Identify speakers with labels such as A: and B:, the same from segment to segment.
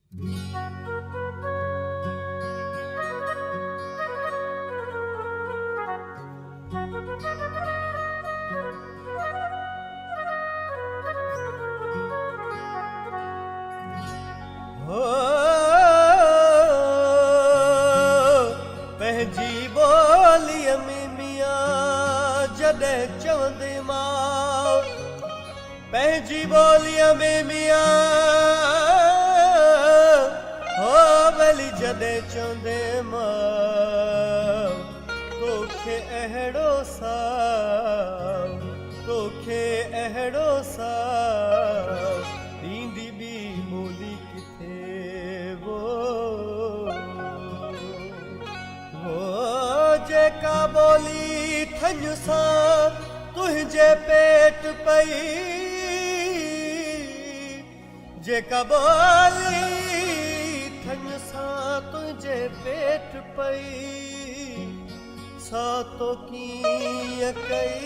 A: पंहिंजी ॿोलीअ में मियां जॾहिं चवंदे मां, पंहिंजी ॿोलीअ में मियां हो वली जॾहिं चवंदे मां, तोखे अहिड़ो सां, तोखे अहिड़ो सां ॾींदी ॿी ॿोली किथे वो जेका ॿोली थञ सां तुंहिंजे पेट पई, जेका ॿोली थञ सां तुंहिंजे पेट पई, सा तो कीअं कई,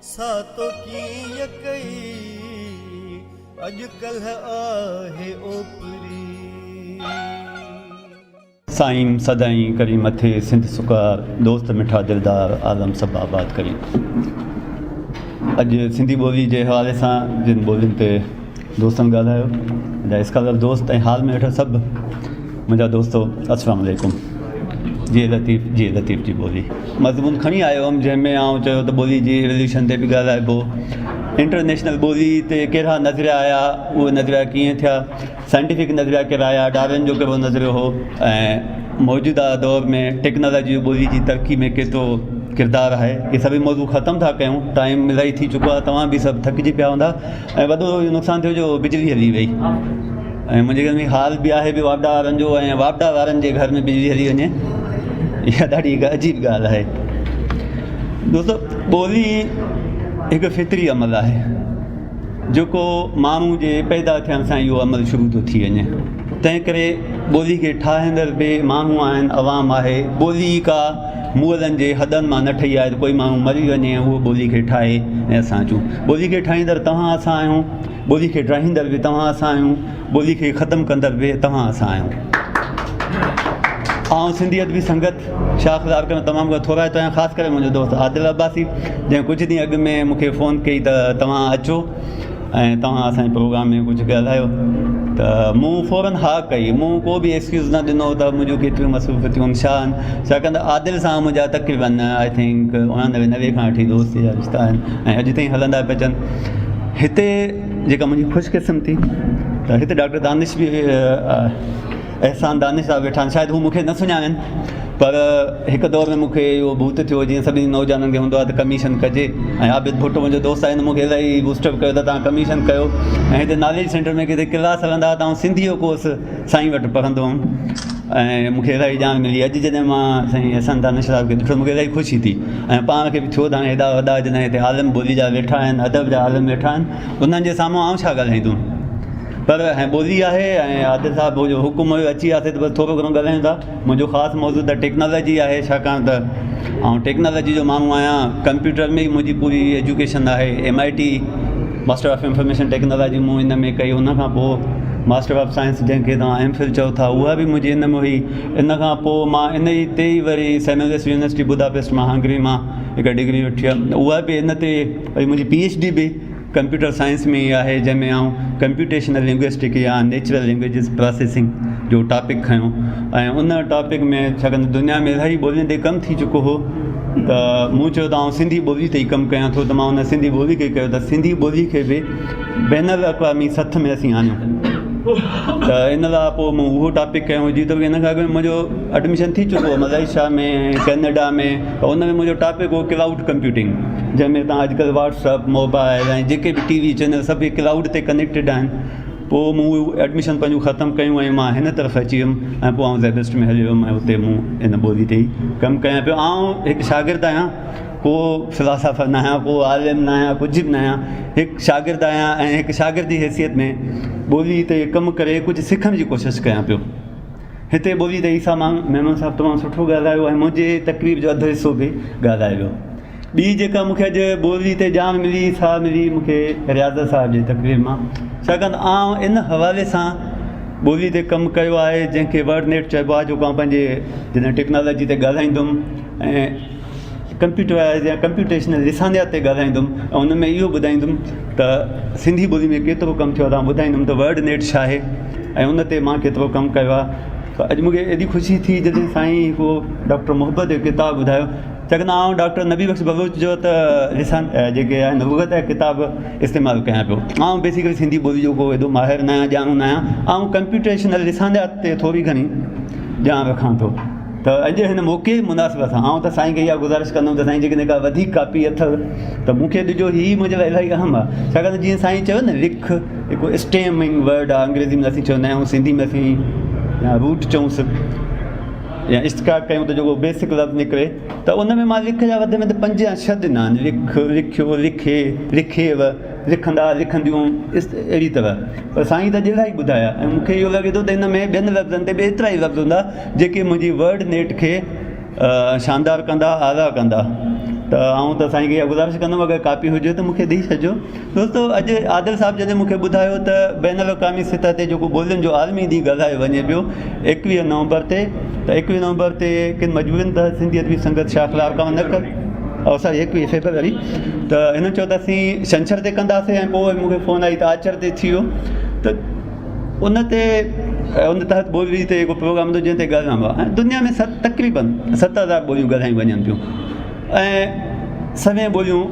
A: सा तो कीअं कई अॼुकल्ह आहे ओपरी।
B: साईं सदाईं करी मथे सिंध सुकार, दोस्त मिठा दिलदार आलम सभु आबाद करी। अॼु सिंधी ॿोली जे हवाले सां जिन ॿोलियुनि ते दोस्तनि ॻाल्हायो, मुंहिंजा स्कॉलर दोस्त ऐं हाल में वेठा सभु मुंहिंजा दोस्तो, अस्सलाम वालेकुम। जी लतीफ़ जी ॿोली मज़मून खणी आयो हुअमि, जंहिंमें आउं चयो त ॿोली जी एवोल्यूशन ते बि ॻाल्हाइबो, इंटरनेशनल ॿोली ते कहिड़ा नज़रिया आया, उहे नज़रिया कीअं थिया, साइंटिफिक नज़रिया कहिड़ा आया, डार्विन जो कहिड़ो नज़रियो हो, ऐं मौजूदा दौर में टेक्नोलॉजी ॿोली जी तरक़ी में केतिरो किरदारु आहे। इहे सभई मौज़ू ख़तमु था कयूं, टाइम इलाही थी चुको आहे, तव्हां बि सभु थकिजी पिया हूंदा, ऐं वॾो इहो नुक़सानु थियो जो बिजली हली वई, ऐं मुंहिंजे घर में हाल बि आहे बि वापडा वारनि जो, ऐं वापडा वारनि जे घर में बिजली हली वञे, इहा ॾाढी अजीब ॻाल्हि आहे। दोस्तो, ॿोली हिकु फितरी अमल आहे, जेको माण्हू जे पैदा थियण सां इहो अमल शुरू थो थी वञे। तंहिं करे ॿोली खे ठाहींदड़ बि माण्हू आहिनि, अवाम आहे। ॿोली का मुअलनि जे हदनि मां न ठही आहे त कोई माण्हू मरी वञे उहो ॿोली खे ठाहे ऐं असां अचूं। ॿोली खे ठाहींदड़ तव्हां असां आहियूं, ॿोली खे ठाहींदड़ बि तव्हां असां आहियूं, ॿोली खे ख़तमु कंदड़ बि तव्हां असां आहियूं। ऐं सिंधी अदबी संगत शाह ख़िलाफ़ में तमामु थोरा हितां, ख़ासि करे मुंहिंजो दोस्त आदिल अब्बासी, जंहिं कुझु ॾींहं अॻु में मूंखे फ़ोन कई त तव्हां अचो ऐं तव्हां असांजे प्रोग्राम में कुझु ॻाल्हायो, त मूं फ़ौरन हा कई। मूं को बि एक्सक्यूज़ न ॾिनो त मुंहिंजूं केतिरियूं मसरूफ़ियतूं छा आहिनि, छाकाणि त आदिल सां मुंहिंजा तक़रीबन आई थिंक 89 खां वठी दोस्ती जा रिश्ता आहिनि ऐं अॼु ताईं हलंदा पिया अचनि। हिते जेका मुंहिंजी ख़ुशकिस्मती त हिते डॉक्टर दानिश बि एहसान दानिश साहिबु वेठा आहिनि, शायदि हू मूंखे न सुञाणनि, पर हिकु दौर में मूंखे इहो भूत थियो जीअं सभिनी नौजवाननि खे हूंदो आहे त कमीशन कजे, ऐं आबिद भुट्टो मुंहिंजो दोस्त आहे, मूंखे इलाही बूस्टअप कयो त तव्हां कमीशन कयो, ऐं हिते नॉलेज सेंटर में किथे क्लास हलंदा त आउं सिंधी जो कोर्स साईं वटि पढ़ंदो हुउमि, ऐं मूंखे इलाही ॼाण मिली। अॼु जॾहिं मां साईं एहसान दानिश साहिब खे ॾिठो मूंखे इलाही ख़ुशी थी, ऐं पाण खे बि थियो त हाणे हेॾा वॾा जॾहिं हिते आलम ॿोली जा वेठा आहिनि, अदब जा आलम वेठा आहिनि, उन्हनि जे साम्हूं आउं छा ॻाल्हाईंदुमि, पर ऐं ॿोली आहे। ऐं आदिल साहिबु जो हुकुम हुयो, अची वियासीं त बसि थोरो घणो ॻाल्हायूं था। मुंहिंजो ख़ासि मौज़ू त टेक्नोलॉजी आहे, छाकाणि त आउं टेक्नोलॉजी जो माण्हू आहियां। कंप्यूटर में ई मुंहिंजी पूरी एजुकेशन आहे, MIT master of information technology मूं इन में कई, उनखां पोइ मास्टर ऑफ साइंस जंहिंखे तव्हां MPhil चओ था, उहा बि मुंहिंजी इन में हुई। इन खां पोइ मां इन ई ते ई वरी सेंट लुइस यूनिवर्सिटी बुदापेस्ट मां हंगरी मां हिकु डिग्री वठी आहे, उहा बि इन ते वरी मुंहिंजी PhD बि कंप्यूटर साइंस में ई आहे, जंहिंमें आउं कंप्यूटेशनल लिंग्विस्टिक या नेचुरल लैंग्वेजिस प्रोसेसिंग जो टॉपिक खयों, ऐं उन टॉपिक में छाकाणि दुनिया में इलाही ॿोलियुनि ते कमु थी चुको हो, त मूं चयो त आउं सिंधी ॿोली ते ई कमु कयां थो, त मां उन सिंधी ॿोली खे कयो त सिंधी ॿोली खे बि बैन अल-अक़वामी सथ में असीं आनियूं। त इन लाइ पोइ मूं उहो टॉपिक कयो। जीअं त इन खां अॻु में मुंहिंजो एडमिशन थी चुको हो मलेशिया में, कैनेडा में, त उन में मुंहिंजो टॉपिक हो क्लाउड कंप्यूटिंग, जंहिंमें तव्हां अॼुकल्ह व्हाट्सअप, मोबाइल ऐं जेके बि TV चैनल सभु क्लाउड ते कनेक्टेड आहिनि। पोइ मूं एडमिशन पंहिंजूं ख़तमु कयूं ऐं मां हिन तरफ़ अची वियुमि, ऐं पोइ आउं ज़ेबस्ट में हली वियुमि, ऐं उते मूं इन ॿोली ते ई कमु कयां पियो। आउं हिकु शागिर्दु आहियां, को फिलासफ़र न आहियां, को आलिम न आहियां, कुझु बि न आहियां, हिकु शागिर्दु आहियां, ऐं हिकु शागिर्द जी हैसियत में ॿोली ते कमु करे कुझु सिखण जी कोशिशि कयां पियो। हिते ॿोली ते ईसा मेमन साहिबु तमामु सुठो ॻाल्हायो, ऐं मुंहिंजे तक़रीब जो अधु हिसो बि ॻाल्हाए वियो। ॿी जेका मूंखे अॼु ॿोली ते ॼाण मिली सा मिली मूंखे रियाज़त साहिब जी तकरीर मां, छाकाणि आउं इन हवाले सां ॿोली ते कमु कयो आहे जंहिंखे वर्ड नेट चइबो आहे, जेको आउं पंहिंजे जॾहिं टेक्नोलॉजी ते ॻाल्हाईंदुमि ऐं कंप्यूटराइज़ या कंप्यूटेशनल लिसानियात ते ॻाल्हाईंदुमि ऐं उन में इहो ॿुधाईंदुमि त सिंधी ॿोली में केतिरो कमु थियो आहे, तव्हां ॿुधाईंदुमि त वर्ड नेट छा आहे ऐं उन ते मां केतिरो कमु कयो आहे। त अॼु मूंखे एॾी ख़ुशी थी जॾहिं साईं हिकु डॉक्टर मोहब्बत जो किताबु ॿुधायो, छाकाणि आउं डॉक्टर नबी बख्श बलोच जो त लिसान जेके आहिनि लुग़त जा किताब इस्तेमालु कयां पियो। आउं बेसिकली सिंधी ॿोली जो को एॾो माहिर न आहियां, ॼाणू न आहियां, आउं कंप्यूटेशनल लिसानियात ते थोरी घणी ॼाण रखां थो। त अॼु हिन मौक़े मुनासिब सां आउं त साईं खे इहा गुज़ारिश कंदुमि त साईं जेकॾहिं का वधीक कापी अथव त मूंखे ॾिजो, हीअ मुंहिंजे लाइ इलाही अहम आहे, छाकाणि जीअं साईं चयो न लिख हिकु स्टेमिंग वर्ड आहे, अंग्रेज़ी में असीं चवंदा आहियूं, सिंधी में असीं या रूट चऊंसि या इश्तिकाक कयूं त जेको बेसिक लफ़्ज़ निकिरे, त उन में मां लिख जा वधि में वधि 5 या 6 ॾिना आहिनि, लिख, लिखियो, लिखे, लिखेव, लिखंदा, लिखंदियूं, अहिड़ी तरह। पर साईं त इलाही ॿुधाया ऐं मूंखे इहो लॻे थो त हिन में ॿियनि लफ़्ज़नि ते बि एतिरा ई लफ़्ज़ हूंदा जेके मुंहिंजी वर्ड नेट खे शानदार कंदा, आला कंदा। त आउं त साईं खे इहा गुज़ारिश कंदुमि, अगरि कापी हुजे त मूंखे ॾेई छॾिजो। दोस्तो, अॼु आदिल साहिबु जॾहिं मूंखे ॿुधायो त बैन अल-अक़वामी सतह ते जेको ॿोलियुनि जो आलमी ॾींहुं ॻाल्हायो वञे पियो 21 नवंबर ते, त 21 नवंबर ते किन मजबूरनि त सिंधी अदबी संगत शाखला अरकाम न कर, सॉरी 21 फेबरवरी, त हिन चयो त असीं छंछर ते कंदासीं ऐं पोइ मूंखे फ़ोन आई त आचर ते थी वियो। त उन तहत ॿोली ते हिकु प्रोग्राम हूंदो जंहिं ते ॻाल्हाइणो आहे। ऐं दुनिया में तक़रीबन 7000 ॿोलियूं ॻाल्हायूं वञनि थियूं ऐं सभई ॿोलियूं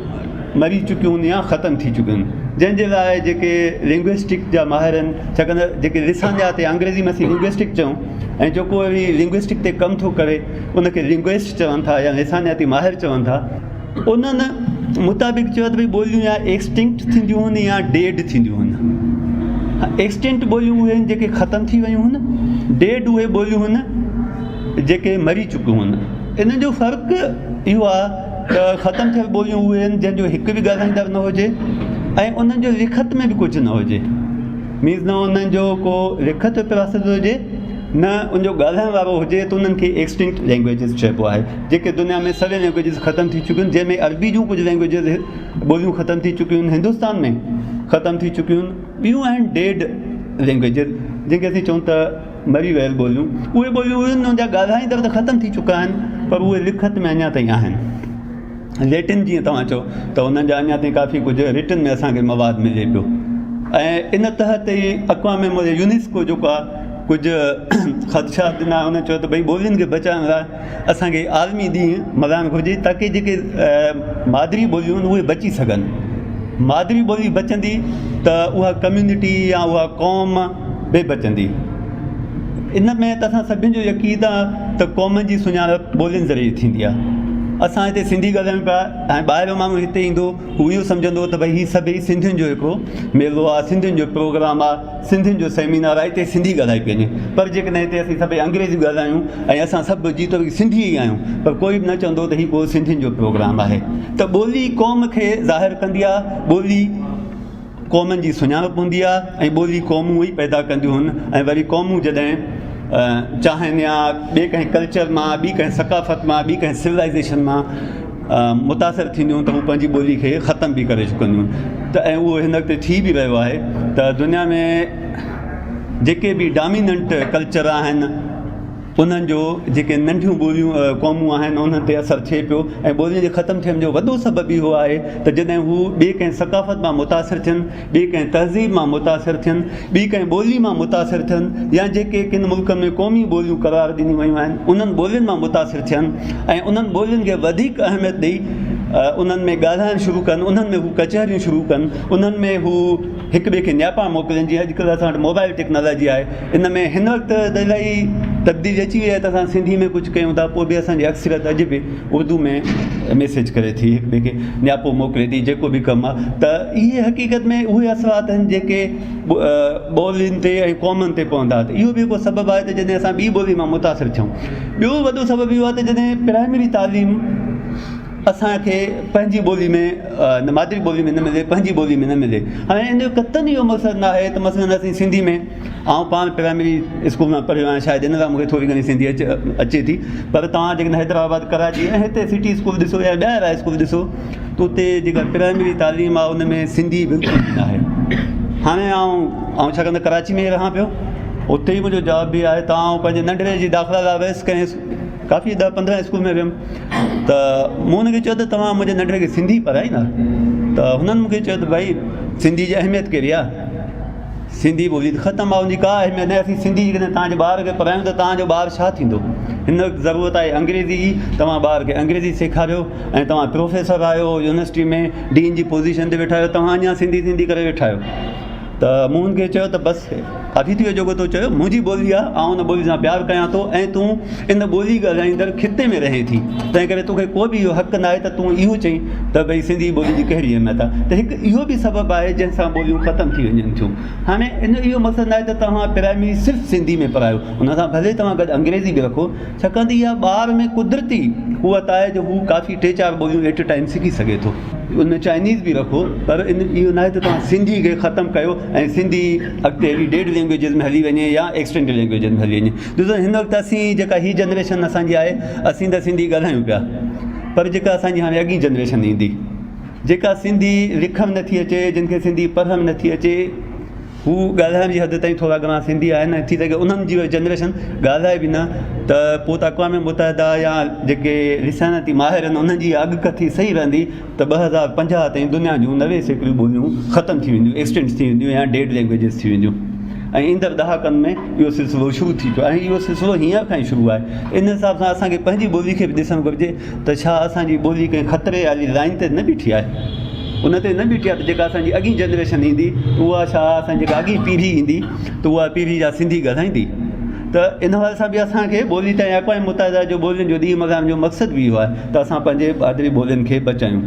B: मरी चुकियूं आहिनि या ख़तमु थी चुकियूं आहिनि, जंहिंजे लाइ जेके लिंग्विस्टिक जा माहिर आहिनि, छाकाणि जेके लिसानियात ते अंग्रेज़ी में असीं लिंग्विस्टिक चऊं ऐं जेको वरी लिंग्विस्टिक ते कमु थो करे उनखे लिंग्विस्ट चवनि था या लिसानियाती माहिर चवनि था, उन्हनि मुताबिक़ चयो त भई ॿोलियूं या एक्सटिंक्ट थींदियूं आहिनि या डेड थींदियूं आहिनि। एक्सटिंक्ट ॿोलियूं उहे आहिनि जेके ख़तमु थी वियूं आहिनि, डेड उहे ॿोलियूं आहिनि जेके मरी चुकियूं आहिनि। इन जो फ़र्क़ु इहो आहे त ख़तमु थियल ॿोलियूं उहे आहिनि जंहिंजो हिकु बि ॻाल्हाईंदड़ न हुजे ऐं उन्हनि जो लिखत में बि कुझु न हुजे, मीन्स न उन्हनि जो को लिखत प्रोसेस हुजे न उनजो ॻाल्हाइण वारो हुजे, त उन्हनि खे एक्सटिंक्ट लैंग्वेजिस चइबो आहे। जेके दुनिया में सभई लैंग्वेजिस ख़तमु थी चुकियूं आहिनि, जंहिंमें अरबी जूं कुझु लैंग्वेजिस ॿोलियूं ख़तमु थी चुकियूं आहिनि, हिंदुस्तान में ख़तमु थी चुकियूं आहिनि। ॿियूं आहिनि डेड लैंग्वेजिस जंहिंखे असीं चऊं त मरी वियल ॿोलियूं। उहे ॿोलियूं आहिनि उन जा ॻाल्हाईंदड़ त ख़तमु थी चुका आहिनि पर उहे लिखत में अञा ताईं आहिनि। लैटिन जीअं तव्हां चओ त उन्हनि जा अञा ताईं काफ़ी कुझु रिटन में असांखे मवाद मिले पियो ऐं इन तहत ई अक़वाम मुतहिदा यूनेस्को जेको आहे कुझु ख़दशात ॾिना, हुन चयो त भई ॿोलियुनि खे बचाइण लाइ असांखे आलमी ॾींहुं मल्हाइणु घुरिजे ताकी जेके मादरी ॿोलियूं आहिनि उहे बची सघनि। मादरी ॿोली बचंदी त उहा कम्यूनिटी या उहा क़ौम बि बचंदी। इन में त असां सभिनि जो यकीन आहे त क़ौम जी सुञाणप ॿोलियुनि ज़रिए थींदी आहे। असां हिते सिंधी ॻाल्हायूं पिया ऐं ॿाहिरियों माण्हू हिते ईंदो, हू इहो सम्झंदो त भई हीअ सभई सिंधियुनि जो हिकिड़ो मेलो आहे, सिंधियुनि जो प्रोग्राम आहे, सिंधियुनि जो सेमिनार आहे, हिते सिंधी ॻाल्हाई पई वञे। पर जेकॾहिं हिते असीं सभई अंग्रेज़ी ॻाल्हायूं ऐं असां सभु जीतो सिंधी ई आहियूं, पर कोई बि न चवंदो त हीउ को सिंधियुनि जो प्रोग्राम आहे। त ॿोली क़ौम खे ज़ाहिर कंदी आहे, ॿोली क़ौमनि जी सुञाणप हूंदी आहे ऐं ॿोली क़ौमूं ई पैदा कंदियूं आहिनि ऐं वरी क़ौमूं जॾहिं चाहिनि या ॿिए कंहिं कल्चर मां, ॿी कंहिं सकाफ़त मां, ॿी कंहिं सिविलाइज़ेशन मां मुतासिर थींदियूं त हू पंहिंजी ॿोली खे ख़तमु बि करे चुकंदियूं आहिनि। त ऐं उहो हिन वक़्तु थी बि रहियो आहे त दुनिया में जेके बि डोमिनेंट कल्चर आहिनि उन्हनि जो जेके नंढियूं ॿोलियूं क़ौमूं आहिनि उन्हनि ते असरु थिए पियो ऐं ॿोलियुनि जे ख़तमु थियण जो वॾो सबबु इहो आहे त जॾहिं हू ॿिए कंहिं सकाफ़त मां मुतासिर थियनि, ॿिए कंहिं तहज़ीब मां मुतासिर थियनि, ॿी कंहिं ॿोली मां मुतासिर थियनि या जेके किन मुल्कनि में क़ौमी ॿोलियूं क़रार ॾिनियूं वयूं आहिनि उन्हनि ॿोलियुनि मां मुतासिर थियनि ऐं उन्हनि ॿोलियुनि खे वधीक अहमियत ॾेई उन्हनि में ॻाल्हाइणु शुरू कनि, उन्हनि में हू कचहरियूं शुरू कनि, उन्हनि में हू हिक ॿिए खे न्यापा मोकिलनि। जीअं अॼुकल्ह असां वटि मोबाइल टेक्नोलॉजी आहे, इन में हिन वक़्तु त इलाही तब्दीली अची वई आहे त असां सिंधी में कुझु कयूं था, पोइ बि असांजी अक्सरियत अॼु बि उर्दू में मैसेज करे थी, हिक ॿिए खे न्यापो मोकिले थी, जेको बि कमु आहे। त इहे हक़ीक़त में उहे असरात आहिनि जेके ॿोलियुनि ते ऐं क़ौमनि ते पवंदा। त इहो बि हिकु सबबु आहे त जॾहिं असां ॿी ॿोली मां मुतासिर थियूं। ॿियो वॾो सबबु इहो आहे त जॾहिं प्राइमरी तालीम असांखे पंहिंजी ॿोली में न मादरी ॿोली में न मिले, पंहिंजी ॿोली में न मिले। हाणे इन जो कतनि इहो मक़सदु न आहे त मसइलनि असीं सिंधी में, आउं पाण प्राइमरी स्कूल मां पढ़ियो आहियां, शायदि इन लाइ मूंखे थोरी घणी सिंधी अचे थी, पर तव्हां जेकॾहिं हैदराबाद, कराची ऐं हिते सिटी स्कूल ॾिसो या ॿाहिरि स्कूल ॾिसो त उते जेका प्राइमरी तालीम आहे उन में सिंधी बिल्कुलु न आहे। हाणे आउं छाकाणि त कराची में रहां पियो, उते ई मुंहिंजो जवाबु बि आहे। तव्हां पंहिंजे नंढड़े जी दाख़िला लाइ वियसि कंहिं काफ़ी 10-15 स्कूल में वियुमि, त मूं हुनखे चयो त तव्हां मुंहिंजे नंढड़े खे सिंधी पढ़ाईंदा? त हुननि मूंखे चयो त भई सिंधी जी अहमियत कहिड़ी आहे, सिंधी ॿोली त ख़तमु आहे, उनजी का अहमियत न आहे। असीं सिंधी जेकॾहिं तव्हांजे ॿार खे पढ़ायूं त तव्हांजो ॿारु छा थींदो? हिन वक़्तु ज़रूरत आहे अंग्रेज़ी जी, तव्हां ॿार खे अंग्रेज़ी सेखारियो, ऐं तव्हां प्रोफेसर आहियो यूनिवर्सिटी में, डीन जी पोज़ीशन ते वेठा आहियो, तव्हां अञा सिंधी करे वेठा आहियो। त मूं हुनखे चयो त बसि काफ़ी थी वियो जेको तो चयो, मुंहिंजी ॿोली आहे, आउं उन ॿोली सां प्यारु कयां थो, ऐं तूं इन ॿोली ॻाल्हाईंदड़ खिते में रहीं थी, तंहिं करे तोखे को बि इहो हक़ु न आहे त तूं इहो चईं त भई सिंधी ॿोली जी कहिड़ी अहमियत आहे। त हिकु इहो बि सबबु आहे जंहिंसां ॿोलियूं ख़तमु थी वञनि थियूं। हाणे इन इहो मक़सदु न आहे त तव्हां प्राइमरी सिर्फ़ु सिंधी में पढ़ायो, हुन सां भले तव्हां गॾु अंग्रेज़ी बि रखो, छाकाणि त इहा ॿार में कुदरती कुवत आहे जो हू काफ़ी 3-4 ॿोलियूं एट अ टाइम सिखी सघे थो। उनमें चाइनीज़ बि रखो, पर इहो न आहे त तव्हां सिंधी खे ख़तमु कयो ऐं सिंधी अॻिते अहिड़ी डेड लैंग्वेजिस में हली वञे या एक्सटेंडेड लैंग्वेजिस में हली वञे। ॾिसो हिन वक़्तु असीं जेका हीअ जनरेशन असांजी आहे, असीं त सिंधी ॻाल्हायूं पिया, पर जेका असांजी हाणे अॻी जनरेशन ईंदी, जेका सिंधी लिखणु नथी अचे, जिन खे सिंधी पढ़णु नथी अचे, हू ॻाल्हाइण जी हद ताईं थोरा घणा सिंधी आहिनि, ऐं थी सघे उन्हनि जी जनरेशन ॻाल्हाए बि न, त पोइ त अक़वाम मुतहिदा या जेके लिसानती माहिर आहिनि उन्हनि जी अॻकथी सही रहंदी त 2050 ताईं दुनिया जूं 90% ॿोलियूं ख़तमु थी वेंदियूं, एक्सटेंड थी वेंदियूं या डेड लैंग्वेजिस थी वेंदियूं। ऐं ईंदड़ ॾहाकनि में इहो सिलसिलो शुरू थी पियो, ऐं इहो सिलसिलो हींअर खां ई शुरू आहे। इन हिसाब सां असांखे पंहिंजी ॿोली खे बि ॾिसणु घुरिजे त छा असांजी ॿोली कंहिं ख़तरे वारी लाइन ते न बीठी आहे, उन ते न बीठी आहे, त जेका असांजी अॻी जनरेशन ईंदी उहा छा असांजी जेका अॻी पीढ़ी ईंदी त उहा पीढ़ी जा सिंधी ॻाल्हाईंदी। त इन वारे सां बि असांखे ॿोली ताईं अक़वाम मुतहिदा जो ॿोलियुनि जो ॾींहुं मल्हाइण जो मक़सदु बि इहो आहे त असां पंहिंजे मादरी ॿोलियुनि खे बचायूं।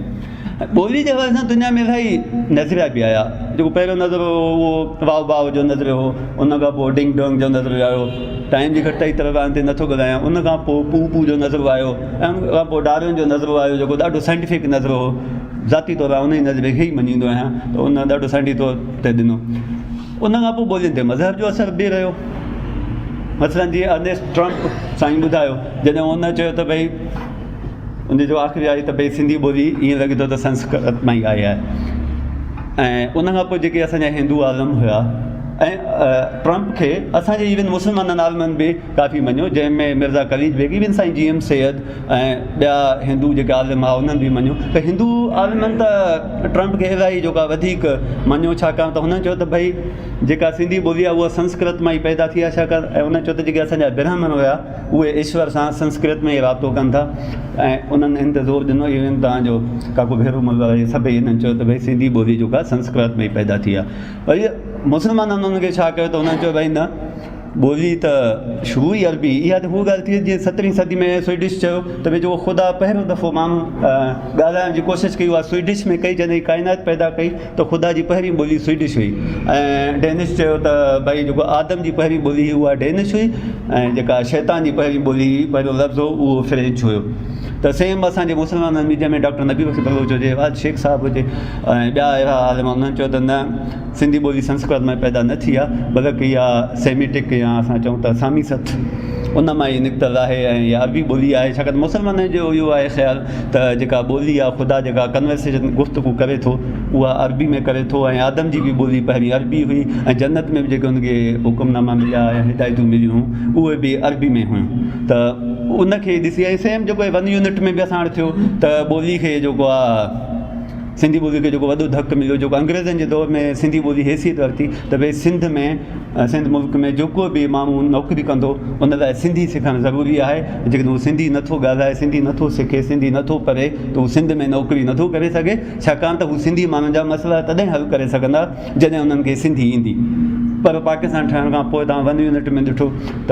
B: ॿोली जे हवाले सां दुनिया में इलाही नज़रिया बि आया, जेको पहिरियों नज़रियो हो वाव वाव जो नज़रियो हो, उन खां पोइ डिंग डोंग जो नज़रियो आयो, टाइम जी घटिताई तरफ़ ते नथो ॻाल्हायां, उन खां पोइ पू पू जो नज़रियो आयो, ऐं उन खां पोइ डार्विन जो नज़रियो आयो जेको ॾाढो साइंटिफिक नज़रियो हो। ज़ाती तौरु उन ई नज़रिए खे ई मञींदो आहियां, त उन ॾाढो साइंटिफिक तौर ते ॾिनो। उन खां पोइ ॿोलियुनि ते मज़हब जो असरु बि रहियो। मसइलनि जीअं अर्नेस्ट ट्रम्प साईं ॿुधायो, जॾहिं उन चयो त भई उनजो आख़िरी आहे त भई सिंधी ॿोली ईअं लॻे थो त संस्कृत मां ई आई आहे, ऐं उन खां पोइ जेके असांजा हिंदू आलम हुआ, ऐं ट्रम्प खे असांजे इवन मुस्लमाननि आलमनि बि काफ़ी मञियो, जंहिंमें मिर्ज़ा कलीज बेगी बिन साईं GM सैयद ऐं ॿिया हिंदू जेके आलम हुआ उन्हनि बि मञियो। त हिंदू आलमनि त ट्रम्प खे इलाही जेका वधीक मञियो, छाकाणि त हुननि चयो त भई जेका सिंधी ॿोली आहे उहा संस्कृत मां ई पैदा थी आहे, छाकाणि ऐं उन्हनि चयो त जेके असांजा ब्राह्मण हुआ उहे ईश्वर सां संस्कृत में ई राब्तो कनि था, ऐं उन्हनि हिन ते ज़ोर ॾिनो। इवन तव्हांजो काको भेरू मुल्ला सभई हिननि चयो त भई सिंधी ॿोली जेका संस्कृत में ई पैदा थी आहे। वरी मुस्लमाननि उनखे छा कयो त उन्हनि चयो भई न, ॿोली त शुरू ई अरबी, इहा त उहा ॻाल्हि थी जीअं 17वीं सदी में स्वीडिश चयो त भई जेको ख़ुदा पहिरियों दफ़ो माण्हू ॻाल्हाइण जी कोशिशि कई उहा स्वीडिश में कई, जॾहिं काइनात पैदा कई त ख़ुदा जी पहिरीं ॿोली स्वीडिश हुई। ऐं डेनिश चयो त भई जेको आदम जी पहिरीं ॿोली हुई उहा डेनिश हुई, ऐं जेका शैतान जी पहिरीं ॿोली हुई, पहिरियों लफ़्ज़ हो उहो फ्रेंच हुयो। त सेम असांजे मुस्लमाननि में, जंहिंमें डॉक्टर नबी बख़्श बलोच हुजे, वाद शेख साहिबु हुजे, ऐं ॿिया अहिड़ा आलम, उन्हनि चयो त न, सिंधी ॿोली संस्कृत में पैदा न थी आहे, बल्कि इहा सेमिटिक या असां चऊं त सामीसत उन मां ई निकितल आहे, ऐं इहा अरबी ॿोली आहे। छाकाणि मुस्लमाननि जो इहो आहे ख़्यालु त जेका ॿोली आहे ख़ुदा जेका कन्वर्सेशन गुफ़्तगू करे थो उहा अरबी में करे थो, ऐं आदम जी बि ॿोली पहिरीं अरबी हुई, ऐं जन्नत में बि जेके हुनखे हुकुमनामा मिलिया ऐं हिदायतूं मिलियूं हुयूं उहे बि अरबी में हुयूं। त उनखे ॾिसी, ऐं सेम जेको 1 यूनिट में बि असां वटि थियो त ॿोली खे जेको आहे सिंधी ॿोली खे जेको वॾो धकु मिलियो, जेको अंग्रेज़नि जे दौर में सिंधी ॿोली हैसियत वरिती त भई सिंध मुल्क में जेको बि माण्हू नौकिरी कंदो उन लाइ सिंधी सिखणु ज़रूरी आहे। जेकॾहिं उहो सिंधी नथो ॻाल्हाए, सिंधी नथो सिखे, सिंधी नथो पढ़े, त उहो सिंध में नौकिरी नथो करे सघे, छाकाणि त हू सिंधी माण्हुनि जा मसइला तॾहिं हल करे सघंदा जॾहिं उन्हनि खे सिंधी ईंदी। पर पाकिस्तान ठहण खां पोइ तव्हां 1 यूनिट में ॾिठो त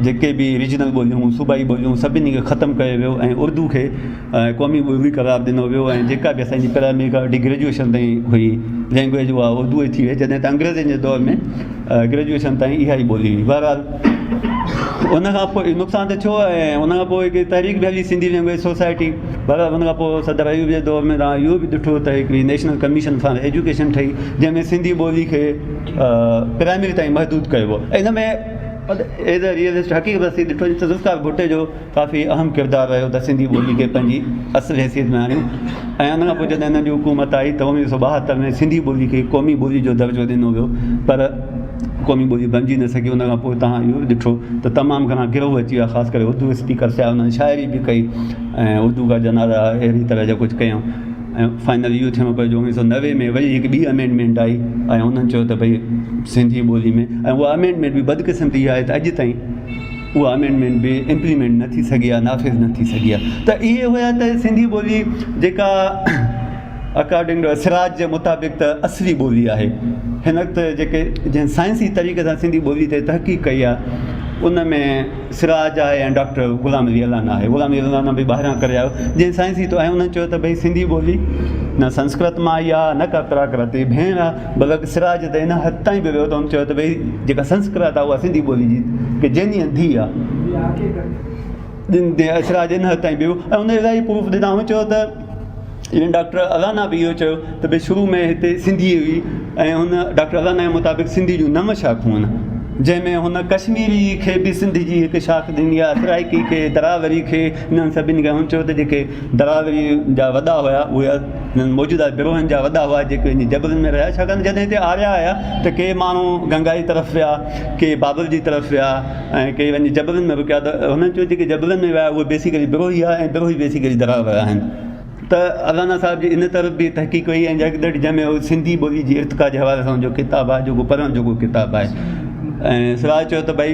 B: जेके बि रीजनल ॿोलियूं सूबाई ॿोलियूं सभिनी खे ख़तमु कयो वियो ऐं उर्दू खे क़ौमी ॿोली करार ॾिनो वियो ऐं जेका बि असांजी प्राइमरी खां वठी ग्रेजुएशन ताईं हुई लैंग्वेज उहा उर्दू ई थी वई जॾहिं त अंग्रेज़नि जे दौर में ग्रेजुएशन ताईं इहा ई ॿोली हुई। बहरहाल उनखां पोइ नुक़सानु त थियो ऐं उनखां पोइ हिकिड़ी तहरीक बि हली सिंधी लैंग्वेज सोसाइटी। बहरहाल उनखां पोइ सदर अयूब जे दौर में तव्हां इहो बि ॾिठो त हिकिड़ी नेशनल कमीशन फॉर एजुकेशन ठही जंहिंमें सिंधी ॿोली खे प्राइमरी ताईं महदूदु कयो वियो। इन में एज़ अ रियलिस्ट हक़ीक़त सां ॾिठो त ज़ुल्फ़िकार भुट्टो जो काफ़ी अहम किरदारु रहियो त सिंधी ॿोली खे पंहिंजी असुल हैसियत में आणियूं ऐं उनखां पोइ जॾहिं हिन जी हुकूमत आई त 1972 में सिंधी ॿोली खे क़ौमी ॿोली जो दर्जो ॾिनो वियो पर क़ौमी ॿोली बणिजी न सघी। उनखां पोइ तव्हां इहो ॾिठो त तमामु घणा गिरोह अची विया ख़ासि करे उर्दू स्पीकर थिया उन्हनि शाइरी बि कई ऐं उर्दू जा जनाज़ा अहिड़ी तरह जा कुझु कयूं ऐं फाइनल इहो थियणो पियो जो 1990 में वरी हिकु ॿी अमेंडमेंट आई ऐं उन्हनि चयो त भई सिंधी ॿोली में ऐं उहा अमेंडमेंट बि बदक़िस्मती आहे त अॼु ताईं उहा अमेंडमेंट बि इम्प्लीमेंट न थी सघी आहे नाफ़िज़ न थी सघी आहे। त इहे हुया त सिंधी ॿोली जेका अकॉर्डिंग टू सिराज जे मुताबिक़ त असली ॿोली आहे। हिन वक़्तु जेके जंहिं साइंसी तरीक़े सां सिंधी ॿोली ते तहक़ीक़ कई आहे उन में सिराज आहे ऐं डॉक्टर ग़ुलाम अली अलाना आहे। ग़ुलाम अली अलाना बि ॿाहिरां करे आयो जंहिं साइंसी तो ऐं उन्हनि चयो त भई सिंधी ॿोली न संस्कृत मां आई आहे न का प्राकृत भेण आहे बल्कि सिराज त इन हद ताईं बि वियो त हुन चयो त भई जेका संस्कृत आहे उहा सिंधी ॿोली जी की जंहिंजी धी आहे सिराज इन हद ताईं बि वियो ऐं उन इलाही प्रूफ ॾिना। हुन चयो त इवन डॉक्टर अलाना बि इहो चयो त भई शुरू में हिते सिंधी हुई ऐं हुन डॉक्टर अलाना जे मुताबिक़ सिंधी जूं 9 शाख़ूं आहिनि जंहिंमें हुन कश्मीरी खे बि सिंधी जी हिकु शाख ॾिनी आहे सराइकी खे दरावरी खे इन्हनि सभिनी खे। हुन चयो त जेके दरावरी जा वॾा हुआ उहे मौजूदा बिरोहनि जा वॾा हुआ जेके इन जबलनि में रहिया छाकाणि जॾहिं हिते आया आया त के माण्हू गंगा जी तरफ़ विया के बाबल जी तरफ़ विया ऐं के वञी जबलनि में रुकिया त हुननि चयो जेके जबलनि में विया उहे बेसिकली बिरोही आहे ऐं बिरोही बेसिकली दरावर आहिनि। त अलाना साहिब जी इन तरफ़ बि तहक़ीक़ कई ऐं जंहिंमें सिंधी ॿोली जी इर्तिका जे हवाले सां जो किताबु आहे जेको पढ़ण जोॻो किताबु आहे ऐं सिराज चयो त भई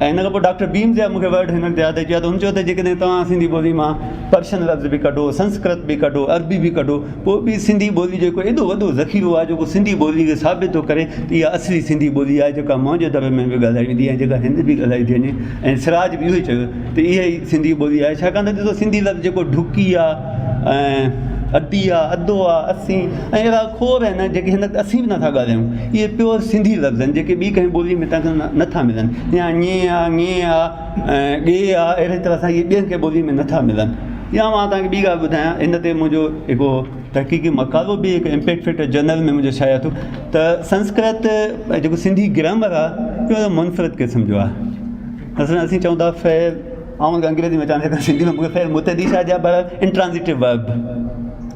B: ऐं हिन खां पोइ डॉक्टर बीम जा मूंखे वर्ड हिन ते यादि अची वियो त हुन चयो त जेकॾहिं तव्हां सिंधी ॿोली मां पर्शियन लफ़्ज़ बि कढो संस्कृत बि कढो अरबी बि कढो पोइ बि सिंधी ॿोली जेको एॾो वॾो ज़ख़ीरो आहे जेको सिंधी ॿोली खे साबित थो करे त इहा असली सिंधी ॿोली आहे जेका मुंहिंजे दर में बि ॻाल्हाई वेंदी आहे जेका हिंद बि ॻाल्हाई थी वञे ऐं सिराज बि इहो ई चयो त इहा ई सिंधी ॿोली आहे छाकाणि त ॾिसो सिंधी लफ़्ज़ जेको ढुकी आहे ऐं अदी आहे अदो आहे असी ऐं अहिड़ा खोर आहिनि जेके हिन असीं बि नथा ॻाल्हायूं इहे प्योर सिंधी लफ़्ज़ आहिनि जेके ॿी कंहिं ॿोली में तव्हांखे नथा मिलनि या ञे आहे ङे आहे ऐं ॻे आहे अहिड़ी तरह सां इहे ॿियनि कंहिं ॿोली में नथा मिलनि। या मां तव्हांखे ॿी ॻाल्हि ॿुधायां हिन ते मुंहिंजो हिकिड़ो तहक़ीक़ी मक़ालो बि हिकु इम्पैक्ट फैक्टर जर्नल में मुंहिंजो शाया थियो त संस्कृत जेको सिंधी ग्रामर आहे इहो मुनफ़रिद क़िस्म जो आहे। असीं चऊं था फ़ैल ऐं अंग्रेज़ी में चवंदा सिंधी में मूंखे फ़ैल मुतदी छा जा पर इंट्रांज़िटिव वर्ब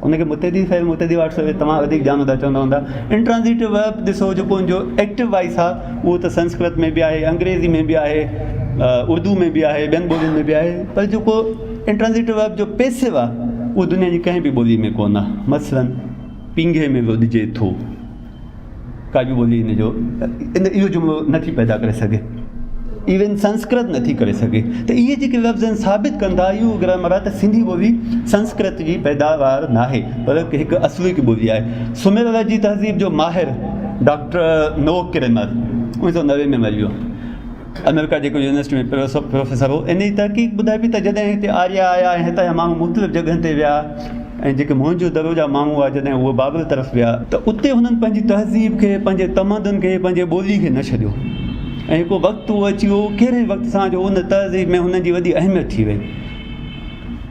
B: उनखे मुतदी फ़ैल मुतदी वाट तमामु वधीक ॼाणो था चवंदा हूंदा। इंट्रांज़िटिव वर्ब ॾिसो जेको हुनजो एक्टिव वाइस आहे उहो त संस्कृत में बि आहे अंग्रेज़ी में बि आहे उर्दू में बि आहे ॿियनि ॿोलियुनि में बि आहे पर जेको इंट्रांज़िटिव वर्ब जो पैसिव आहे उहो दुनिया जी कंहिं बि ॿोली में कोन आहे। मसलन पींघे में विझिजे थो का बि ॿोली इहो जुमिलो नथी पैदा करे सघे इवन संस्कृत नथी करे सघे त इहे जेके लफ़्ज़ आहिनि साबित कंदा इहो ग्रामर आहे त सिंधी ॿोली संस्कृत जी पैदावार न आहे बल्कि हिकु असली ॿोली आहे। सुमेर जी तहज़ीब जो माहिर डॉक्टर नो क्रेमर 1990 में मरी वियो अमेरिका जेको यूनिवर्सिटी में प्रोफेसर हो इन जी तहक़ीक़ ॿुधाए पई त जॾहिं हिते आर्या आया ऐं हितां जा माण्हू मुख़्तलिफ़ जॻहियुनि ते विया ऐं जेके मुंहिंजो दरो जा माण्हू हुआ जॾहिं उहे बाबल तरफ़ विया त उते हुननि पंहिंजी तहज़ीब खे पंहिंजे तमदन खे पंहिंजे ॿोली खे न छॾियो ऐं हिकु वक़्तु उहो अची वियो कहिड़े वक़्तु सां जो उन तहज़ीब में हुननि जी वॾी अहमियत थी वई।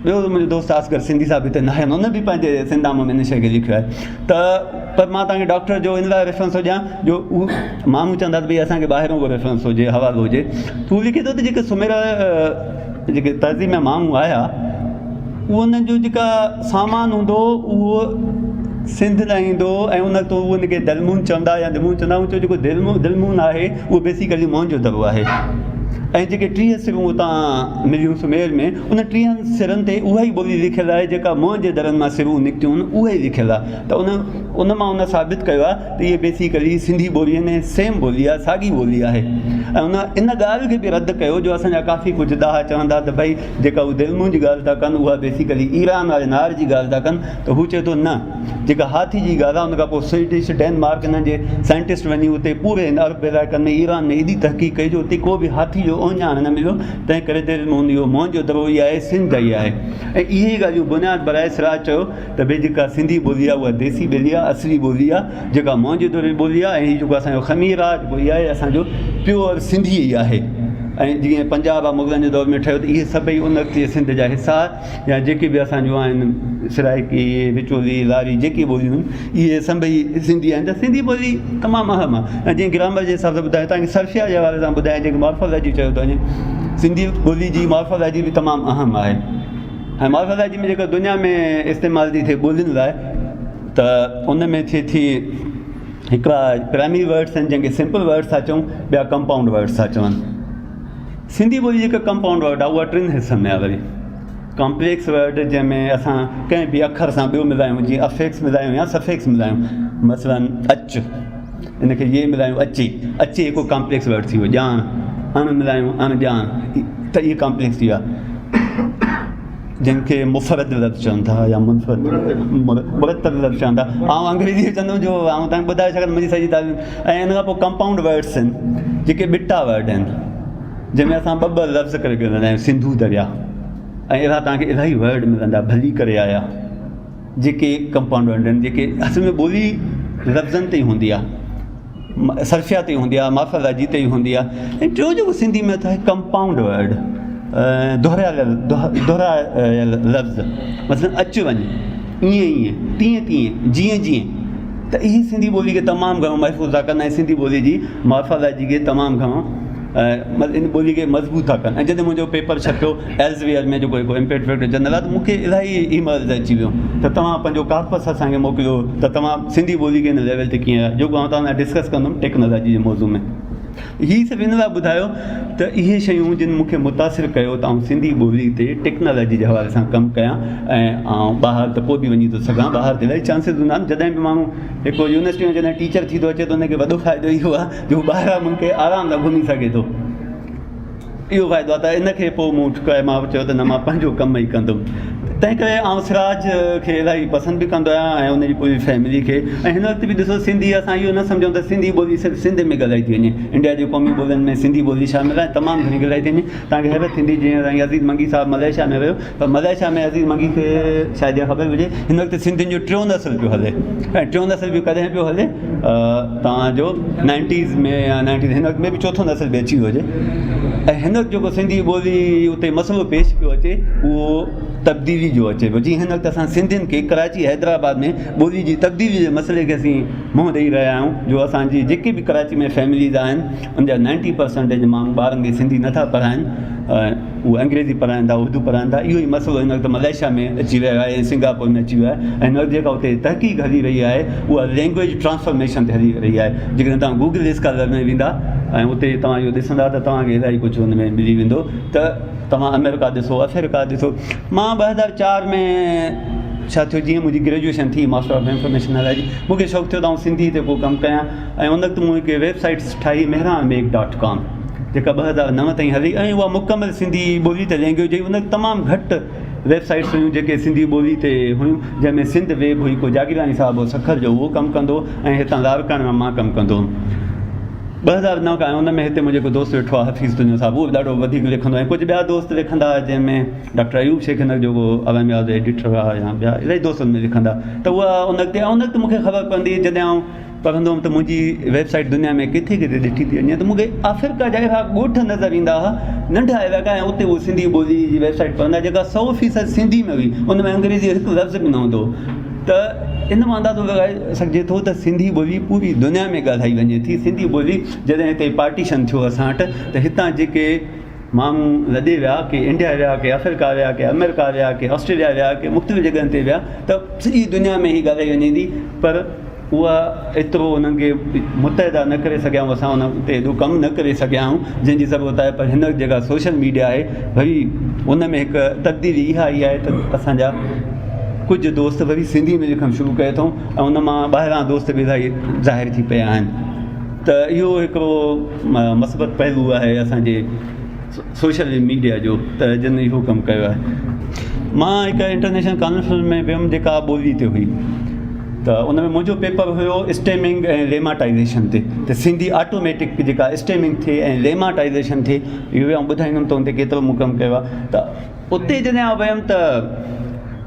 B: ॿियो मुंहिंजो दोस्त आसगर सिंधी साहिब हिते न आहिनि हुन बि पंहिंजे सिंधाम में इन शइ खे लिखियो आहे त पर मां तव्हांखे डॉक्टर जो इन लाइ रेफरेंस हुजां जो उहो माण्हू चवंदा त भई असांखे ॿाहिरों को रेफरेंस हुजे हवालो हुजे त उहो लिखे थो त जेके सुमेर जेके तहज़ीब में माण्हू आया उहो उन्हनि जो जेका सामान हूंदो उहो सिंध न ईंदो ऐं उन वक़्तु उहो उनखे दिलमून चवंदा या दिलमून चवंदा उहो जेको दिलमून आहे उहो बेसिकली मोहन जो दरो आहे ऐं जेके 30 सिरूं उतां मिलियूं सुमेर में उन 30 सिरनि ते उहा ई ॿोली लिखियलु आहे जेका मोहन जे दरनि मां सिरूं निकितियूं आहिनि उहा ई लिखियलु आहे त उन उन मां उन साबित कयो आहे त इहे बेसिकली सिंधी ॿोलीअ में सेम ॿोली आहे, साॻी ॿोली आहे। ऐं उन इन ॻाल्हि खे बि रद्द कयो जो असांजा काफ़ी कुझु ॾाहा चवंदा त भई जेका उहे दिलमुं जी ॻाल्हि था कनि उहा बेसिकली ईरान वारे नार जी ॻाल्हि था कनि, त हू चए थो न, जेका हाथी जी ॻाल्हि आहे उन खां पोइ स्वीडिश डेनमार्क हिननि जे साइंटिस्ट वञी उते पूरे हिन अरब इलाइक़नि में ईरान में एॾी तहक़ीक़ कई जो उते को बि हाथी जो ओञाण न मिलियो, तंहिं करे दिलमुं इहो मोहन जो दड़ो ई आहे, सिंध ई आहे। ऐं इहे ॻाल्हियूं बुनियादु बराए सिराज चयो त भई जेका सिंधी ॿोली आहे उहा देसी ॿोली आहे, असली ॿोली आहे, जेका मोहन जो दड़ो ॿोली आहे, ऐं हीअ जेको असांजो ख़मीर आहे जेको इहा आहे असांजो प्योर सिंधी ई आहे। ऐं जीअं पंजाब आहे मुग़लनि जे दौर में ठहियो त इहे सभई उन वक़्तु सिंध जा हिसा या जेके बि असांजो आहिनि सराइकी, विचोली, लारी, जेके ॿोलियूं आहिनि इहे सभई सिंधी आहिनि। त सिंधी ॿोली तमामु अहम आहे। ऐं जीअं ग्रामर जे हिसाब सां ॿुधायो तव्हांखे सरफिया जे हवाले सां ॿुधायां, जेके मॉर्फोलॉजी चयो थो वञे, सिंधी ॿोली जी मॉर्फोलॉजी बि तमामु अहम आहे। ऐं मॉर्फोलॉजी में जेका दुनिया में इस्तेमालु थी थिए ॿोलियुनि लाइ त उन में थिए थी हिकिड़ा प्राइमरी वर्ड्स आहिनि जंहिंखे सिंपल वर्ड्स था चऊं, ॿिया कंपाउंड वर्ड्स था चवनि। सिंधी ॿोली जेका कंपाउंड वर्ड आहे उहा टिनि हिसनि में आहे। वरी कॉम्प्लेक्स वर्ड जंहिंमें असां कंहिं बि अखर सां ॿियो मिलायूं, जीअं अफेक्स मिलायूं या सफेक्स मिलायूं, मसलन अच, इनखे ये मिलायूं अचे, अचे हिकु कॉम्प्लेक्स वर्ड थी वियो। ॼाण, अण मिलायूं अण ॼाण, त इहे कॉम्प्लेक्स थी विया, जंहिंखे मुफ़रद लफ़्ज़ चवनि था या मुरतब लफ़्ज़ चवनि था। आउं अंग्रेज़ी चवंदुमि जो आउं तव्हांखे ॿुधाए सघां मुंहिंजी सॼी तालीम। ऐं इन खां पोइ कंपाउंड वर्ड्स आहिनि जेके ॿिटा वर्ड आहिनि, जंहिंमें असां ॿ लफ़्ज़ करे ॻाल्हाईंदा आहियूं, सिंधू दरिया, ऐं अहिड़ा तव्हांखे इलाही वर्ड मिलंदा, भली करे आया, जेके कंपाउंड वर्ड आहिनि, जेके असल में ॿोली लफ़्ज़नि ते ई हूंदी आहे, सरफिया ते ई हूंदी आहे, मॉर्फोलॉजी ते ई हूंदी आहे। ऐं टियों जेको सिंधी में अथव कंपाउंड वर्ड, दोहरायल लफ़्ज़, मतिलबु अचु वञु, ईअं ईअं, तीअं तीअं, जीअं जीअं, त इहे सिंधी ॿोली खे तमामु घणो महफ़ूज़ था कनि ऐं सिंधी ॿोली जी मॉर्फोलॉजी खे तमामु घणो मतिलबु इन ॿोली खे मज़बूत था कनि। ऐं जॾहिं मुंहिंजो पेपर छपियो एल्सवियर में जेको हिकु इम्पेक्ट जनरल आहे, त मूंखे इलाही ईमेल्स अची वियो त तव्हां पंहिंजो कार्पस असांखे मोकिलियो त तव्हां सिंधी ॿोली खे हिन लेवल ते कीअं आहे, जेको आउं तव्हां सां डिस्कस कंदुमि टेक्नोलॉजी जे मौज़ू में। हीअ सभु इन लाइ ॿुधायो त इहे शयूं जिन मूंखे मुतासिर कयो त आउं सिंधी ॿोली ते टेक्नोलॉजी जे हवाले सां कमु कयां। ऐं आउं ॿाहिरि त पोइ बि वञी थो सघां, ॿाहिरि त इलाही चांसिस हूंदा आहिनि। जॾहिं बि माण्हू हिकु यूनिवर्सिटी में जॾहिं टीचर थी थो अचे त हुनखे वॾो फ़ाइदो इहो आहे जो ॿाहिरां मुल्क आराम सां घुमी सघे थो, इहो फ़ाइदो आहे। त इनखे पोइ मूं मां चयो त न, मां पंहिंजो कमु ई कंदुमि। तंहिं करे आउं सिराज खे इलाही पसंदि बि कंदो आहियां ऐं उनजी पूरी फैमिली खे। ऐं हिन वक़्तु बि ॾिसो सिंधी असां इहो न सम्झूं त सिंधी ॿोली सिर्फ़ु सिंध में ॻाल्हाई थी वञे, इंडिया जे क़ौमी ॿोलियुनि में सिंधी ॿोली शामिल आहे, तमामु घणी ॻाल्हाई थी वञे। तव्हांखे हैरत थींदी जीअं साईं अज़ीज़ मंगी साहिबु मलेशिया में वियो, त मलेशिया में अज़ीज़ मंगी खे शायदि इहा ख़बर हुजे हिन वक़्तु सिंधियुनि जो टियों नस्ल पियो हले। ऐं टियों नस्ल बि कॾहिं पियो हले, तव्हांजो 90s में या 90s हिन वक़्तु में बि चोथों नस्ल बि अची वियो हुजे। ऐं हिन वक़्तु जेको सिंधी ॿोली उते मसइलो पेश पियो अचे उहो तब्दीली जो अचे पियो। जीअं हिन वक़्तु असां सिंधियुनि खे कराची हैदराबाद में ॿोली जी तब्दीली जे मसइले खे असीं मुंहुं ॾेई रहिया आहियूं, जो असांजी जेके बि कराची में फैमिलीज़ आहिनि उनजा 90% माण्हू ॿारनि खे सिंधी नथा पढ़ाइनि, उहे अंग्रेज़ी पढ़ाइनि था, उर्दू पढ़ाइनि था। इहो ई मसइलो हिन वक़्तु मलेशिया में अची वियो आहे ऐं सिंगापुर में अची वियो आहे। ऐं हिन वक़्तु जेका उते तहक़ीक़ हली रही आहे उहा लैंग्वेज ट्रांसफॉर्मेशन ते हली रही आहे। जेकॾहिं तव्हां गूगल स्कॉलर में वेंदा ऐं उते तव्हां इहो ॾिसंदा त तव्हांखे इलाही कुझु हुन में मिली वेंदो। त तव्हां अमेरिका ॾिसो, अफ्रीका ॾिसो। मां 2004 में छा थियो, जीअं मुंहिंजी ग्रेजुएशन थी मास्टर ऑफ इंफॉर्मेशन नॉलेज, मूंखे शौक़ु थियो त आउं सिंधी ते पोइ कमु कयां। ऐं उन वक़्तु मूं हिकु वेबसाइट ठाही mehranmake.com, जेका 2009 ताईं हली ऐं उहा मुकमल सिंधी ॿोली ते लैंग्वेज हुई। उन तमामु घटि वेबसाइट्स हुयूं जेके सिंधी ॿोली ते हुयूं, जंहिंमें सिंध वेब हुई, को जागीरानी साहिबु हो सखर जो, उहो कमु कंदो ऐं हितां लारकाणे मां मां कमु कंदो हुउमि 2009 खां। उन में हिते मुंहिंजो हिकु दोस्त वेठो आहे हफ़ीज़ दुनिया साहिबु, उहो ॾाढो वधीक लिखंदो आहे। कुझु ॿिया दोस्त लिखंदा जंहिंमें डॉक्टर अयूब शेख हिन जेको अवामियाज़ एडिटर आहे या ॿिया इलाही दोस्तनि में लिखंदा, त उहा उन वक़्तु मूंखे ख़बर पवंदी जॾहिं आउं पढ़ंदो हुउमि त मुंहिंजी वेबसाइट दुनिया में किथे किथे ॾिठी थी वञे, त मूंखे अफ्रीका जा अहिड़ा ॻोठ नज़र ईंदा हुआ, नंढा इलाइक़ा, ऐं उते उहो सिंधी ॿोली जी वेबसाइट पढ़ंदा जेका 100% सिंधी में हुई, उन में अंग्रेज़ी हिकु लफ़्ज़ बि न हूंदो। त इन मां अंदाज़ो लॻाए सघिजे थो त सिंधी ॿोली पूरी दुनिया में ॻाल्हाई वञे थी। सिंधी ॿोली जॾहिं हिते पार्टीशन थियो असां वटि, त हितां जेके माण्हू लॾे विया, के इंडिया विया, के अफ्रीका विया, के अमेरिका विया, के ऑस्ट्रेलिया विया, के मुख़्तलिफ़ जॻहियुनि ते विया, त सॼी दुनिया में ई ॻाल्हाई वञे थी। पर उहा एतिरो उन्हनि खे मुतहदा न करे सघिया आहियूं, असां उन ते एॾो कमु न करे सघिया आहियूं जंहिंजी ज़रूरत आहे। पर हिन जेका सोशल मीडिया आहे, भई उन में हिकु तब्दीली इहा ई आहे त असांजा कुझु दोस्त वरी सिंधी में लिखणु शुरू कयो अथऊं ऐं उन मां ॿाहिरां दोस्त बि इलाही ज़ाहिर थी पिया आहिनि। त इहो हिकिड़ो मस्बत पहलू आहे असांजे सोशल मीडिया जो, त जिन इहो कमु कयो आहे। मां हिकु इंटरनेशनल कॉन्फ्रेंस में वियुमि जेका ॿोली ते हुई, त उन में मुंहिंजो पेपर हुयो स्टेमिंग ऐं लेमाटाइज़ेशन ते, त सिंधी ऑटोमेटिक जेका स्टेमिंग थिए ऐं लेमाटाइज़ेशन थिए, इहो आउं ॿुधाईंदुमि त उन ते केतिरो मूं कमु कयो आहे। त उते जॾहिं आउं वियुमि त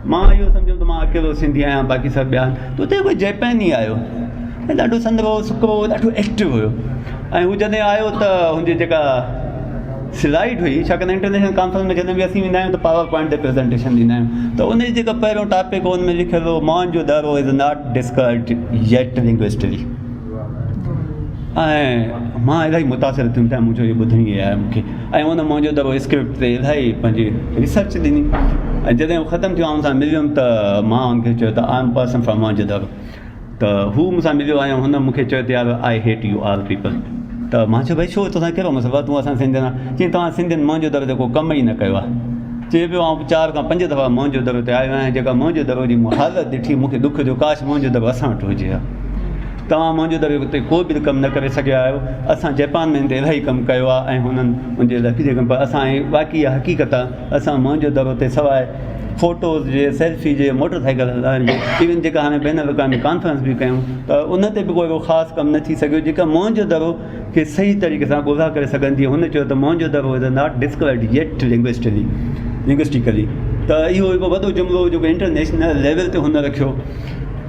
B: मां इहो सम्झुमि त मां अकेलो सिंधी आहियां, बाक़ी सभु ॿिया आहिनि। त उते कोई जैपैनी आयो ऐं ॾाढो संदरो सुकिरो ॾाढो एक्टिव हुयो, ऐं हू जॾहिं आयो त हुनजी जेका स्लाइड हुई, छाकाणि इंटरनेशनल कॉन्फ्रेंस में जॾहिं बि असीं वेंदा आहियूं त पावर पॉइंट ते प्रेज़ेंटेशन ॾींदा आहियूं, त उनजी जेका पहिरियों टॉपिक हुन में लिखियलु हो, Mohenjodaro is not discovered yet linguistically. ऐं मां इलाही मुतासिर थियुमि त मुंहिंजो इहो ॿुधणी आहे मूंखे, ऐं उन मोहनजोदड़ो स्क्रिप्ट ते इलाही पंहिंजी रिसर्च ॾिनी। ऐं जॾहिं उहो ख़तमु थियो, हुन सां मिलियुमि त मां हुनखे चयो त I am person from Mohenjodaro. त हू मूंसां मिलियो ऐं हुन मूंखे चयो त यार आई हेट यू ऑल पीपल। त मां चयो भई छो, तोसां कहिड़ो मसइलो आहे, तूं असां सिंधियुनि आहे? चई तव्हां सिंधियुनि मोहनजोदड़ो ते को कमु ई न कयो आहे। चए पियो आउं 4 खां 5 दफ़ा मोहनजोदड़ो ते आयो आहियां, जेका मोहनजोदड़ो जी मूं हालत ॾिठी मूंखे दुख जो, काश मोहनजोदड़ो असां वटि हुजे हा। तव्हां मोहनजोदड़ो ते को बि कमु न करे सघिया आहियो। असां जापान में ते इलाही कमु कयो आहे ऐं हुननि मुंहिंजे लाइ फिरे कमु, पर असां बाक़ी इहा हक़ीक़त आहे, असां मोहनजोदड़ो ते सवाइ फ़ोटोज़ जे, सेल्फी जे, मोटरसाइकिल हलाइण जे, इवन जेका हाणे बैन अल-अक़वामी कॉन्फ्रेंस बि कयूं त उन ते बि कोई ख़ासि कमु न थी सघियो जेका मोहनजोदड़ो खे सही तरीक़े सां ॻोल्हा करे सघंदी। हुन चयो त Mohenjodaro is not discovered yet linguistically. त इहो हिकु वॾो जुमिलो जेको इंटरनेशनल लेवल ते हुन रखियो।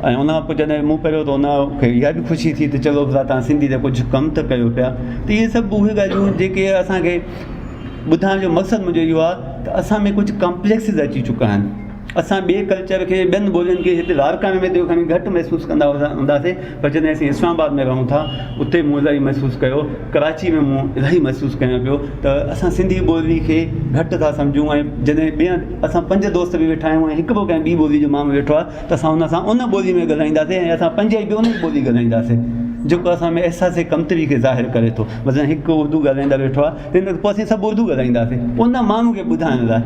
B: ऐं उन खां पोइ जॾहिं मूं पहिरियों त उनखे इहा बि ख़ुशी थी त चलो भला तव्हां सिंधी ते कुझु कमु त कयो पिया। त इहे सभु उहे ॻाल्हियूं जेके असांखे ॿुधाइण जो मक़सदु मुंहिंजो इहो आहे त असां में कुझु कॉम्प्लेक्सिस अची चुका आहिनि। असां ॿिए कल्चर खे, ॿियनि ॿोलियुनि खे हिते लाड़काने में खणी घटि महसूसु कंदा हूंदासीं, पर जॾहिं असीं इस्लामाबाद में रहूं था उते मूं इलाही महसूसु कयो, कराची में मूं इलाही महसूसु कयां पियो त असां सिंधी ॿोली खे घटि था सम्झूं। ऐं जॾहिं ॿिया असां 5 दोस्त बि वेठा आहियूं ऐं हिकु बि कंहिं ॿी ॿोली जो माण्हू वेठो आहे त असां हुन सां उन ॿोली में ॻाल्हाईंदासीं ऐं असां 5 बि उन ॿोली ॻाल्हाईंदासीं जेको असां में अहसास कमतरी खे ज़ाहिर करे थो। मतिलबु हिकु उर्दू ॻाल्हाईंदा वेठो आहे त पोइ असीं सभु उर्दू ॻाल्हाईंदासीं उन माण्हू खे ॿुधाइण लाइ।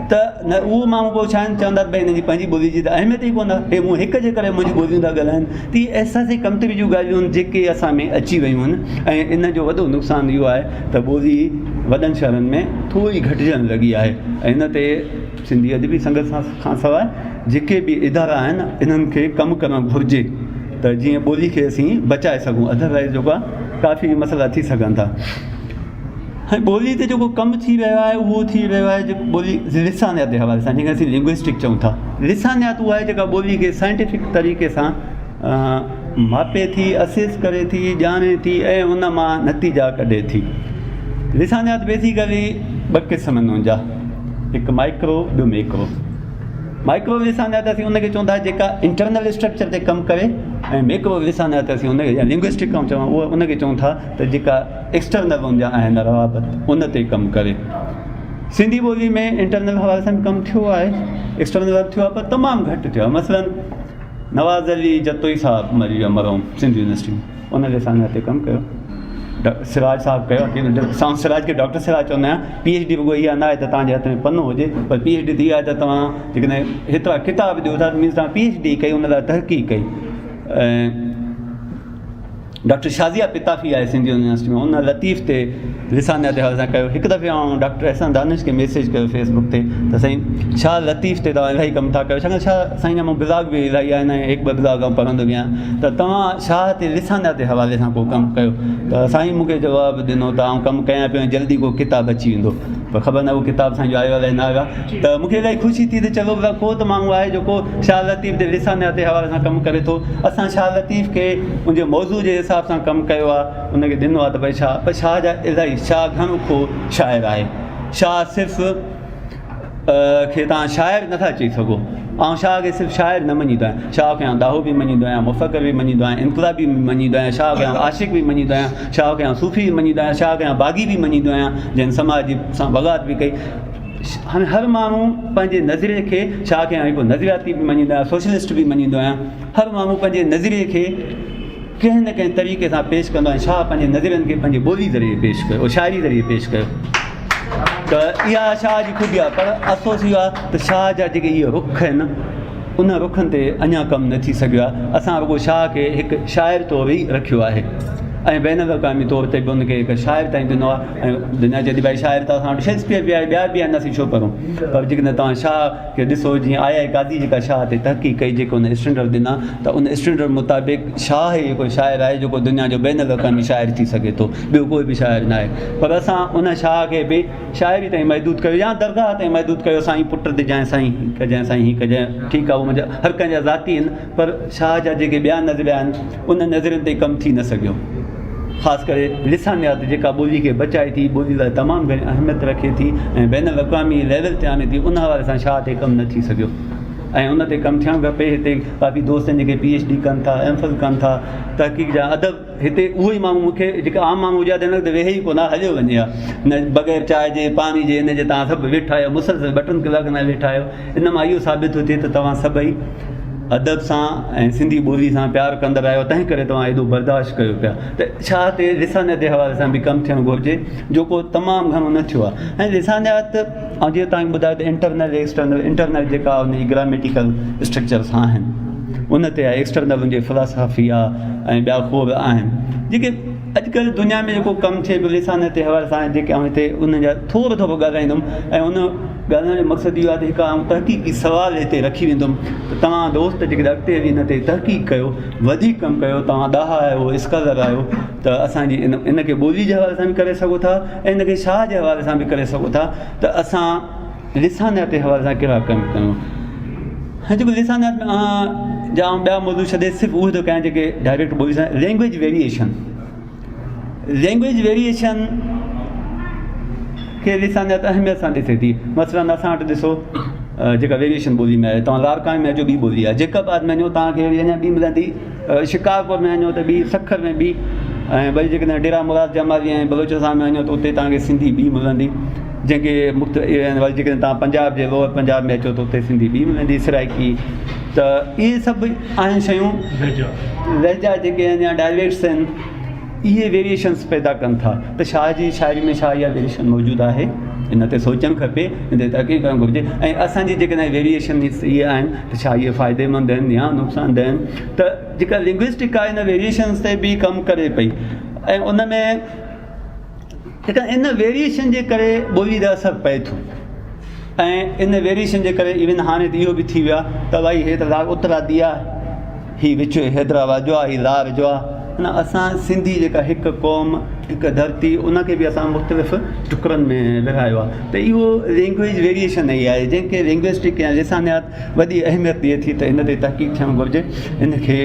B: त न उहो माण्हू पोइ छा आहिनि चवंदा भई हिनजी पंहिंजी ॿोली जी त अहमियत ई कोन आहे, हे मूं हिक जे करे मुंहिंजी ॿोलियूं था ॻाल्हाइनि। त इहे अहसास कमतरी जूं ॻाल्हियूं आहिनि जेके असां में अची वियूं आहिनि ऐं इन जो वॾो नुक़सानु इहो आहे त ॿोली वॾनि शहरनि में थोरी घटिजणु लॻी आहे। ऐं इन ते सिंधी अदबी संगत खां सवाइ जेके बि इदारा आहिनि इन्हनि खे कमु करणु घुरिजे त जीअं ॿोली खे असीं बचाए सघूं, अदरवाइज़ जेको आहे काफ़ी मसइला थी सघनि था। ऐं ॿोली ते जेको कमु थी रहियो आहे उहो थी रहियो आहे जेको ॿोली लिसानियत जे हवाले सां, जंहिंखे असीं लिंग्विस्टिक चऊं था। लिसानियत उहा आहे जेका ॿोली खे साइंटिफिक तरीक़े सां मापे थी, असेस करे थी, ॼाणे थी ऐं उन मां नतीजा कढे थी। लिसानियत बेसिकली 2 क़िस्मनि हूंदा, हिकु माइक्रो, ॿियो मैक्रो। माइक्रो लिसानियत असीं उनखे चवंदा जेका इंटरनल स्ट्रक्चर ते कमु करे, ऐं मैक्रो लिसानियत असीं उनखे या लिंग्विस्टिक कमु चऊं उहा उनखे चऊं था त जेका एक्सटर्नल हूंदा आहिनि रवाबत उन ते कमु करे। सिंधी ॿोली में इंटरनल हवाले सां बि कमु थियो आहे, एक्सटर्नल थियो आहे पर तमामु घटि थियो आहे। मसलन नवाज़ अली जतोई साहिबु मरी वियो मरहूम सिंधी यूनिवर्सिटी में, उन लिसानियत ते कमु कयो। सिराज साहिबु कयो, साउंड सिराज खे डॉक्टर सिराज चवंदा आहियां। PhD रुॻो इहा न आहे त तव्हांजे हथ में पनो हुजे, पर PhD इहा आहे त तव्हां जेकॾहिं हेतिरा किताब ॾियो था मीन्स तव्हां PhD कई, उन लाइ तहक़ीक़ कई। ऐं डॉक्टर शाज़िया पिताफ़ी आहे सिंधी यूनिवर्सिटी में, उन लतीफ़ ते लिसानियत जे हवाले सां कयो। हिकु दफ़े आउं डॉक्टर अहसान दानिश खे मैसेज कयो फेसबुक ते त साईं छा लतीफ़ ते तव्हां इलाही कमु था कयो, छाकाणि छा साईं जा मूं ब्लॉग बि इलाही आहिनि ऐं 1-2 ब्लॉग आउं पढ़ंदो बि आहियां, त तव्हां छा हिते लिसानियत जे हवाले सां को कमु कयो? त साईं मूंखे जवाबु ॾिनो त आउं कमु कयां पियो ऐं जल्दी को किताबु अची वेंदो, पर ख़बर न उहो किताबु साईं जो आयो अलाए न आयो आहे। त मूंखे इलाही ख़ुशी थी त चलो भला को त माण्हू आहे जेको शाह लतीफ़ ते लिसानियत जे हवाले सां कमु करे थो। असां शाह लतीफ़ खे उनजे मौज़ू जे हिसाब सां कमु कयो आहे, उनखे ॾिनो आहे त भई छा, पर शाह जा इलाही शाह घणो को शाइर आहे। शाह सिर्फ़ु खे तव्हां शाइर नथा चई सघो, ऐं शाह खे सिर्फ़ु शाइर न मञींदो आहियां। शाह खे आउं दाहो बि मञींदो आहियां, मुफ़क़र बि मञींदो आहियां, इनक़लाबी बि मञींदो आहियां, शाह खे आउं आशिक़ बि मञींदो आहियां, शाह खे आउं सूफ़ी बि मञींदो आहियां, शाह खे आउं बाग़ी बि मञींदो आहियां जंहिं समाज जी सां बग़ावत बि कई। हाणे हर माण्हू पंहिंजे नज़रिए खे, शाह खे आउं हिकु नज़रियाती बि मञींदो आहियां, सोशलिस्ट बि मञींदो आहियां। हर माण्हू पंहिंजे नज़रिए खे कंहिं न कंहिं तरीक़े सां पेश कंदो आहे। शाह पंहिंजे नज़रियनि खे पंहिंजी ॿोली ज़रिए पेश कयो, शाइरी ज़रिए पेश कयो, त इहा शाह जी ख़ूबी आहे। पर अफ़सोस इहो आहे त शाह जा जेके इहे रुख आहिनि उन रुखनि ते अञा कमु न थी सघियो आहे। असां रुॻो शाह खे हिकु शाइर तौरु ई रखियो आहे ऐं बैन अवी तौर ते बि उनखे हिकु शाइर ताईं ॾिनो आहे। ऐं दुनिया चए थी भाई शाइर त असां वटि शेक्सपियर बि आहे, ॿिया बि आहिनि, असीं छो करूं। पर जेकॾहिं तव्हां शाह खे ॾिसो, जीअं आया काज़ी जेका शाह ते तहक़ीक़ कई, जेको उन स्टैंडर्ड ॾिना, त उन स्टैंडर्ड मुताबिक़ शाह ई हिकु शाइर आहे जेको दुनिया जो बैन अवी शाइर थी सघे थो, ॿियो कोई बि शाइर न आहे। पर असां उन शाह खे बि शाइरी ताईं महदूद कयो या दरगाह ताईं महदूद कयो। साईं पुट ते जांइ साईं कजांइ साईं हीअ कजांइ, ठीकु आहे, उहो मुंहिंजा हर कंहिंजा ज़ाती आहिनि, पर शाह जा जेके ॿिया नज़रिया आहिनि उन नज़रियुनि ते कमु थी न सघियो। ख़ासि करे लिसानियात जेका ॿोली खे बचाए थी, ॿोली लाइ तमामु घणी अहमियत रखे थी ऐं बैन अवी लेवल ते आणे थी, उन हवाले सां शाह ते कमु न थी सघियो ऐं उन ते कमु थियणु खपे। हिते काफ़ी दोस्त आहिनि जेके PhD कनि था, MPhil कनि था, तहक़ीक़ जा अदब। हिते उहो ई माण्हू मूंखे जेका आम माण्हू हुआ त हिन वक़्तु वेहे ई कोन, हलियो वञे आहे न, बग़ैर चांहि जे पाणी जे हिन जे तव्हां सभु वेठा आहियो, मुसलसल 2-3 कलाक न वेठा आहियो। इन मां इहो साबित थो थिए त तव्हां सभई अदब सां ऐं सिंधी ॿोली सां प्यारु कंदड़ आहियो, तंहिं करे तव्हां एॾो बर्दाश्त कयो पिया। त शाह ते लिसानियत जे हवाले सां बि कमु थियणु घुरिजे, जेको तमामु घणो न थियो आहे। ऐं लिसानियत, ऐं जीअं तव्हांखे ॿुधायो त इंटरनल एक्सटर्नल, इंटरनल जेका उन जी ग्रामेटिकल स्ट्रक्चर सां आहिनि उन ते आहे, एक्सटर्नल उनजी फ़िलासफ़ी आहे ऐं ॿिया खोड़ आहिनि जेके अॼुकल्ह दुनिया में जेको कमु थिए पियो लिसानियत जे हवाले सां, जेके आउं हिते उन जा थोरो ॻाल्हाईंदुमि। ऐं उन ॻाल्हाइण जो मक़सदु इहो आहे त हिकु आउं तहक़ीक़ी सुवालु हिते रखी वेंदुमि त तव्हां दोस्त जेके अॻिते हली हिन ते तहक़ीक़ कयो, वधीक कमु कयो, तव्हां ॾाहा आहियो, स्कॉलर आहियो, त असांजी इनखे ॿोली जे हवाले सां बि करे सघो था ऐं इनखे शाह जे हवाले सां बि करे सघो था त असां लिसानियत जे हवाले सां कहिड़ा कमु कयूं। हाणे जेको लिसानियत में जाम ॿिया मौज़ू छॾे सिर्फ़ु उहे थो कयां जेके डायरेक्ट ॿोली सां, लैंग्वेज वेरिएशन खे लिसानियत अहमियत सां ॾिसे थी। मसइलन असां वटि ॾिसो जेका वेरिएशन ॿोली में आहे, तव्हां लारकान में अचो ॿी ॿोली आहे, जेकबाद में वञो तव्हांखे अञा ॿी मिलंदी, शिकारपुर में वञो त ॿी, सखर में ॿी, ऐं वरी जेकॾहिं डेरा मुराद जमाली ऐं बलोचिस्तान में वञो त उते तव्हांखे सिंधी ॿी मिलंदी, जंहिंखे वरी जेकॾहिं तव्हां पंजाब जे लोअर पंजाब में अचो त उते सिंधी ॿी मिलंदी, सराइकी। त इहे सभु आहिनि शयूं, लहजा जेके अञा डायलेक्ट्स आहिनि, इहे वेरिएशन्स पैदा कनि था। त शाह जी शाइरी में छा इहा वेरिएशन मौजूदु आहे, इन ते सोचणु खपे, इन ते तहक़ीक़ करणु घुरिजे। ऐं असांजी जेकॾहिं वेरिएशन इहे आहिनि त छा इहे फ़ाइदेमंद आहिनि या नुक़सानदेह आहिनि। त जेका लिंग्विस्टिक आहे इन वेरिएशन्स ते बि कमु करे पई ऐं उन में जेका इन वेरिएशन जे करे ॿोली ते असरु पए थो ऐं इन वेरिएशन जे करे इवन हाणे त इहो बि थी वियो आहे त भई हे त उत्तरादी आहे, हीउ विच हैदराबाद जो आहे, हीउ लार जो आहे। न, असां सिंधी जेका हिकु क़ौम, हिकु धरती, उनखे बि असां मुख़्तलिफ़ टुकड़नि में विरहायो आहे। त इहो लैंग्वेज वेरिएशन ई आहे जंहिंखे लिंग्विस्टिक या लिसानियत वॾी अहमियत ॾिए थी। त इन ते तहक़ीक़ थियणु घुरिजे, इनखे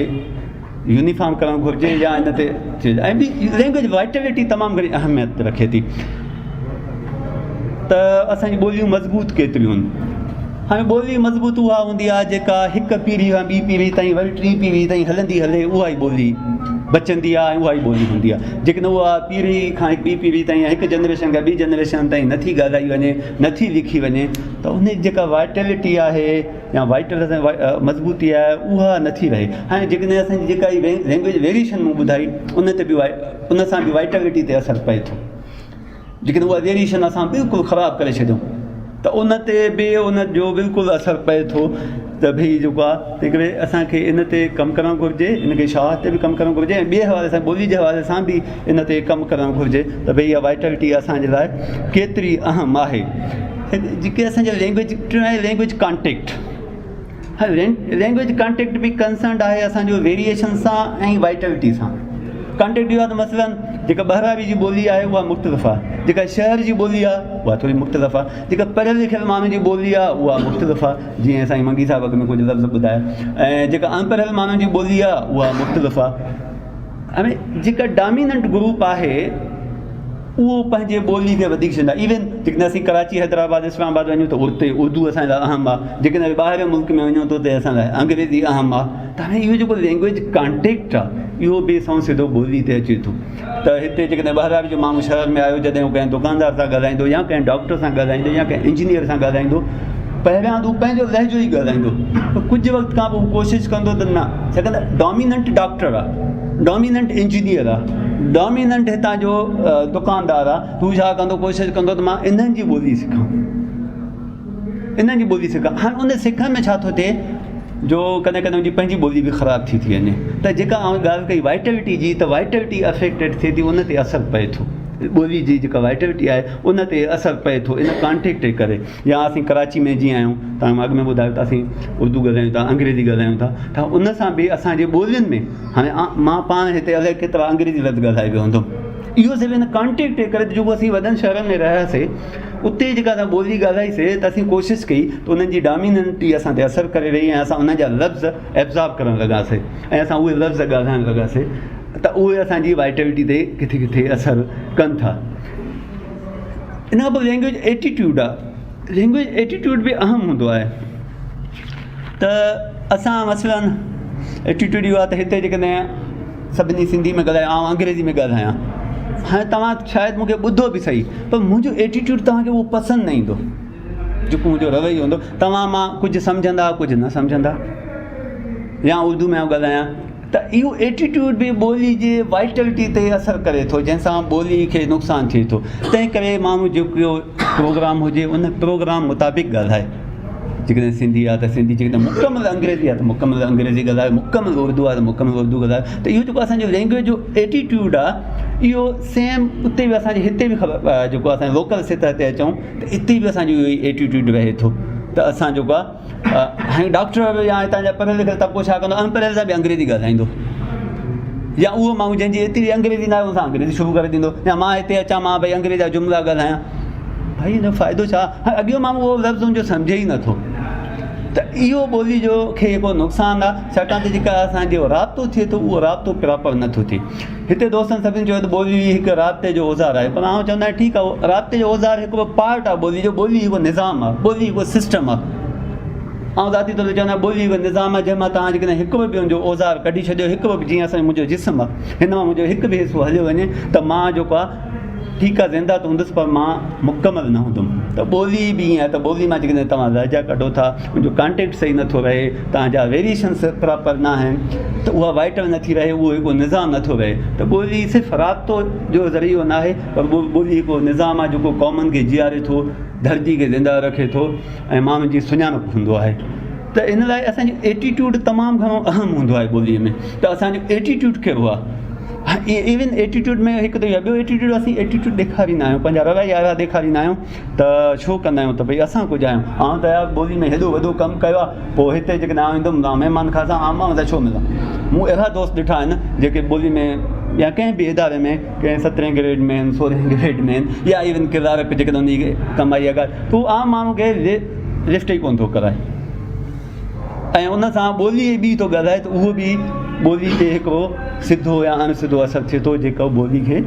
B: यूनिफॉर्म करणु घुरिजे या इन ते चइजे। ऐं ॿी लैंग्वेज वाइटेलिटी तमामु घणी अहमियत रखे थी। त असांजी ॿोलियूं मज़बूत केतिरियूं आहिनि। हाणे ॿोली मज़बूत उहा हूंदी आहे जेका हिकु पीढ़ी खां ॿी पीढ़ी ताईं, वरी टी पीढ़ी ताईं हलंदी हले, उहा ई ॿोली बचंदी आहे ऐं उहा ई ॿोली हूंदी आहे। जेकॾहिं उहा पीढ़ी खां ॿी पीढ़ी ताईं, हिकु जनरेशन खां ॿी जनरेशन ताईं नथी ॻाल्हाई वञे, नथी लिखी वञे, त उन जी जेका वाइटेलिटी आहे या वाइटल मज़बूती आहे उहा नथी रहे। हाणे जेकॾहिं असांजी जेका ई लैंग्वेज वेरिएशन मूं ॿुधाई, उन ते बि उन सां बि वाइटेलिटी ते असरु पए थो। जेकॾहिं उहा वेरिएशन असां बिल्कुलु ख़राबु करे छॾियूं त उन ते बि उन जो बिल्कुलु असरु पए थो। त भई जेको आहे तंहिं करे असांखे इन ते कमु करणु घुरिजे, इनखे शाह ते बि कमु करणु घुरिजे ऐं ॿिए हवाले सां, ॿोली जे हवाले सां बि इन ते कमु करणु घुरिजे त भई इहा वाइटेलिटी असांजे लाइ केतिरी अहम आहे। जेके असांजा लैंग्वेज कॉन्टेक्ट, लैंग्वेज कॉन्टेक्ट बि कंसर्न आहे असांजो वेरिएशन सां ऐं वाइटेलिटी सां। कॉन्टेक्ट इहो आहे त मसइलन जेका ॿाहिरावी जी ॿोली आहे उहा मुख़्तलिफ़ आहे, जेका शहर जी ॿोली आहे उहा थोरी मुख़्तलिफ़ आहे, जेका पढ़ियल लिखियल माण्हू जी ॿोली आहे उहा मुख़्तलिफ़ आहे, जीअं साईं मंगी साहिब अॻ में कुझु लफ़्ज़ ॿुधाया, ऐं जेका अनपढ़ियल माण्हू जी ॿोली आहे उहा मुख़्तलिफ़ आहे। हाणे जेका डोमिनेंट ग्रुप आहे उहो पंहिंजे ॿोली खे वधीक छॾींदा। इवन जेकॾहिं असीं कराची, हैदराबाद, इस्लामाबाद वञूं त उते उर्दू असांजे लाइ अहम आहे, जेकॾहिं ॿाहिरि मुल्क में वञूं त उते असां लाइ अंग्रेज़ी अहम आहे। त हाणे इहो जेको लैंग्वेज कॉन्टेक्ट आहे इहो बि असां सिधो ॿोली ते अचे थो। त हिते जेकॾहिं ॿाहिरां जो माण्हू शहर में आयो, जॾहिं उहो कंहिं दुकानदार सां ॻाल्हाईंदो या कंहिं डॉक्टर सां ॻाल्हाईंदो या कंहिं इंजीनियर सां ॻाल्हाईंदो, पहिरियां त उहो पंहिंजो लहजो ई ॻाल्हाईंदो, त कुझु वक़्त खां पोइ उहो कोशिशि कंदो त न, छाकाणि डोमिनेंट डॉक्टर आहे, डोमिनेंट इंजीनियर आहे, डोमिनेंट हितां जो दुकानदार आहे, तूं छा कंदो, कोशिशि कंदो त मां इन्हनि जी ॿोली सिखां, इन्हनि जी ॿोली सिखां। हाणे उन सिखण में छा थो थिए, जो कॾहिं कॾहिं उनजी पंहिंजी ॿोली बि ख़राबु थी वञे त जेका ॻाल्हि कई वाइटेलिटी जी त वाइटेलिटी अफेक्टेड थिए थी उन ते असरु पए थो ॿोली जी जेका वाइटेलिटी आहे उन ते असरु पए थो इन कॉन्टेक्ट जे करे या असीं कराची में जीअं आहियूं तव्हां अॻु में ॿुधायो त असीं उर्दू ॻाल्हायूं था अंग्रेज़ी ॻाल्हायूं था त उन सां बि असांजे ॿोलियुनि में हाणे मां पाण हिते अलाए केतिरा अंग्रेज़ी लफ़्ज़ ॻाल्हाए वियो हूंदुमि इहो सिर्फ़ु हिन कॉन्टेक्ट जे करे जेको असीं वॾनि शहरनि में रहियासीं उते जेका असां ॿोली ॻाल्हाईसीं त असीं कोशिशि कई त उन्हनि जी डोमिनेंटी असां ते असरु करे रही ऐं असां उन जा लफ़्ज़ एब्ज़ॉर्ब करणु लॻासीं ऐं असां उहे लफ़्ज़ ॻाल्हाइणु लॻासीं त उहे असांजी वाइटेलिटी ते किथे किथे असरु कनि था इन खां पोइ लैंग्वेज एटीट्यूड आहे लैंग्वेज एटीट्यूड बि अहम हूंदो आहे त असां मसइलनि एटीट्यूड इहो आहे त हिते जेकॾहिं सभिनी सिंधी में ॻाल्हायां ऐं अंग्रेज़ी में ॻाल्हायां हाणे तव्हां शायदि मूंखे ॿुधो बि सही पर मुंहिंजो एटीट्यूड तव्हांखे उहो पसंदि न ईंदो जेको मुंहिंजो रवैयो हूंदो तव्हां मां कुझु सम्झंदा कुझु न सम्झंदा या उर्दू में ॻाल्हायां त इहो एटीट्यूड बि ॿोली जे वाइटेलिटी ते असरु करे थो जंहिंसां ॿोली खे नुक़सानु थिए थो तंहिं करे माण्हू जेको प्रोग्राम हुजे उन प्रोग्राम मुताबिक़ ॻाल्हाए जेकॾहिं सिंधी आहे त सिंधी जेकॾहिं मुकमल अंग्रेज़ी आहे त मुकमल अंग्रेज़ी ॻाल्हाए मुकमल उर्दू आहे त मुकमल उर्दू ॻाल्हाए त इहो जेको असांजो लैंग्वेज जो एटीट्यूड आहे इहो सेम उते बि असांजे हिते बि ख़बर जेको असांजे लोकल सतह ते अचूं त हिते बि असांजो इहो एटीट्यूड रहे थो त असां जेको आहे हाणे डॉक्टर या हितां जा पढ़ियल लिखियल तबिको छा कंदो अनपढ़ियल सां बि अंग्रेज़ी ॻाल्हाईंदो या उहो माण्हू जंहिंजी एतिरी अंग्रेज़ी न आहे उन सां अंग्रेज़ी शुरू करे ॾींदो या मां हिते अचां मां भई अंग्रेज़ी जा जुमिला ॻाल्हायां भाई हिन जो फ़ाइदो छा हाणे अॻियो माण्हू उहो लफ़्ज़ हुनजो सम्झे ई नथो त इहो ॿोली जो खे हिकिड़ो नुक़सानु आहे छाकाणि त जेका असांजो राब्तो थिए थो उहो राब्तो प्रॉपर नथो थिए हिते दोस्तनि सभिनी चयो त ॿोली हिकु राब्ते जो औज़ार आहे पर आउं चवंदा आहियां ठीकु आहे राब्ते जो औज़ार हिकिड़ो पार्ट आहे ॿोली जो ॿोली हिकिड़ो निज़ाम आहे ॿोली हिकिड़ो सिस्टम आहे ऐं ज़ाती तौर ते चवंदा आहियां ॿोली हिकु निज़ाम आहे जंहिंमां तव्हां जेकॾहिं हिकु बि हुनजो औज़ार कढी छॾियो हिकु बि जीअं असांजो मुंहिंजो जिस्म आहे हिन मां मुंहिंजो हिकु बि हिसो हलियो वञे त मां जेको आहे ठीकु आहे ज़िंदा त हूंदुसि पर मां मुकमल न हूंदुमि त ॿोली बि ईअं आहे त ॿोली मां जेकॾहिं तव्हां लहजा कढो था मुंहिंजो कॉन्टेक्ट सही नथो रहे तव्हांजा वेरिएशन्स प्रॉपर न आहिनि त उहा वाइटल नथी रहे उहो हिकिड़ो निज़ाम नथो रहे त ॿोली सिर्फ़ु राब्तो जो ज़रियो न आहे पर ॿोली हिकिड़ो निज़ाम आहे जेको क़ौमुनि खे जीआरे थो धरती खे ज़िंदा रखे थो ऐं माण्हुनि जी सुञाणप हूंदो आहे त इन लाइ असांजो एटीट्यूड तमामु घणो अहम हूंदो आहे ॿोलीअ में त असांजो एटीट्यूड कहिड़ो आहे इवन एटीट्यूड में हिकु त ॿियो एटीट्यूड असीं एटीट्यूड ॾेखारींदा आहियूं पंहिंजा रवैया ॾेखारींदा आहियूं त छो कंदा आहियूं त भई असां कुझु आहियूं त यार ॿोली में हेॾो वॾो कमु कयो आहे पोइ हिते जेकॾहिं आउं ईंदुमि महिमान खां मां त छो मिलां मूं अहिड़ा दोस्त ॾिठा आहिनि जेके ॿोली में या कंहिं बि इदारे में कंहिं 17 ग्रेड में आहिनि 16 ग्रेड में आहिनि या इवन किरदार जेकॾहिं उन जी कमाई आहे त उहो आम माण्हू खे लिफ्ट ई कोन थो कराए ऐं उन सां ॿोली ॿी थो ॻाल्हाए त उहो बि ॿोली ते हिकिड़ो सिधो या अणसिधो असरु थिए थो जेको ॿोली खे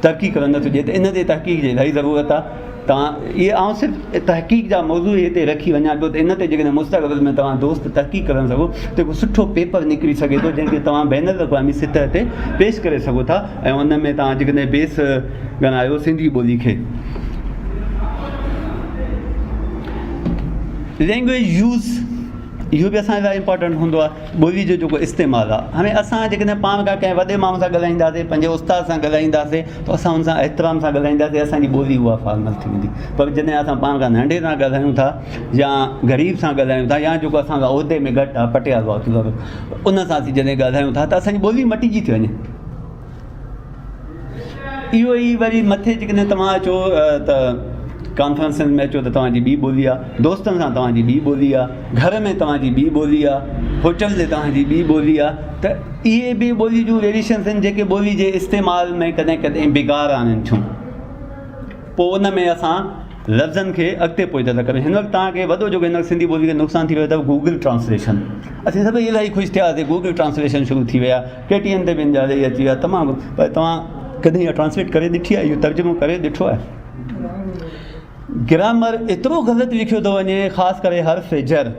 B: तरक़ी करणु नथो ॾिए त इन ते तहक़ीक़ जी इलाही ज़रूरत आहे तव्हां इहे सिर्फ़ु तहक़ीक़ जा मौज़ू हिते रखी वञा पियो त इन ते जेकॾहिं मुस्तक़बिल में तव्हां दोस्त तहक़ीक़ करे सघो त हिकु सुठो पेपर निकिरी सघे थो जंहिंखे तव्हां बैन अल-अक़वामी सतह ते पेश करे सघो था ऐं उन में तव्हां जेकॾहिं बेस ॻाल्हायो सिंधी ॿोली खे लैंग्वेज यूज़ इहो बि असांजे लाइ इम्पॉर्टेंट हूंदो आहे ॿोली जो जेको इस्तेमालु आहे हाणे असां जेकॾहिं पाण खां कंहिं वॾे माण्हू सां ॻाल्हाईंदासीं पंहिंजे उस्ताद सां ॻाल्हाईंदासीं त असां हुन सां एतिराम सां ॻाल्हाईंदासीं असांजी ॿोली उहा फॉर्मल थी वेंदी पर जॾहिं असां पाण खां नंढे सां ॻाल्हायूं था या ग़रीब सां ॻाल्हायूं था या जेको असांखां उहिदे में घटि आहे पटियाल उन सां असीं जॾहिं ॻाल्हायूं था त असांजी ॿोली मटिजी थी वञे इहो ई वरी मथे जेकॾहिं तव्हां अचो त कॉन्फ्रेंसिस में अचो त तव्हांजी ॿी ॿोली आहे दोस्तनि सां तव्हांजी ॿी ॿोली आहे घर में तव्हांजी ॿी ॿोली आहे होटल ते तव्हांजी ॿी ॿोली आहे त इहे बि ॿोली जूं वेरिएशन्स आहिनि जेके ॿोली जे इस्तेमाल में कॾहिं कॾहिं बिगाड़ आणनि थियूं पोइ उन में असां लफ़्ज़नि खे अॻिते पोइ था करियूं हिन वक़्तु तव्हांखे वॾो जेको हिन वक़्तु सिंधी ॿोली खे नुक़सानु थी वियो अथव गूगल ट्रांसलेशन असीं सभई इलाही ख़ुशि थियासीं गूगल ट्रांसलेशन शुरू थी विया KTN ते बि इलाही अची विया तमामु पर तव्हां कॾहिं इहा ट्रांसलेट करे ॾिठी आहे इहो तर्जुमो करे ॾिठो आहे ग्रामर एतिरो ग़लति लिखियो थो वञे ख़ासि करे हर्फ़ जर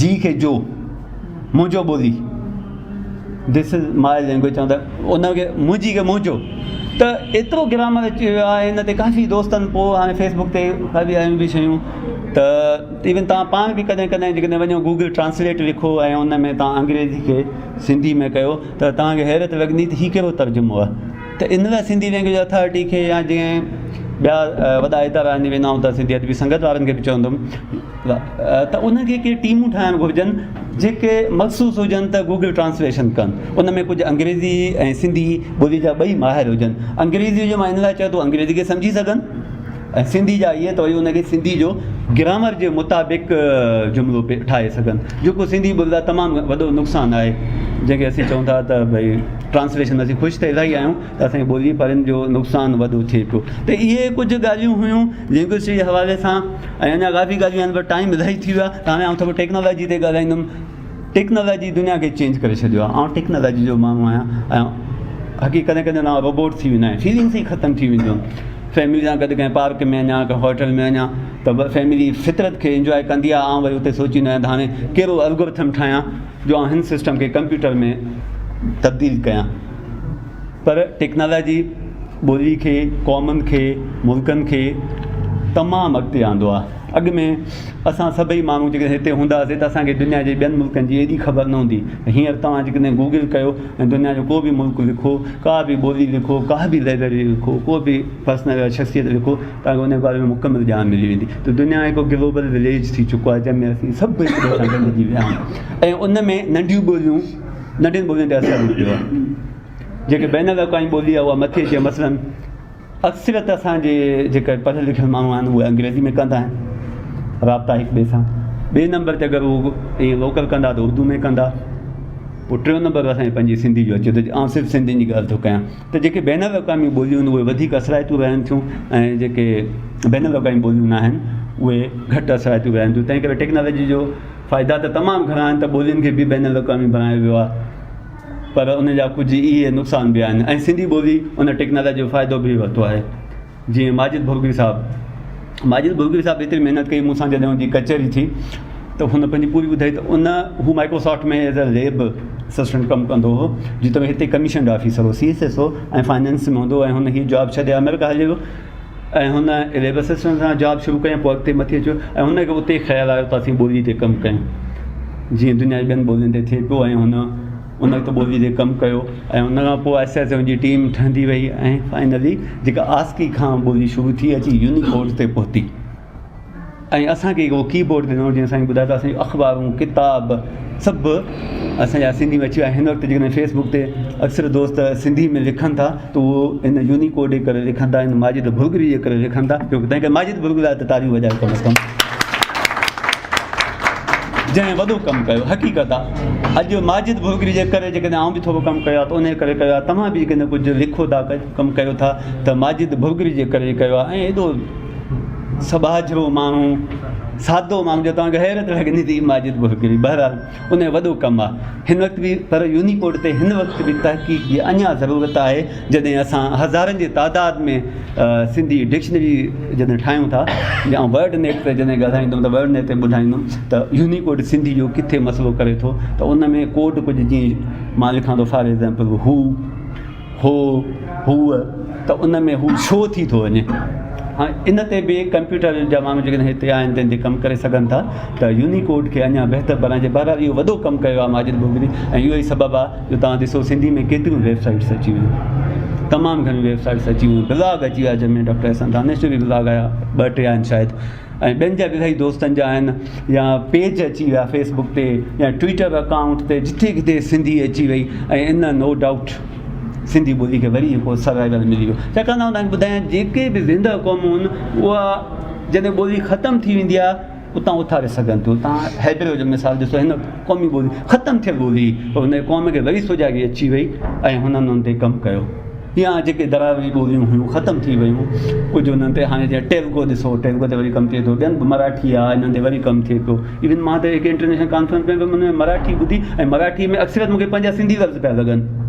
B: जी खे जो मुंहिंजो ॿोली दिस इज़ माय लैंग्वेज चवंदा उनखे मुंहिंजी खे मुंहिंजो त एतिरो ग्रामर अची वियो आहे हिन ते काफ़ी दोस्तनि पोइ हाणे फेसबुक ते काफ़ी आयूं बि शयूं त इवन तव्हां पाण बि कॾहिं कॾहिं जेकॾहिं वञो गूगल ट्रांसलेट लिखो ऐं उन में तव्हां अंग्रेज़ी खे सिंधी में कयो त तव्हांखे हैरत लॻंदी त हीउ कहिड़ो तर्जुमो आहे त इन लाइ सिंधी लैंग्वेज अथॉरिटी खे या जीअं ॿिया वॾा इदारा आहिनि वेंदा आहियूं त सिंधी अदबी संगत वारनि खे बि चवंदुमि त उनखे के टीमूं ठाहिणु घुरिजनि जेके मख़सूसु हुजनि त गूगल ट्रांसलेशन कनि उन में कुझु अंग्रेज़ी ऐं सिंधी ॿोली जा ॿई माहिर हुजनि अंग्रेज़ी जो मां इन लाइ चयो त अंग्रेज़ी खे सम्झी सघनि ऐं सिंधी जा इहे त वरी उनखे सिंधी जो ग्रामर जे मुताबिक़ जुमिलो ठाहे सघनि जेको सिंधी ॿोली लाइ तमामु वॾो नुक़सानु आहे जंहिंखे असीं चऊं था त भई ट्रांसलेशन असीं ख़ुशि त इलाही आहियूं त असांजी ॿोली पर इन जो नुक़सानु वॾो थिए पियो त इहे कुझु ॻाल्हियूं हुयूं लिंग्विस्टिक जे हवाले सां ऐं अञा काफ़ी ॻाल्हियूं आहिनि पर टाइम इलाही थी वियो आहे त हाणे आउं थोरो टेक्नोलॉजी ते ॻाल्हाईंदुमि टेक्नोलॉजी दुनिया खे चेंज करे छॾियो आहे आउं टेक्नोलॉजी जो माण्हू आहियां ऐं हक़ीक़त कॾहिं कॾहिं मां रोबोट थी वेंदा आहिनि फीलिंग्स ई ख़तमु थी वेंदियूं आहिनि फैमिली सां गॾु कंहिं पार्क में वञा कंहिं होटल में वञा त फैमिली फितरत खे इंजॉय कंदी आहे आउं वरी उते सोचींदो आहियां त हाणे कहिड़ो एल्गोरिथम ठाहियां जो आउं हिन सिस्टम खे कंप्यूटर में तब्दील कयां पर टेक्नोलॉजी ॿोली खे क़ौमुनि खे मुल्कनि खे तमामु अॻिते आंदो आहे अॻु में असां सभई माण्हू जेके हिते हूंदा हुआसीं त असांखे दुनिया जे ॿियनि मुल्कनि जी एॾी ख़बर न हूंदी हींअर तव्हां जेकॾहिं गूगल कयो ऐं दुनिया जो को बि मुल्क लिखो का बि ॿोली लिखो का बि लाइब्रेरी लिखो को बि पर्सनल शख़्सियत लिखो तव्हांखे उन बारे में मुकमल ॼाण मिली वेंदी त दुनिया हिकु ग्लोबल विलेज थी चुको आहे जंहिंमें असीं सभु हिक ॿिए सां गॾिजी विया आहियूं ऐं उन में नंढियूं ॿोलियूं नंढियुनि ॿोलियुनि ते असरु पियो आहे जेके बैन अल-अक़वामी ॿोली आहे उहा मथे अचे मसइलनि अक्सरत असांजे जेके पढ़ियल लिखियल माण्हू आहिनि उहे अंग्रेज़ी में कंदा आहिनि राब्ता हिक ॿिए सां ॿिए नंबर ते अगरि उहो ईअं लोकल कंदा त उर्दू में कंदा पोइ टियों नंबर असांजी पंहिंजी सिंधी जो अचे त आउं सिर्फ़ु सिंधियुनि जी ॻाल्हि थो कयां त जेके बैन अल-अक़वामी ॿोलियूं आहिनि उहे वधीक असराइतियूं रहनि थियूं ऐं जेके बैन अल-अक़वामी ॿोलियूं न आहिनि उहे घटि असराइतियूं रहनि थियूं तंहिं करे टेक्नोलॉजी जो फ़ाइदा त तमामु घणा आहिनि त ॿोलियुनि खे बि बैन अल-अक़वामी बणायो वियो आहे पर उन जा कुझु इहे नुक़सान बि आहिनि ऐं सिंधी ॿोली उन टेक्नोलॉजी जो फ़ाइदो बि वरितो आहे जीअं माजिद भुरगरी साहिबु एतिरी महिनत कई मूंसां जॾहिं हुनजी कचहरी थी त हुन पंहिंजी पूरी ॿुधाई त हू माइक्रोसॉफ्ट में एज़ अ लैब असिस्टेंट कमु कंदो हो जीअं त हिते कमीशन ऑफिसर हो CSS हो ऐं फाइनेंस में हूंदो ऐं हुन हीअ जॉब छॾे अमेरिका हली वियो ऐं हुन लैब असिस्टेंट सां जॉब शुरू कयईं पोइ अॻिते मथे अचो ऐं हुनखे उते ख़्यालु आयो त असीं ॿोली ते कमु कयूं जीअं दुनिया जी ॿियनि ॿोलियुनि ते थिए पियो ऐं उन वक़्तु ॿोली ते कमु कयो ऐं उन खां पोइ आहिस्ते आहिस्ते हुनजी टीम ठहंदी वई ऐं फाइनली जेका आस्की खां ॿोली शुरू थी अची यूनिकोड ते पहुती ऐं असांखे उहो कीबोर्ड ॾिनो जीअं असांखे ॿुधायो त असांजी अख़बारूं किताब सभु असांजा सिंधी में अची विया हिन वक़्तु जेकॾहिं फेसबुक ते अक्सर दोस्त सिंधी में लिखनि था त उहो इन यूनिकोड जे करे लिखनि था इन माजिद भुरगरी जे करे लिखनि था छोकी तंहिं करे माजिद भुरगरी लाइ त तारियूं वॼाए कम असां जंहिं वॾो कमु कयो हक़ीक़त आहे अॼु माजिद भुरगरी जे करे जेकॾहिं आउं बि थोरो कमु कयो आहे त उन करे कयो आहे तव्हां बि जेकॾहिं कुझु लिखो था कमु कयो था त माजिद भुरगरी जे करे कयो आहे ऐं एॾो सबाझो माण्हू सादो माण्हू जो तव्हांखे हैरत लॻंदी थी माजिद भुरगरी बहरहाल उन जो वॾो कमु आहे हिन वक़्तु बि पर यूनिकोड ते हिन वक़्तु बि तहक़ीक़ जी अञा ज़रूरत आहे जॾहिं असां हज़ारनि जी तादाद में सिंधी डिक्शनरी जॾहिं ठाहियूं था या वर्ड नेट ते जॾहिं ॻाल्हाईंदुमि त वर्ड नेट ते ॿुधाईंदुमि त यूनिकोड सिंधी जो किथे मसइलो करे थो त उन में कोड कुझु जीअं मां लिखां थो फॉर एग्ज़ाम्पल हू हो हूअ त उन में हू छो थी थो वञे हाँ इन ते बि कंप्यूटर जा माण्हू जेकॾहिं हिते आहिनि त इन ते कमु करे सघनि था त यूनिकोड खे अञा बहितर बणाइजे बहरहाल इहो वॾो कमु कयो आहे माजिद भुरगरी ऐं इहो ई सबबु आहे जो तव्हां ॾिसो सिंधी में केतिरियूं वेबसाइट्स अची वियूं तमामु घणियूं वेबसाइट्स अची वियूं ब्लॉग अची विया जंहिंमें डॉक्टर अहसन दानिश जो बि ब्लॉग आया 2-3 आहिनि शायदि ऐं ॿियनि जा बि इलाही दोस्तनि जा आहिनि या पेज अची विया फेसबुक ते या ट्विटर अकाउंट ते जिथे किथे सिंधी अची वई ऐं इन नो डाउट सिंधी ॿोली खे वरी हिकु सर्वाइवल मिली वियो छाकाणि त तव्हांखे ॿुधायां जेके बि ज़िंदह क़ौमूं आहिनि उहा जॾहिं ॿोली ख़तमु थी वेंदी आहे उतां उथारे सघनि थियूं तव्हां हैदर जो मिसाल ॾिसो हिन क़ौमी ॿोली ख़तमु थियल ॿोली पर हुन क़ौम खे वरी सुजाॻी अची वई ऐं हुननि हुन ते कमु कयो या जेके दरावरी ॿोलियूं हुयूं ख़तमु थी वियूं कुझु हुननि ते हाणे जीअं टेलुगु ॾिसो टेलुगु ते वरी कमु थिए थो ॿियनि मराठी आहे हिननि ते वरी कमु थिए पियो इवन मां त हिकु इंटरनेशनल कॉन्फ्रेंस में बि हुन में मराठी ॿुधी ऐं मराठी में अक्सर मूंखे पंहिंजा सिंधी लफ़्ज़ पिया लॻनि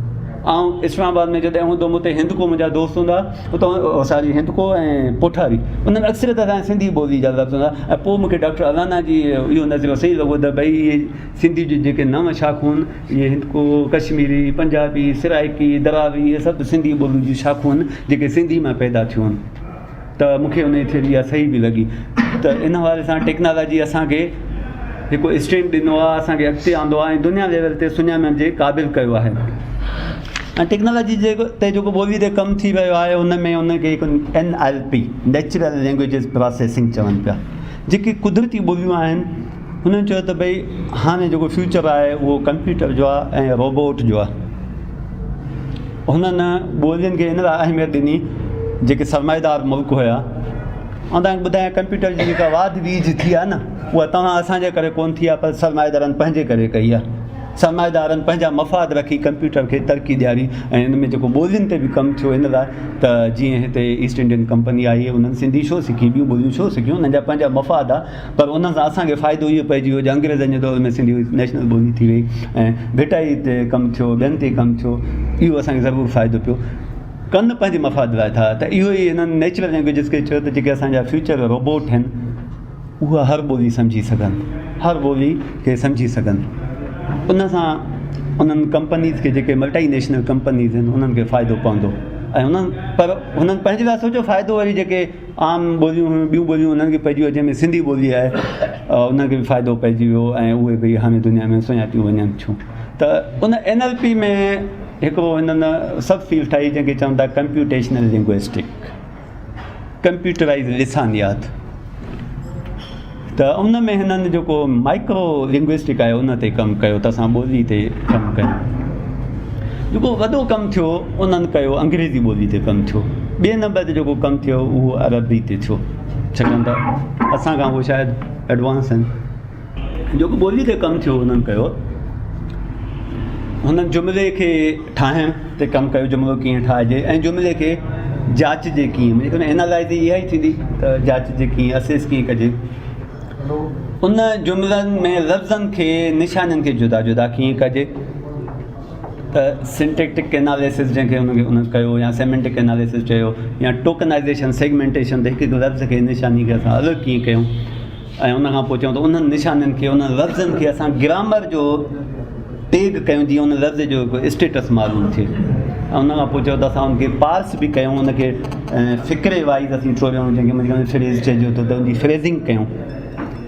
B: ऐं इस्लामाबाद में जॾहिं हूंदो हुते हिंदको मुंहिंजा दोस्त हूंदा उतां सारी हिंदको ऐं पोठारी उन्हनि अक्सर त असांजे सिंधी ॿोली जा लफ़्ज़ हूंदा ऐं पोइ मूंखे डॉक्टर अलाना जी इहो नज़रियो सही लॻो त भई इहे सिंधी जी जेके नव शाखूं आहिनि इहे हिंदको कश्मीरी पंजाबी सिराइकी दरावी इहे सभु सिंधी ॿोलियूं जी शाखूं आहिनि जेके सिंधी मां पैदा थियूं आहिनि त मूंखे उन जी थियरी इहा सही बि लॻी त इन हवाले सां टेक्नोलॉजी असांखे हिकु स्ट्रीम ॾिनो आहे असांखे अॻिते आंदो आहे ऐं दुनिया लेवल ते सुञाणण जे क़ाबिल कयो आहे ऐं टेक्नोलॉजी जेको ॿोली ते कमु थी रहियो आहे उन में उनखे हिकु NLP नेचुरल लैंग्वेजिस प्रोसेसिंग चवनि पिया। जेके कुदरती ॿोलियूं आहिनि हुननि चयो त भई हाणे जेको फ्यूचर आहे उहो कंप्यूटर जो आहे ऐं रोबोट जो आहे। हुननि ॿोलियुनि खे इन लाइ अहमियत ॾिनी जेके सरमाएदार मुल्क हुया। ऐं तव्हांखे ॿुधायां कंप्यूटर जी जेका वाध वीज थी आहे न उहा तव्हां असांजे करे कोन्ह थी आहे, पर सरमाएदारनि पंहिंजे करे कई आहे। सरमाएदारनि पंहिंजा मफ़ाद रखी कंप्यूटर खे तरक़ी ॾियारी ऐं हिन में जेको ॿोलियुनि ते बि कमु थियो इन लाइ त जीअं हिते ईस्ट इंडियन कंपनी आई उन्हनि सिंधी छो सिखी, ॿियूं ॿोलियूं छो सिखियूं, उन्हनि जा पंहिंजा मफ़ाद आहे। पर उन सां असांखे फ़ाइदो इहो पइजी वियो जो अंग्रेज़नि जे दौर में सिंधी नेशनल ॿोली थी वई ऐं भिटाई ते कमु थियो, ॿियनि ते कमु थियो, इहो असांखे ज़रूरु फ़ाइदो पियो। कनि पंहिंजे मफ़ाद लाइ था त इहो ई हिननि नेचुरल लैंग्वेजिस खे चयो त जेके असांजा फ्यूचर रोबोट आहिनि उहा हर ॿोली सम्झी सघनि, हर ॿोली खे सम्झी सघनि। उन सां उन्हनि कंपनीज़ खे जेके मल्टी नेशनल कंपनीज़ आहिनि उन्हनि खे फ़ाइदो पवंदो ऐं हुननि पंहिंजे लाइ सोचियो फ़ाइदो वरी जेके आम ॿोलियूं हुयूं, ॿियूं ॿोलियूं उन्हनि खे पइजी वियो, जंहिंमें सिंधी ॿोली आहे उनखे बि फ़ाइदो पइजी वियो ऐं उहे बि हाणे दुनिया में सुञातियूं वञनि थियूं। त उन NLP में हिकिड़ो हिननि सब फील्ड ठाही जंहिंखे चवनि था कंप्यूटेशनल लिंग्विस्टिक, कंप्यूटराइज़ लिसानियात। त उन में हिननि जेको माइक्रो लिंग्विस्टिक आहे उन ते कमु कयो त असां ॿोली ते कमु कयूं। जेको वॾो कमु थियो उन्हनि कयो अंग्रेज़ी ॿोली ते कमु थियो। ॿिए नंबर ते जेको कमु थियो उहो अरबी ते थियो, छाकाणि त असां खां उहो शायदि एडवांस आहिनि। जेको ॿोली ते कमु थियो उन्हनि कयो, हुननि जुमिले खे ठाहिण ते कमु कयो, जुमिलो कीअं ठाहिजे ऐं जुमिले खे जाचिजे कीअं, जेकॾहिं एनालाइज़ इहा ई थींदी त जाचिजे कीअं, असेस कीअं कजे। उन जुमिलनि में लफ़्ज़नि खे निशाननि खे जुदा जुदा कीअं कजे, त सिंटेक्टिक एनालिसिस जंहिंखे उन कयो या सेमेंटिक एनालिसिस चयो या टोकनाइज़ेशन सेगमेंटेशन त हिकु हिकु लफ़्ज़ खे निशानी खे असां अलॻि कीअं कयूं ऐं उन खां पोइ चऊं त उन्हनि निशाननि खे उन लफ़्ज़नि खे असां ग्रामर जो टैग कयूं जीअं उन लफ़्ज़ जो हिकु स्टेटस मालूम थिए ऐं उन खां पोइ चयो त असां उनखे पार्स बि कयूं, उनखे फ़िक्रे वाइज़ असीं थोरियूं जंहिंखे फ्रेज़ चइजे थो त उनजी फ्रेज़िंग कयूं।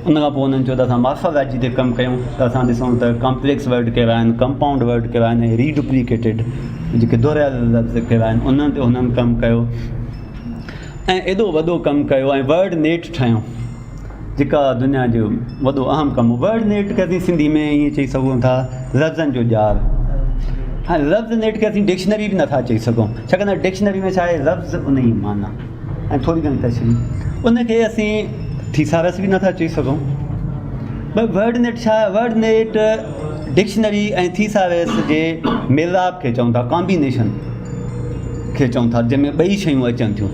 B: उन खां पोइ उन्हनि चयो त असां मॉर्फोलॉजी ते कमु कयूं त असां ॾिसूं त कॉम्प्लेक्स वर्ड कहिड़ा आहिनि, कंपाउंड वर्ड कहिड़ा आहिनि, रीडुप्लीकेटेड जेके दोहिरियल लफ़्ज़ कहिड़ा आहिनि उन्हनि ते हुननि कमु कयो ऐं एॾो वॾो कमु कयो ऐं वर्ड नेट ठाहियूं जेका दुनिया जो वॾो अहम कमु। वर्ड नेट खे असीं सिंधी में ईअं चई सघूं था लफ़्ज़नि जो ॼार। हाणे लफ़्ज़ नेट खे असीं डिक्शनरी बि नथा चई सघूं, छाकाणि त डिक्शनरी में छा आहे लफ़्ज़ उन जी माना ऐं थोरी घणी तशरीह, उनखे असीं थीसारस बि नथा चई सघूं। पर वर्ड नेट छा आहे, वर्ड नेट डिक्शनरी ऐं थीसारस जे मेलाप खे चऊं था, कॉम्बिनेशन खे चऊं था, जंहिंमें ॿई शयूं अचनि थियूं।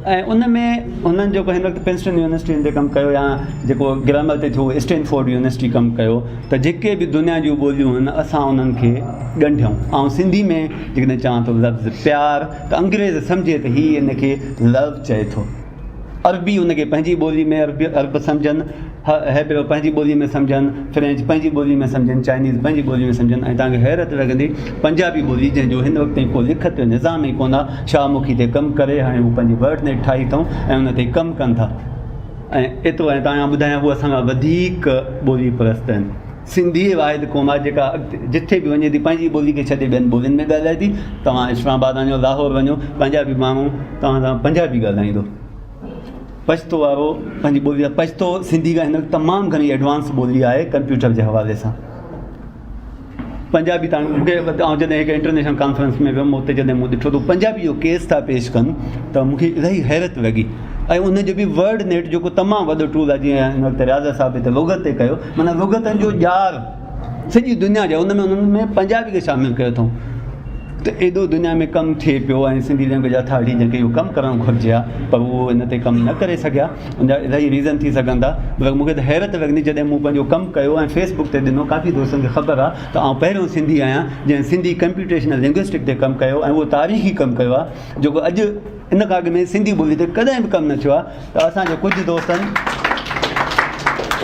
B: ऐं उन में हुननि जेको हिन वक़्तु प्रिंसटन यूनिवर्सिटी ते कमु कयो या जेको ग्रामर ते थियो स्टैनफोर्ड यूनिवर्सिटी कमु कयो त जेके बि दुनिया जूं ॿोलियूं आहिनि असां उन्हनि खे ॻंढियूं। ऐं सिंधी में जेकॾहिं चवां थो लफ़्ज़ प्यार त अंग्रेज़ सम्झे त हीअ इनखे लव चए थो, अरबी उनखे पंहिंजी ॿोली में अरब सम्झनि, हेब्रो पंहिंजी ॿोली में सम्झनि, फ्रेंच पंहिंजी ॿोली में सम्झनि, चाइनीज़ पंहिंजी ॿोली में सम्झनि। ऐं तव्हांखे हैरत लॻंदी पंजाबी ॿोली जंहिंजो हिन वक़्तु ताईं को लिखत जो निज़ाम ई कोन आहे, शाहमुखी ते कमु करे हाणे हू पंहिंजी वर्ड नेट ठाही अथऊं ऐं उन ते कमु कनि था। ऐं एतिरो ऐं तव्हां ॿुधायां उहे असां खां वधीक ॿोली परस्त आहिनि। सिंधी वाहिद क़ौम आहे जेका जिथे बि वञे थी पंहिंजी ॿोली खे छॾे ॿियनि ॿोलियुनि में ॻाल्हाए थी। तव्हां इस्लामाबाद वञो, लाहौर वञो, पंजाबी माण्हू तव्हां सां पंजाबी ॻाल्हाईंदो। पछतो वारो पंहिंजी ॿोली आहे, पछतो सिंधी खां हिन तमामु घणी एडवांस ॿोली आहे कंप्यूटर जे हवाले सां। पंजाबी तव्हां मूंखे ऐं जॾहिं हिकु इंटरनेशनल कॉन्फ्रेंस में वियुमि उते जॾहिं मूं ॾिठो त पंजाबी जो केस था पेश कनि त मूंखे इलाही हैरत लॻी। ऐं उनजो बि वर्ड नेट जेको तमामु वॾो टूल आहे, जीअं हिन वक़्तु रियाज़ साहिब हिते लुग़त ते कयो, माना लुग़तनि जो ॼार सॼी दुनिया जो उन्हनि में पंजाबी खे शामिलु कयो अथऊं। त एॾो दुनिया में कमु थिए पियो ऐं सिंधी लैंग्वेज अथॉरिटी जंहिंखे इहो कमु करणु घुरिजे आहे पर उहो हिन ते कमु न करे सघिया। उनजा इलाही रीज़न थी सघनि था, पर मूंखे त हैरत लॻंदी जॾहिं मूं पंहिंजो कमु कयो ऐं फेसबुक ते ॾिनो, काफ़ी दोस्तनि खे ख़बर आहे त आउं पहिरियों सिंधी आहियां जंहिं सिंधी कंप्यूटेशनल लिंग्विस्टिक ते कमु कयो ऐं उहो तारीख़ी कमु कयो आहे जेको अॼु इन खां अॻु में सिंधी ॿोली ते कॾहिं बि कमु न थियो आहे। त असांजे कुझु दोस्तनि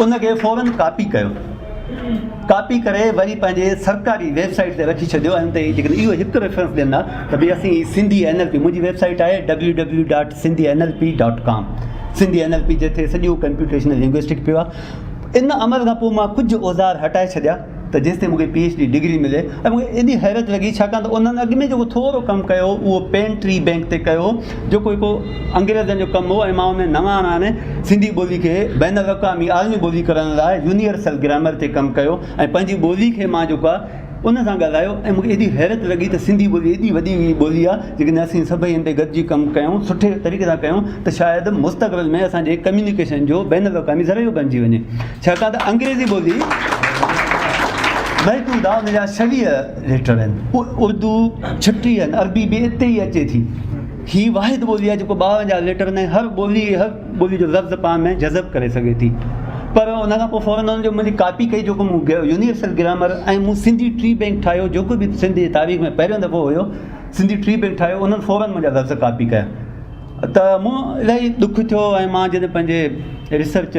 B: उनखे फ़ौरन कॉपी कयो, कॉपी करे वरी पंहिंजे सरकारी वेबसाइट ते रखी छॾियो ऐं उते जेकॾहिं इहो हिकु रेफरेंस ॾींदा त भई असीं सिंधी NLP, मुंहिंजी वेबसाइट आहे www.sindhinlp.com, सिंधी NLP जिथे सॼो कंप्यूटेशनल लिंग्विस्टिक पियो आहे। इन अमल खां पोइ मां कुझु औज़ार हटाए छॾिया त जेसिताईं मूंखे PhD डिग्री मिले। ऐं मूंखे एॾी हैरत लॻी छाकाणि त उन्हनि अॻु में जेको थोरो कमु कयो उहो पेंट्री बैंक ते कयो जेको हिकु अंग्रेज़नि जो कमु हो, ऐं मां उन नवां हाणे सिंधी ॿोली खे बैन अवी आलमी ॿोली करण लाइ यूनिवर्सल ग्रामर ते कमु कयो ऐं पंहिंजी ॿोली खे मां जेको आहे उन सां ॻाल्हायो। ऐं मूंखे एॾी हैरत लॻी त सिंधी ॿोली एॾी वॾी ॿोली आहे जेकॾहिं असीं सभई हिन ते गॾिजी कमु कयूं सुठे तरीक़े सां कयूं त शायदि मुस्तक़बिल में असांजे कम्युनिकेशन जो बैन अवी ज़रियो बणिजी वञे। छाकाणि त अंग्रेज़ी ॿोली महदूद आहे, हुन जा 26 लेटर आहिनि, उर्दू 36 आहिनि, अरबी बि हिते ई अचे थी। हीअ वाहिद ॿोली आहे जेको 52 लेटर आहिनि, हर ॿोली जो लफ़्ज़ पाण में जज़ब करे सघे थी। पर उन खां पोइ फ़ौरन हुननि जो मुंहिंजी कॉपी कई जेको मूं यूनिवर्सल ग्रामर, ऐं मूं सिंधी ट्री बैंक ठाहियो जेको बि सिंधी तारीख़ में पहिरियों दफ़ो हुयो सिंधी ट्री बैंक ठाहियो, उन्हनि फ़ौरन मुंहिंजा लफ़्ज़ कॉपी कया। त मूं इलाही दुख थियो ऐं मां जॾहिं पंहिंजे रिसर्च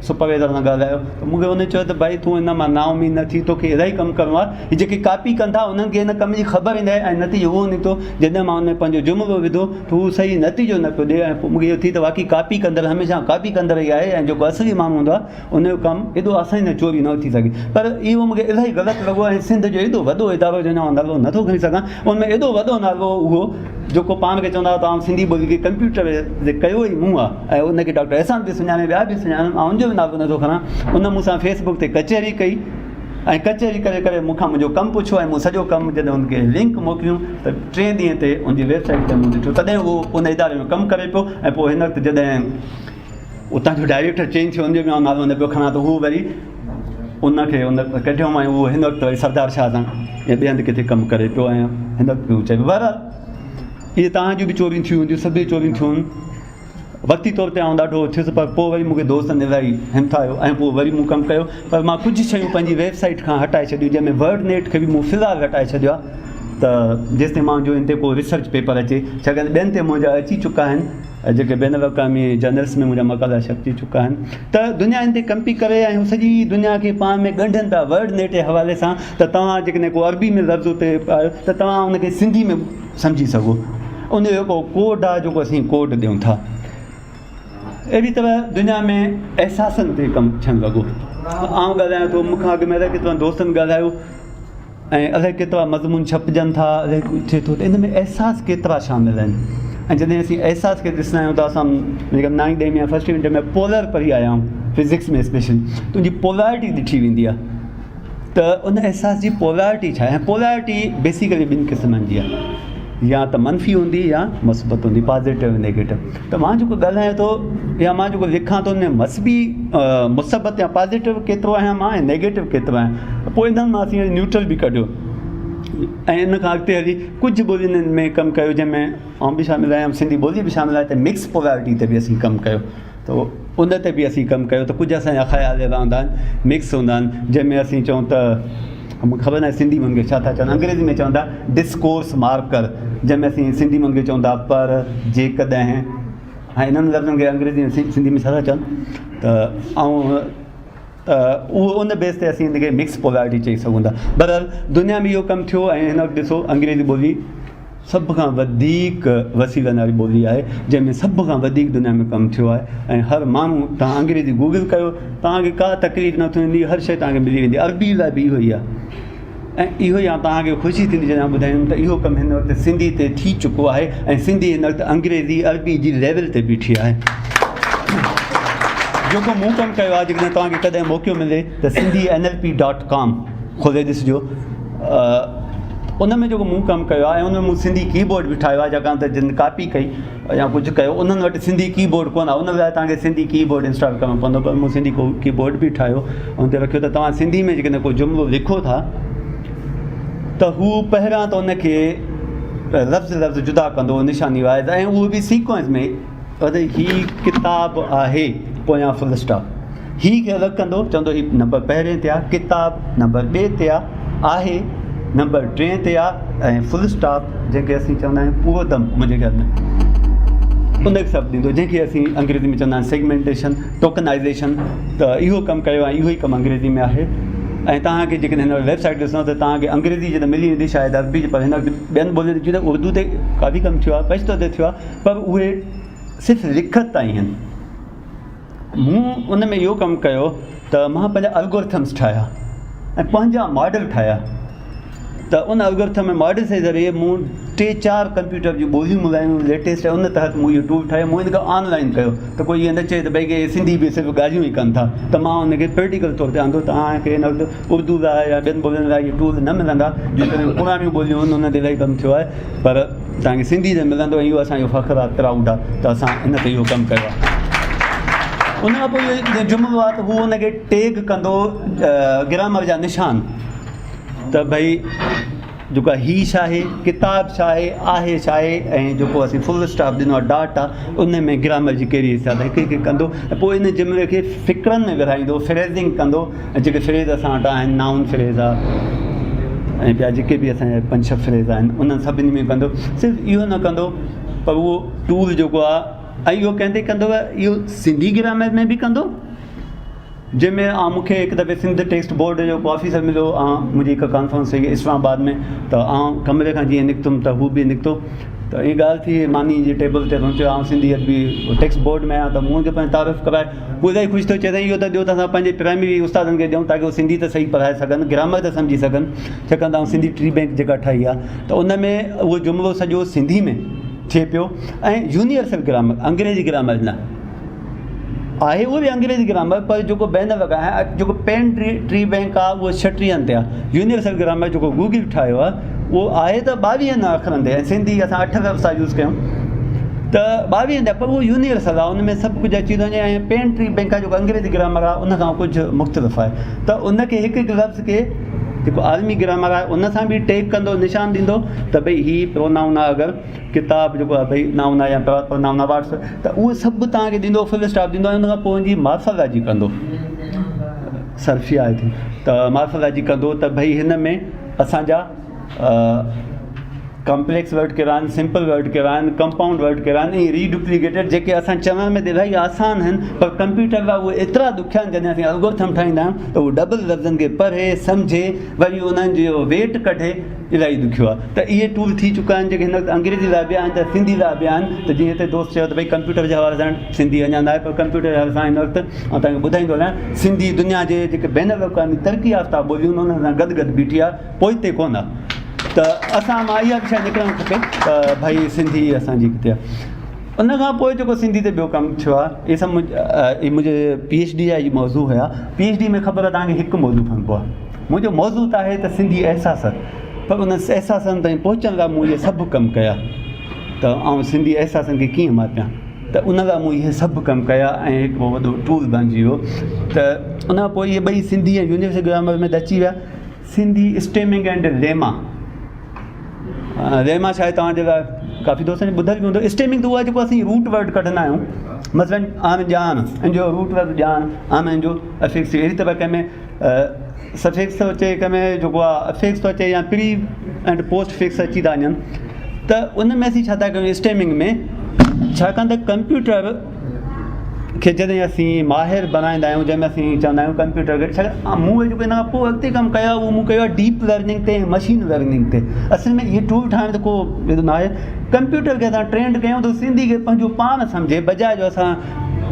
B: सुपरवाइज़र सां ॻाल्हायो त मूंखे उन चयो त भाई तूं हिन मां नाउमीद न थी, तोखे इलाही कमु करिणो आहे। हीअ जेके कॉपी कंदा उन्हनि खे हिन कम जी ख़बर ईंदी आहे। ऐं नतीजो उहो निकितो जॾहिं मां हुन पंहिंजो जुमिलो विधो त उहो सही नतीजो न पियो ॾिए। ऐं पोइ मूंखे इहो थी त वाक़ई कॉपी कंदड़ हमेशह कॉपी कंदड़ ई आहे, ऐं जेको असली माण्हू हूंदो आहे उनजो कमु एॾो आसानी सां चोरी न थी सघे। पर इहो मूंखे इलाही ग़लति लॻो। ऐं सिंध जो एॾो वॾो इदारो जंहिंजो मां नालो नथो खणी सघां, उनमें एॾो वॾो नालो उहो जेको पाण खे चवंदा हुआ तव्हां सिंधी ॿोली खे कंप्यूटर ते कयो ई मूं आहे, ऐं उनखे डॉक्टर एहसान बि सुञाणे, ॿिया बि सुञाणनि, मां उनजो बि नालो नथो खणां। उन मूंसां फेसबुक ते कचहरी कई ऐं कचहरी करे करे मूंखां मुंहिंजो कमु पुछियो ऐं मूं सॼो कमु जॾहिं हुनखे लिंक मोकिलियूं त 3 ॾींहं ते उनजी वेबसाइट ते मूं ॾिठो, तॾहिं उहो उन इदारे में कमु करे पियो। ऐं पोइ हिन वक़्तु जॾहिं उतां जो डायरेक्टर चेंज थियो, उनजो बि मां नालो न पियो खणां, त हू वरी उनखे उन कढियो मां, उहो हिन वक़्तु वरी सरदार शाह सां या ॿिए हंधि किथे कमु करे पियो। ऐं हिन वक़्तु चयो बहरहाल इहे तव्हांजूं बि चोरियूं थियूं हूंदियूं, सभई चोरियूं थियूं। वक़्ती तौर ते आउं ॾाढो थियुसि, पर पोइ वरी मूंखे दोस्तनि इलाही हिमथायो ऐं पोइ वरी मूं कमु कयो। पर मां कुझु शयूं पंहिंजी वेबसाइट खां हटाए छॾियूं, जंहिंमें वर्ड नेट खे बि मूं फ़िलहालु हटाए छॾियो आहे त जेसिताईं मुंहिंजो हिन ते को रिसर्च पेपर अचे। छाकाणि ॿियनि ते मुंहिंजा अची चुका आहिनि, जेके बैन अवी जर्नल्स में मुंहिंजा मक़ाला छपजी चुका आहिनि। त दुनिया हिन ते कम पई करे ऐं सॼी दुनिया खे पाण में ॻंढनि पिया वर्ड नेट जे हवाले सां, त तव्हां जेकॾहिं को अरबी में लफ़्ज़ उते पायो त तव्हां उनखे सिंधी में सम्झी सघो। उनजो जेको कोड आहे जेको असीं कोड ॾियूं था। अहिड़ी तरह दुनिया में अहसासनि ते कमु थियणु लॻो। आउं ॻाल्हायां थो, मूंखां अॻु में अलाए केतिरा दोस्तनि ॻाल्हायो ऐं अलाए केतिरा मज़मून छपजनि था, अलाए थिए थो, त इन में अहसास केतिरा शामिल आहिनि। ऐं जॾहिं असीं अहसास खे ॾिसंदा आहियूं त असां 9th 10th में 1st यूनिट में पोलर पढ़ी आया आहियूं, फिज़िक्स में स्पेशली, तुंहिंजी पोलैरिटी ॾिठी वेंदी आहे। त उन अहसास जी पोलैरिटी छा आहे? ऐं पोलैरिटी बेसिकली 2 क़िस्मनि जी आहे, या त मनफ़ी हूंदी या मुस्बत हूंदी, पॉज़िटिव नेगेटिव। त मां जेको ॻाल्हायां थो या मां जेको लिखां थो, उन में मुस्बत या पॉज़िटिव केतिरो आहियां मां ऐं नेगेटिव केतिरो आहियां। पोइ इन्हनि मां असीं न्यूट्रल बि कढियो ऐं इन खां अॻिते हली कुझु ॿोलियुनि में कमु कयो, जंहिंमें आउं बि शामिलु आहियां, सिंधी ॿोली बि शामिलु आहे। त मिक्स पोलैरिटी ते बि असीं कमु कयो, त उन ते बि असीं कमु कयो। त कुझु असांजा ख़्याल अहिड़ा हूंदा आहिनि, मिक्स हूंदा आहिनि, जंहिंमें असीं चऊं त मूंखे ख़बर न आहे सिंधी में हुनखे छा था चवनि, अंग्रेज़ी में चवंदा डिस्कोर्स मार्कर, जंहिंमें असीं सिंधी में हुनखे चवंदा पर, जेकॾहिं। हाणे इन्हनि लफ़्ज़नि खे अंग्रेज़ी में सिंधी में छा था चवनि, त उहो उन बेस ते असीं हिनखे मिक्स पोलैरिटी चई सघूं था। बहरहाल दुनिया में इहो कमु थियो ऐं हिन वक़्तु ॾिसो अंग्रेज़ी ॿोली सभ खां वधीक वसीलनि वारी ॿोली आहे, जंहिंमें सभ खां वधीक दुनिया में कमु थियो आहे। ऐं हर माण्हू, तव्हां अंग्रेज़ी गूगल कयो, तव्हांखे का तकलीफ़ न थींदी, हर शइ तव्हांखे मिली वेंदी। अरबी लाइ बि इहो ई आहे, ऐं इहो ई तव्हांखे ख़ुशी थींदी जॾहिं ॿुधायूं त इहो कमु हिन वक़्तु सिंधी ते थी चुको आहे ऐं सिंधी हिन वक़्तु अंग्रेज़ी अरबी जी लेवल ते बीठी आहे। जेको मूं कमु कयो आहे, जेकॾहिं तव्हांखे कॾहिं मौक़ो मिले त sindhinlp.com खोले ॾिसिजो। उन में जेको मूं कमु कयो आहे, ऐं उन में मूं सिंधी कीबोर्ड बि ठाहियो आहे, छाकाणि त जिन कॉपी कई या कुझु कयो उन्हनि वटि सिंधी कीबोर्ड कोन आहे, उन लाइ तव्हांखे सिंधी कीबोर्ड इंस्टॉल करिणो पवंदो। पर मूं सिंधी कीबोर्ड बि ठाहियो, हुन ते रखियो त तव्हां सिंधी में जेकॾहिं को जुमिलो लिखो था त हू पहिरियां त उनखे लफ़्ज़ जुदा कंदो, निशानी वाइज, ऐं उहो बि सीक्वेंस में, हीअ किताबु आहे पोयां फुल स्टॉप, हीअ खे अलॻि कंदो, चवंदो हीअ नंबर पहिरें ते आहे, किताबु नंबर 2 ते आहे नंबर 3 ते आहे, ऐं फुल स्टॉप जंहिंखे असीं चवंदा आहियूं पूरो दम मुंहिंजे घर में उनखे सभु ॾींदो, जंहिंखे असीं अंग्रेज़ी में चवंदा आहियूं सेगमेंटेशन, टोकनाइज़ेशन। त इहो कमु कयो आहे, इहो ई कमु अंग्रेज़ी में आहे। ऐं तव्हांखे जेकॾहिं हिन वेबसाइट ॾिसो त तव्हांखे अंग्रेज़ी जॾहिं मिली वेंदी, शायदि अरबी, पर हिन ॿियनि ॿोलियुनि जी त उर्दू ते काफ़ी कमु थियो आहे, पछतो ते थियो आहे, पर उहे सिर्फ़ु लिखत ताईं आहिनि। मूं उन में इहो कमु कयो त मां पंहिंजा एल्गोरिथम्स ठाहिया, ऐं पंहिंजा मॉडल ठाहिया। त उन एल्गोरिथम में मॉडल जे ज़रिए मूं 3-4 कंप्यूटर जूं ॿोलियूं मिलायूं लेटेस्ट ऐं उन तहत मूं इहो टूल ठाहियो। मूं हिन खे ऑनलाइन कयो त कोई ईअं न चए त भई के सिंधी बि सिर्फ़ु ॻाल्हियूं ई कनि था, त मां हुनखे प्रैक्टिकल तौर ते आंदो तव्हांखे हिन वक़्तु उर्दू लाइ या ॿियनि ॿोलियुनि लाइ इहे टूल न मिलंदा, जेकॾहिं पुराणियूं ॿोलियूं आहिनि उन ते इलाही कमु थियो आहे, पर तव्हांखे सिंधी ते मिलंदो ऐं इहो असांजो फ़ख़्रु आहे, प्राउड आहे त असां इन ते इहो कमु कयो आहे। उन खां पोइ इहो जुमिलो आहे त हू हुनखे टैग कंदो ग्रामर जा निशान, त भई जेको आहे ही छा आहे, किताब छा आहे छा आहे, ऐं जेको असीं फुल स्टॉप ॾिनो आहे डॉट आहे उन में ग्रामर जी कहिड़ी हिसाब आहे हिकु हिकु कंदो ऐं पोइ इन जुमिले खे फ़िक्रनि में विरहाईंदो, फ्रेज़िंग कंदो ऐं जेके फ्रेज़ असां वटि आहिनि नाउन फ्रेज़ आहे ऐं ॿिया जेके बि असांजा 5-6 फ्रेज़ आहिनि उन्हनि सभिनी में कंदो। सिर्फ़ु इहो न कंदो पर उहो टूल जेको आहे ऐं इहो कंहिं कंदो इहो सिंधी ग्रामर में बि कंदो, जंहिंमें मूंखे हिकु दफ़े सिंध टेक्स्ट बोर्ड जो ऑफिसर मिलियो, मुंहिंजी हिकु कॉन्फ्रेंस हुई इस्लामाबाद में, त कमरे खां जीअं निकितुमि त हू बि निकितो, त इहा ॻाल्हि थी मानी जी टेबल ते पहुचो, सिंधी बि टेक्स्ट बोर्ड में आहियां, त मूं हुनखे पंहिंजी तारीफ़ कराए, हू इलाही ख़ुशि थो चए त इहो त ॾियो त असां पंहिंजे प्राइमरी उस्तादनि खे ॾियूं ताकी उहो सिंधी त सही पढ़ाए सघनि, ग्रामर त सम्झी सघनि, छाकाणि त सिंधी ट्री बैंक जेका ठाही आहे त उन में उहो जुमिलो सॼो सिंधी में थिए पियो। ऐं यूनिवर्सल ग्रामर अंग्रेजी ग्रामर न आहे, उहो बि अंग्रेजी ग्रामर, पर जेको बैन वक़्तु आहे जेको पेन ट्री बैंक आहे उहो 36 ते आहे, यूनिवर्सल ग्रामर जेको गूगल ठाहियो आहे उहो आहे त 22 अखरनि ते, ऐं सिंधी असां 8 लफ़्ज़ यूज़ कयूं त 22 ते, पर उहो यूनिवर्सल आहे, उन में सभु कुझु अची थो वञे। ऐं पेन ट्री बैंक आहे जेको अंग्रेजी ग्रामर आहे उन खां कुझु मुख़्तलिफ़ आहे, त उनखे हिकु हिकु लफ़्ज़ खे जेको आलमी ग्रामर आहे उन सां बि टैग कंदो, निशान ॾींदो त भई हीअ प्रोनाउन आहे, अगरि किताब जेको आहे भई नाउन आहे या प्रोनाउन आहे वाट्स, त उहो सभु तव्हांखे ॾींदो, फुल स्टॉप ॾींदो, ऐं उन खां पोइ जी मार्फोलॉजी कंदो, सर्फिया आहे थी त मार्फोलॉजी कंदो त भई हिन में असांजा कॉम्प्लेक्स वर्ड कहिड़ा आहिनि, सिंपल वर्ड कहिड़ा आहिनि, कंपाउंड वर्ड कहिड़ा आहिनि, ऐं रीडुप्लीकेटेड जेके असां चवण में त इलाही आसान आहिनि पर कंप्यूटर लाइ उहे एतिरा ॾुखिया आहिनि, जॾहिं असीं एल्गोरिथम ठाहींदा आहियूं त उहो डबल लफ़्ज़नि खे पढ़े सम्झे वरी उन्हनि जो वेट कढे, इलाही ॾुखियो आहे। त इहे टूल थी चुका आहिनि जेके हिन वक़्तु अंग्रेजी लाइ बि आहिनि त सिंधी लाइ बि आहिनि, त जीअं हिते दोस्त चयो त भई कंप्यूटर जे हवाले सां सिंधी अञा न आहे, पर कंप्यूटर जे हवाले सां हिन वक़्तु मां तव्हांखे ॿुधाईंदो हलां, सिंधी दुनिया जे जेके बैन अल-अक़वामी तरक़ी याफ़्ता ॿोलियूं आहिनि उन्हनि सां गॾु गॾु बीठी आहे, पोइ हिते कोन आहे, त असां मां इहा बि शइ निकिरणु खपे त भई सिंधी असांजी किथे आहे। उन खां पोइ जेको सिंधी ते ॿियो कमु थियो आहे, इहे सभु मुंहिंजे PhD जा इहे मौज़ू हुया। PhD में ख़बर आहे तव्हांखे हिकु मौज़ू खणिबो आहे, मुंहिंजो मौज़ू त आहे त सिंधी अहसास, पर उन अहसासनि ताईं पहुचण लाइ मूं इहे सभु कमु कया, त सिंधी अहसासनि खे कीअं मापियां, त उन लाइ मूं इहे सभु कमु कया ऐं हिकिड़ो वॾो टूल बणिजी वियो। त उन खां पोइ इहे ॿई सिंधी ऐं यूनिवर्सल ग्रामर में अची विया। Sindhi stemming and lemma, lemma छा आहे तव्हांजे लाइ काफ़ी दोस्तनि ॿुधल बि हूंदो। स्टेमिंग त उहा जेको असीं रूट वर्ड कढंदा आहियूं, मसलन आम ॼाण ऐं जो रूट वर्ड ॼाण, आम जो अफिक्स, अहिड़ी तरह कंहिंमें सफिक्स थो अचे, कंहिंमें जेको आहे अफिक्स थो अचे या प्री एंड पोस्ट फिक्स अची था वञनि, त उन में असीं छा था कयूं स्टेमिंग में, छाकाणि त कंप्यूटर खे जॾहिं असीं माहिर बनाईंदा आहियूं, जंहिंमें असीं चवंदा आहियूं कंप्यूटर खे, छाकाणि मूं जेको हिन खां पोइ अॻिते कमु कयो उहो मूं कयो आहे डीप लर्निंग ते, मशीन लर्निंग ते। असल में इहे टूल ठाहिण त को हेॾो न आहे, कंप्यूटर खे असां ट्रेंड कयूं त सिंधी खे पंहिंजो पाण सम्झे, बजाए जो असां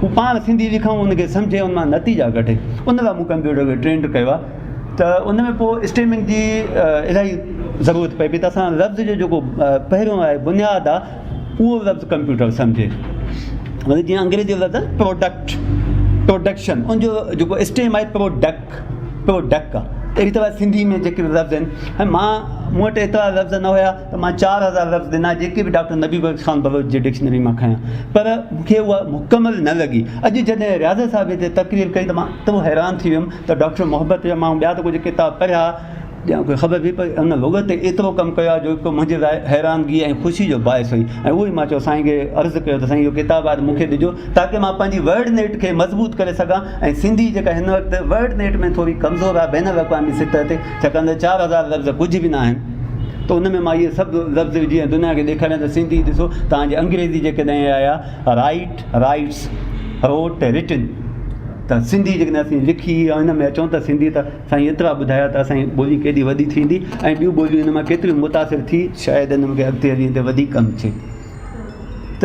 B: हू पाण सिंधी लिखूं उनखे सम्झे उन मां नतीजा कढे, उन लाइ मूं कंप्यूटर खे ट्रेंड कयो आहे। त उन में पोइ स्टेमिंग जी इलाही ज़रूरत पए पई, त असां लफ़्ज़ जो जेको पहिरियों आहे बुनियादु आहे उहो लफ़्ज़ कंप्यूटर सम्झे, वरी जीअं अंग्रेजी लफ़्ज़ आहे प्रोडक्शन, उनजो जेको स्टेम आहे प्रोडक्ट आहे, अहिड़ी तरह सिंधी में जेके बि लफ़्ज़ आहिनि, ऐं मूं वटि एतिरा लफ़्ज़ न हुया त मां 4000 लफ़्ज़ ॾिना जेके बि डॉक्टर नबी बख्श ख़ान बलोच जी डिक्शनरी मां खयां, पर मूंखे उहा मुकमल न लॻी। अॼु जॾहिं रियाज़ साहिब हिते तक़रीर कई त मां एतिरो हैरान थी वियुमि त डॉक्टर मोहब्बत जा मां ॿिया त कुझु किताब पढ़िया, ॼण कोई ख़बर बि पई उन लोग ते एतिरो कमु कयो आहे जेको मुंहिंजे लाइ हैरानगी ऐं ख़ुशी जो बाहिस हुई। ऐं उहो ई मां चयो साईं खे अर्ज़ु कयो त साईं इहो किताबु आहे मूंखे ॾिजो ताकी मां पंहिंजी वर्ड नेट खे मज़बूत करे सघां, ऐं सिंधी जेका हिन वक़्तु वर्ड नेट में थोरी कमज़ोर आहे बैन अल-अक़वामी सतह ते, छाकाणि त 4000 लफ़्ज़ कुझु बि न आहिनि, त उन में मां इहे सभु लफ़्ज़ विझी ऐं दुनिया खे ॾेखारियां त सिंधी ॾिसो तव्हांजी अंग्रेज़ी जेकॾहिं आया राइट, राइट्स, रोट, रिटन, त सिंधी जेकॾहिं असीं लिखी ऐं हिन में अचूं त सिंधी त साईं एतिरा ॿुधाया त असांजी ॿोली केॾी वॾी थींदी ऐं ॿियूं ॿोलियूं हिन मां केतिरियूं मुतासिर थी, शायदि हिन मूंखे अॻिते हली हिते वधीक कमु थिए। त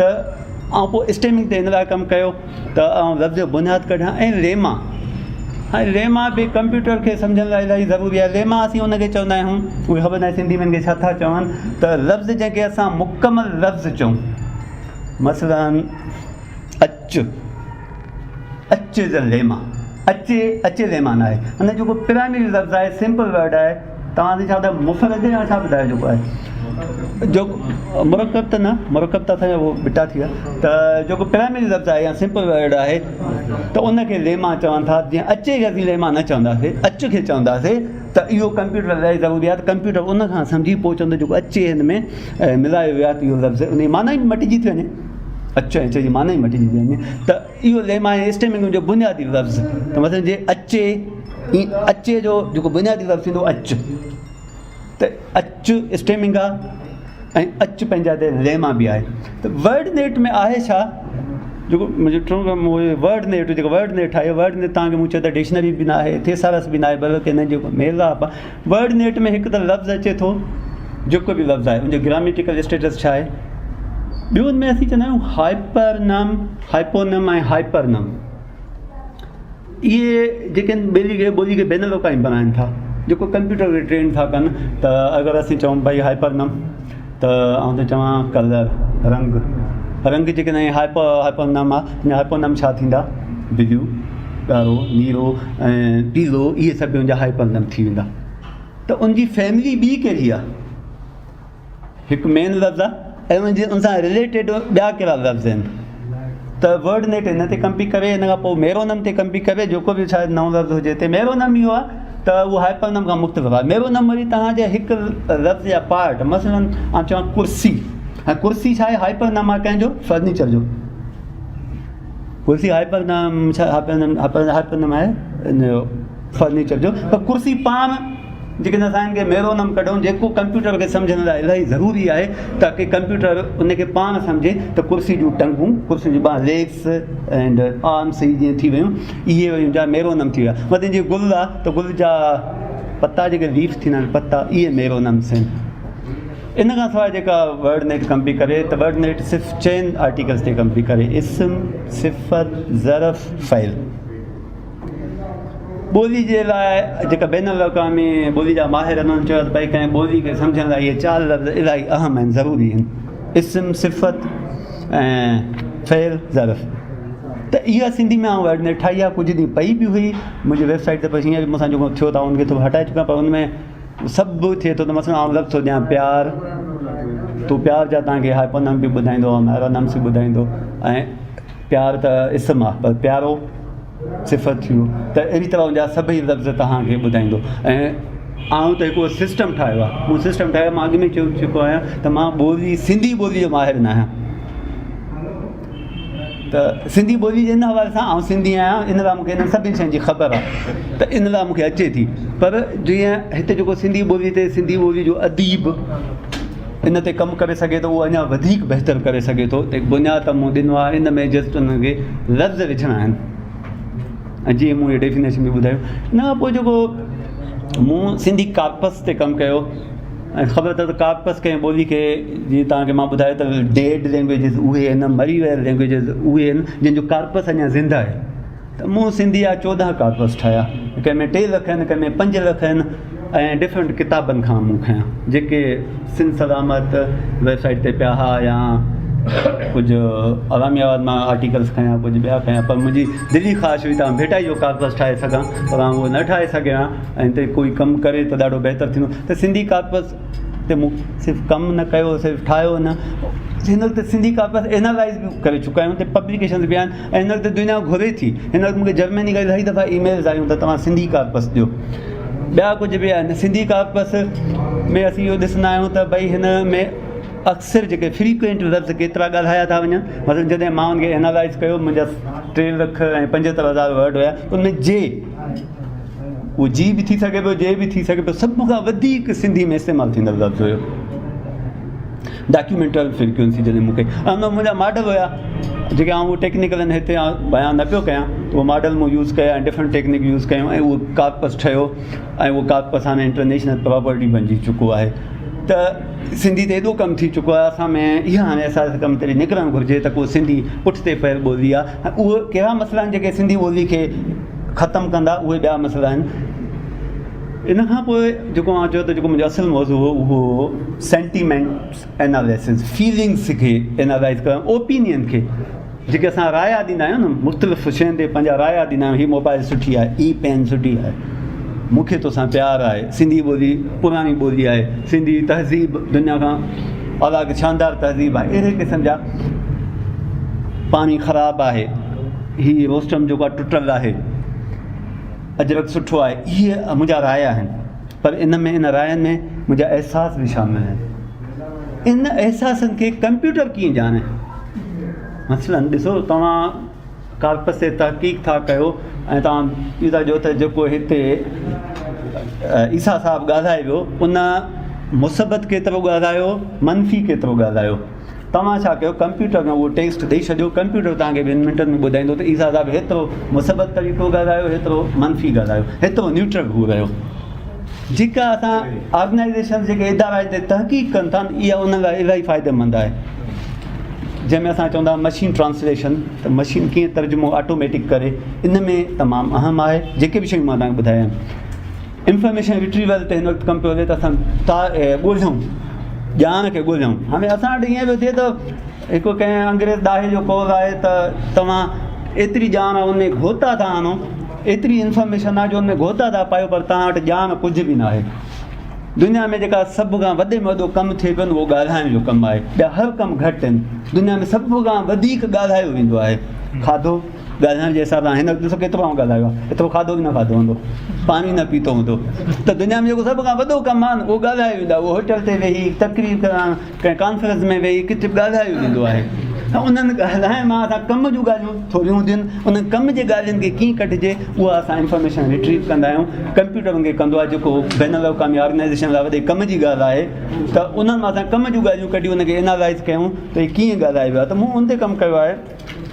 B: पोइ स्टेमिंग ते हिन लाइ कमु कयो त लफ़्ज़ जो बुनियादु कढियां। ऐं लेमा हाणे लेमा बि कंप्यूटर खे सम्झण लाइ इलाही ज़रूरी आहे। लेमा असीं उनखे चवंदा आहियूं, उहे ख़बर न आहे सिंधी में छा था चवनि, त लफ़्ज़ जंहिंखे असां मुकमल लफ़्ज़ चऊं, मसलन अच ज लेमा, अचे लेमा न आहे। अने जेको प्राइमरी लफ़्ज़ आहे, सिंपल वर्ड आहे, तव्हांखे छा ॿुधायो, मुफ़रद या छा ॿुधायो जेको आहे, जो मुरकब त न, मुरकब त असांजा उहो बिटा थी विया, त जेको प्राइमरी लफ़्ज़ आहे या सिंपल वर्ड आहे त उनखे लेमा चवनि था। जीअं अचे खे असीं लेमा न चवंदासीं, अच खे चवंदासीं, त इहो कंप्यूटर लाइ ज़रूरी आहे। त कंप्यूटर उनखां सम्झी पहुचंदो जेको अचे हिन में मिलायो वियो आहे, त इहो लफ़्ज़ उन माना ई मटिजी थी वञे, अच ऐं जी माना ई मटिजी थी वञे, त इहो लेमा आहे स्टेमिंग जो बुनियादी लफ़्ज़। त मतिलबु जे अचे जो जेको बुनियादी लफ़्ज़ थींदो अच, त अच स्टेमिंग आहे ऐं अच पंहिंजा ते लेमा बि आहे। त वर्ड नेट में आहे छा, जेको मुंहिंजो वर्ड नेट, जेको वर्ड नेट आहे, वर्ड नेट तव्हांखे मूं चयो त डिक्शनरी बि न आहे, थेसारस बि न आहे, बल्कि हिन जेको मेलाप आहे। वर्ड नेट में हिकु त लफ़्ज़ अचे थो, जेको बि लफ़्ज़ आहे उनजो ग्रामेटिकल स्टेटस छा आहे। ॿियो में असीं चवंदा आहियूं हाइपरनम, हाइपोनम ऐं हाइपरनम। इहे जेके ॿोली खे बेनल क़ाइम बनाइनि था, जेको कंप्यूटर खे ट्रेन था कनि। त अगरि असीं चऊं भई हाइपरनम, त आउं त चवां कलर, रंग जेके न हाइपरनम आहे। हाइपोनम छा थींदा, ब्लू, ॻाढ़ो, नीरो ऐं पीलो, इहे सभु उनजा हाइपरनम थी वेंदा। त उनजी फैमिली ॿी कहिड़ी आहे, हिकु मेन लफ़्ज़ आहे ऐं उन सां रिलेटेड ॿिया कहिड़ा लफ़्ज़ आहिनि। त वर्ड नेट हिन ते कम पई करे, हिन खां पोइ मेरोनम ते कम पई करे, जेको बि शायदि नओं लफ़्ज़ हुजे। त मेरोनम इहो आहे त उहो हाइपरनम खां मुख़्तलिफ़ आहे। मेरोनम वरी तव्हांजे हिकु लफ़्ज़ या पार्ट, मसलन आउं चवां कुर्सी, ऐं कुर्सी छा आहे, हाइपरनम आहे कंहिंजो, फर्नीचर जो। कुर्सी हाइपरनम छा, हाइपरनम आहे इन जो फर्नीचर जो। त कुर्सी पाण जेकॾहिं असां हिनखे मेरोनम कढूं, जेको कंप्यूटर खे सम्झण लाइ इलाही ज़रूरी आहे, ताकी कंप्यूटर उनखे पाण सम्झे, त कुर्सी जूं टंगूं, कुर्सी जूं ॿ लेग्स एंड आर्म्स जीअं थी वियूं, इहे वरी जा मेरोनम थी विया। मतिलबु जीअं गुल आहे, त गुल जा पता जेके लीव्स थींदा आहिनि, पता, इहे मेरोनम्स आहिनि। इन खां सवाइ जेका वर्ड नेट कम पई करे, त वर्ड नेट सिर्फ़ु 4 आर्टिकल्स ते कम पई करे, इस्म, सिफ़त, ज़रफ़, फ़इल। ॿोली जे लाइ जेका बेनल अक़वामी ॿोली जा माहिर उन्हनि चयो त भई कंहिं ॿोली खे सम्झण लाइ इहे 4 लफ़्ज़ इलाही अहम आहिनि, ज़रूरी आहिनि, इस्म, सिफ़त ऐं फ़इल, ज़रफ़। त इहा सिंधी में वर्ड नेट ठाही आहे, कुझु ॾींहं पई बि हुई मुंहिंजी वेबसाइट ते, पर हींअर मूंसां जेको थियो त उनखे थोरो हटाए चुका, पर उनमें सभु थिए थो। त मसइलो आउं लफ़्ज़ थो ॾियां प्यार, तूं प्यार जा तव्हांखे हाइपोनम बि ॿुधाईंदो, मेरोनम्स बि ॿुधाईंदो, ऐं प्यार त इस्म आहे, पर प्यारो सिफ़त थियो। त अहिड़ी तरह उनजा सभई लफ़्ज़ तव्हांखे ॿुधाईंदो। ऐं आउं त हिकिड़ो सिस्टम ठाहियो आहे, उहो सिस्टम ठाहियो, मां अॻु में चई चुको आहियां त मां सिंधी ॿोली जो माहिर न आहियां। त सिंधी ॿोली जे इन हवाले सां आउं सिंधी आहियां, इन लाइ मूंखे इन सभिनी शयुनि जी ख़बर आहे, त इन लाइ मूंखे अचे थी। पर जीअं हिते जेको सिंधी ॿोली ते सिंधी ॿोली जो अदीब इन ते कमु करे सघे थो, उहो अञा वधीक बहितर करे सघे थो। त बुनियादु त मूं ॾिनो आहे, इन में जस्ट उनखे लफ़्ज़ विझणा आहिनि, ऐं जीअं मूं इहे डेफिनेशन बि ॿुधायो। इन खां पोइ जेको मूं सिंधी कार्पस ते कमु कयो, ऐं ख़बर अथव त कार्पस कंहिं ॿोली खे, जीअं तव्हांखे मां ॿुधायो त डेड लैंग्वेजिस उहे आहिनि, मरी वियल लैंग्वेजिस उहे आहिनि, जंहिंजो कार्पस अञा ज़िंदा आहे। त मूं सिंधी जा 14 कार्पस ठाहिया, कंहिं में 3 लख आहिनि, कंहिं में 5 लख आहिनि, ऐं डिफरेंट किताबनि खां मूं खयां, जेके सिंध सलामत वेबसाइट ते पिया हुआ, या कुझु अवामियाबाद मां आर्टिकल्स खयां, कुझु ॿिया खयां। पर मुंहिंजी दिली ख़्वाहिश हुई त भेटाई जो कार्पस ठाहे सघां, पर आउं उहो न ठाहे सघियां, ऐं हिते कोई कमु करे त ॾाढो बहितर थींदो। त सिंधी कार्पस ते मूं सिर्फ़ु कमु न कयो, सिर्फ़ु ठाहियो न, हिन वक़्तु सिंधी कार्पस एनालाइज़ बि करे चुका आहियूं, ते पब्लिकेशन्स बि आहिनि, ऐं हिन वक़्तु दुनिया घुरे थी। हिन वक़्तु मूंखे जर्मनी खां इलाही दफ़ा ईमेल्स आयूं त तव्हां सिंधी कार्पस ॾियो। ॿिया कुझु बि आहिनि। सिंधी कार्पस में असीं इहो ॾिसंदा आहियूं त भई हिन में अक्सर जेके फ्रीक्वेंट लफ़्ज़ केतिरा ॻाल्हाया था वञनि। मतिलबु जॾहिं मां उनखे एनालाइज़ कयो, मुंहिंजा 3 लख ऐं 75,000 वर्ड हुया, उनमें जे उहो जी बि थी सघे पियो, जे बि थी सघे पियो, सभ खां वधीक सिंधी में इस्तेमालु थींदड़ लफ़्ज़ हुयो डॉक्यूमेंटल फ्रीक्वेंसी। जॾहिं मूंखे उन मुंहिंजा मॉडल हुया जेके आउं उहो टेक्निकल आहिनि, हिते बयानु न पियो कयां, उहो मॉडल मूं यूज़ कया ऐं डिफरेंट टेक्निक यूज़ कयूं, ऐं उहो कार्पस ठहियो, ऐं उहो कार्पस हाणे इंटरनेशनल प्रॉपर्टी बणिजी चुको आहे। त सिंधी ते एॾो कमु थी चुको आहे, असां में इहा हाणे असांजे कमु ते निकिरणु घुरिजे त को सिंधी पुठिते पियल ॿोली आहे। उहे कहिड़ा मसइला आहिनि जेके सिंधी ॿोली खे ख़तमु कंदा उहे ॿिया मसइला आहिनि. इन खां पोइ जेको मां चयो त जेको मुंहिंजो असुलु मौज़ू हो उहो सेंटीमेंट्स एनालिसिस, फीलिंग्स खे एनालाइज़ करणु, ओपिनियन खे, जेके असां राया ॾींदा आहियूं न मुख़्तलिफ़ शयुनि ते पंहिंजा राया ॾींदा आहियूं. हीअ मोबाइल सुठी आहे, ई पेन सुठी आहे, मूंखे तोसां प्यारु आहे, सिंधी ॿोली पुराणी ॿोली आहे, सिंधी तहज़ीब दुनिया खां अलॻि शानदार तहज़ीब आहे, अहिड़े क़िस्म जा. पाणी ख़राबु आहे, हीअ रोस्टम जेको आहे टुटल आहे, अजरक सुठो आहे, इहे मुंहिंजा राया आहिनि. पर इन रायनि में मुंहिंजा अहसास बि शामिल आहिनि. इन अहसासनि खे कंप्यूटर कीअं ॼाणे? मसइलनि ॾिसो, तव्हां कार्पस ते तहक़ीक़ था कयो ऐं तव्हां इहो था चओ त जेको हिते ईसा साहिबु ॻाल्हाए वियो उन मुसबत केतिरो ॻाल्हायो, मनफ़ी केतिरो ॻाल्हायो. तव्हां छा कयो, कंप्यूटर में उहो टेक्स्ट ॾेई छॾियो, कंप्यूटर तव्हांखे 2 मिंटनि में ॿुधाईंदो त ईसा साहिबु हेतिरो मुसबत तरीक़ो ॻाल्हायो, हेतिरो मनफ़ी ॻाल्हायो, हेतिरो न्यूट्रल हू रहियो. जेका असां ऑर्गनाइज़ेशन जेके इदारा हिते तहक़ीक़ कनि था इहा उन लाइ इलाही फ़ाइदेमंद आहे. जंहिंमें असां चवंदा मशीन ट्रांसलेशन, त मशीन कीअं तर्जुमो ऑटोमेटिक करे, इन में तमामु अहम आहे. जेके बि शयूं मां तव्हांखे ॿुधायां, इंफॉर्मेशन रिट्रीवल ते हिन वक़्तु कमु पियो हले त असां ॻोल्हियूं, ॼाण खे ॻोल्हियूं. हाणे असां वटि ईअं पियो थिए त हिकु कंहिं अंग्रेज़ ॾाहे जो कॉल आहे त तव्हां एतिरी ॼाण उनमें घोता था आनो, एतिरी इंफॉर्मेशन आहे जो उनमें घोता था पायो, पर तव्हां वटि ॼाण कुझु बि न आहे. दुनिया में जेका सभ खां वॾे में वॾो कमु थिए पियो उहो ॻाल्हाइण जो कमु आहे. ॿिया हर कमु घटि आहिनि. दुनिया में सभ खां वधीक ॻाल्हायो वेंदो आहे खाधो. ॻाल्हाइण जे हिसाब सां हिन ॾिसो केतिरो ॻाल्हायो आहे, एतिरो खाधो बि न खाधो हूंदो, पाणी न पीतो हूंदो. त दुनिया में जेको सभ खां वॾो कमु आहे न उहो ॻाल्हायो वेंदो आहे. उहो होटल ते वेही, तकरीर करणु, कंहिं कॉन्फ्रेंस में वेही, किथे बि ॻाल्हायो वेंदो आहे. त उन्हनि ॻाल्हाइण मां असां कम जूं ॻाल्हियूं थोरियूं हूंदियूं आहिनि, उन कम जे ॻाल्हियुनि खे कीअं कटिजे उहा असां इंफॉर्मेशन रिट्रीव कंदा आहियूं. कंप्यूटर खे कंदो आहे जेको बैन अवी ऑर्गनाइज़ेशन लाइ वॾे कम जी ॻाल्हि आहे. त उन्हनि मां असां कम जूं ॻाल्हियूं कढी उनखे एनालाइज़ कयूं त हीअ कीअं ॻाल्हाए वियो आहे. त मूं उन ते कमु कयो आहे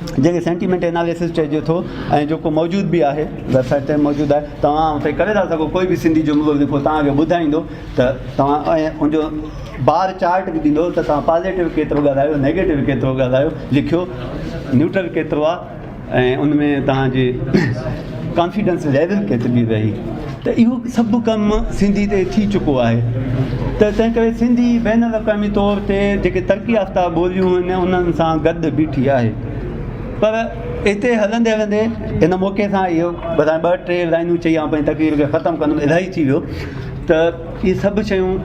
B: जेके सेंटीमेंट एनालिसिस चइजे थो, ऐं जेको मौजूदु बि आहे वेबसाइट ते मौजूदु आहे. तव्हां उते करे था सघो, कोई बि सिंधी जुमिलो लिखो, तव्हांखे ॿुधाईंदो त तव्हां ऐं उनजो बार चार्ट बि ॾींदो त तव्हां पॉज़िटिव केतिरो ॻाल्हायो, नेगेटिव केतिरो ॻाल्हायो, लिखियो, न्यूट्रल केतिरो आहे, ऐं उन में तव्हांजी कॉन्फिडेंस लेवल केतिरी रही. त इहो सभु कमु सिंधी ते थी चुको आहे. त तंहिं करे सिंधी बैन अवी तौर ते जेके तरक़ी याफ़्ता ॿोलियूं आहिनि उन्हनि सां गॾु बीठी आहे. पर हिते हलंदे हलंदे हिन मौक़े सां इहो ॿुधाए 2-3 लाइनूं चई ऐं पंहिंजी तक़रीर खे ख़तमु कंदुमि, इलाही थी वियो. त इहे सभु शयूं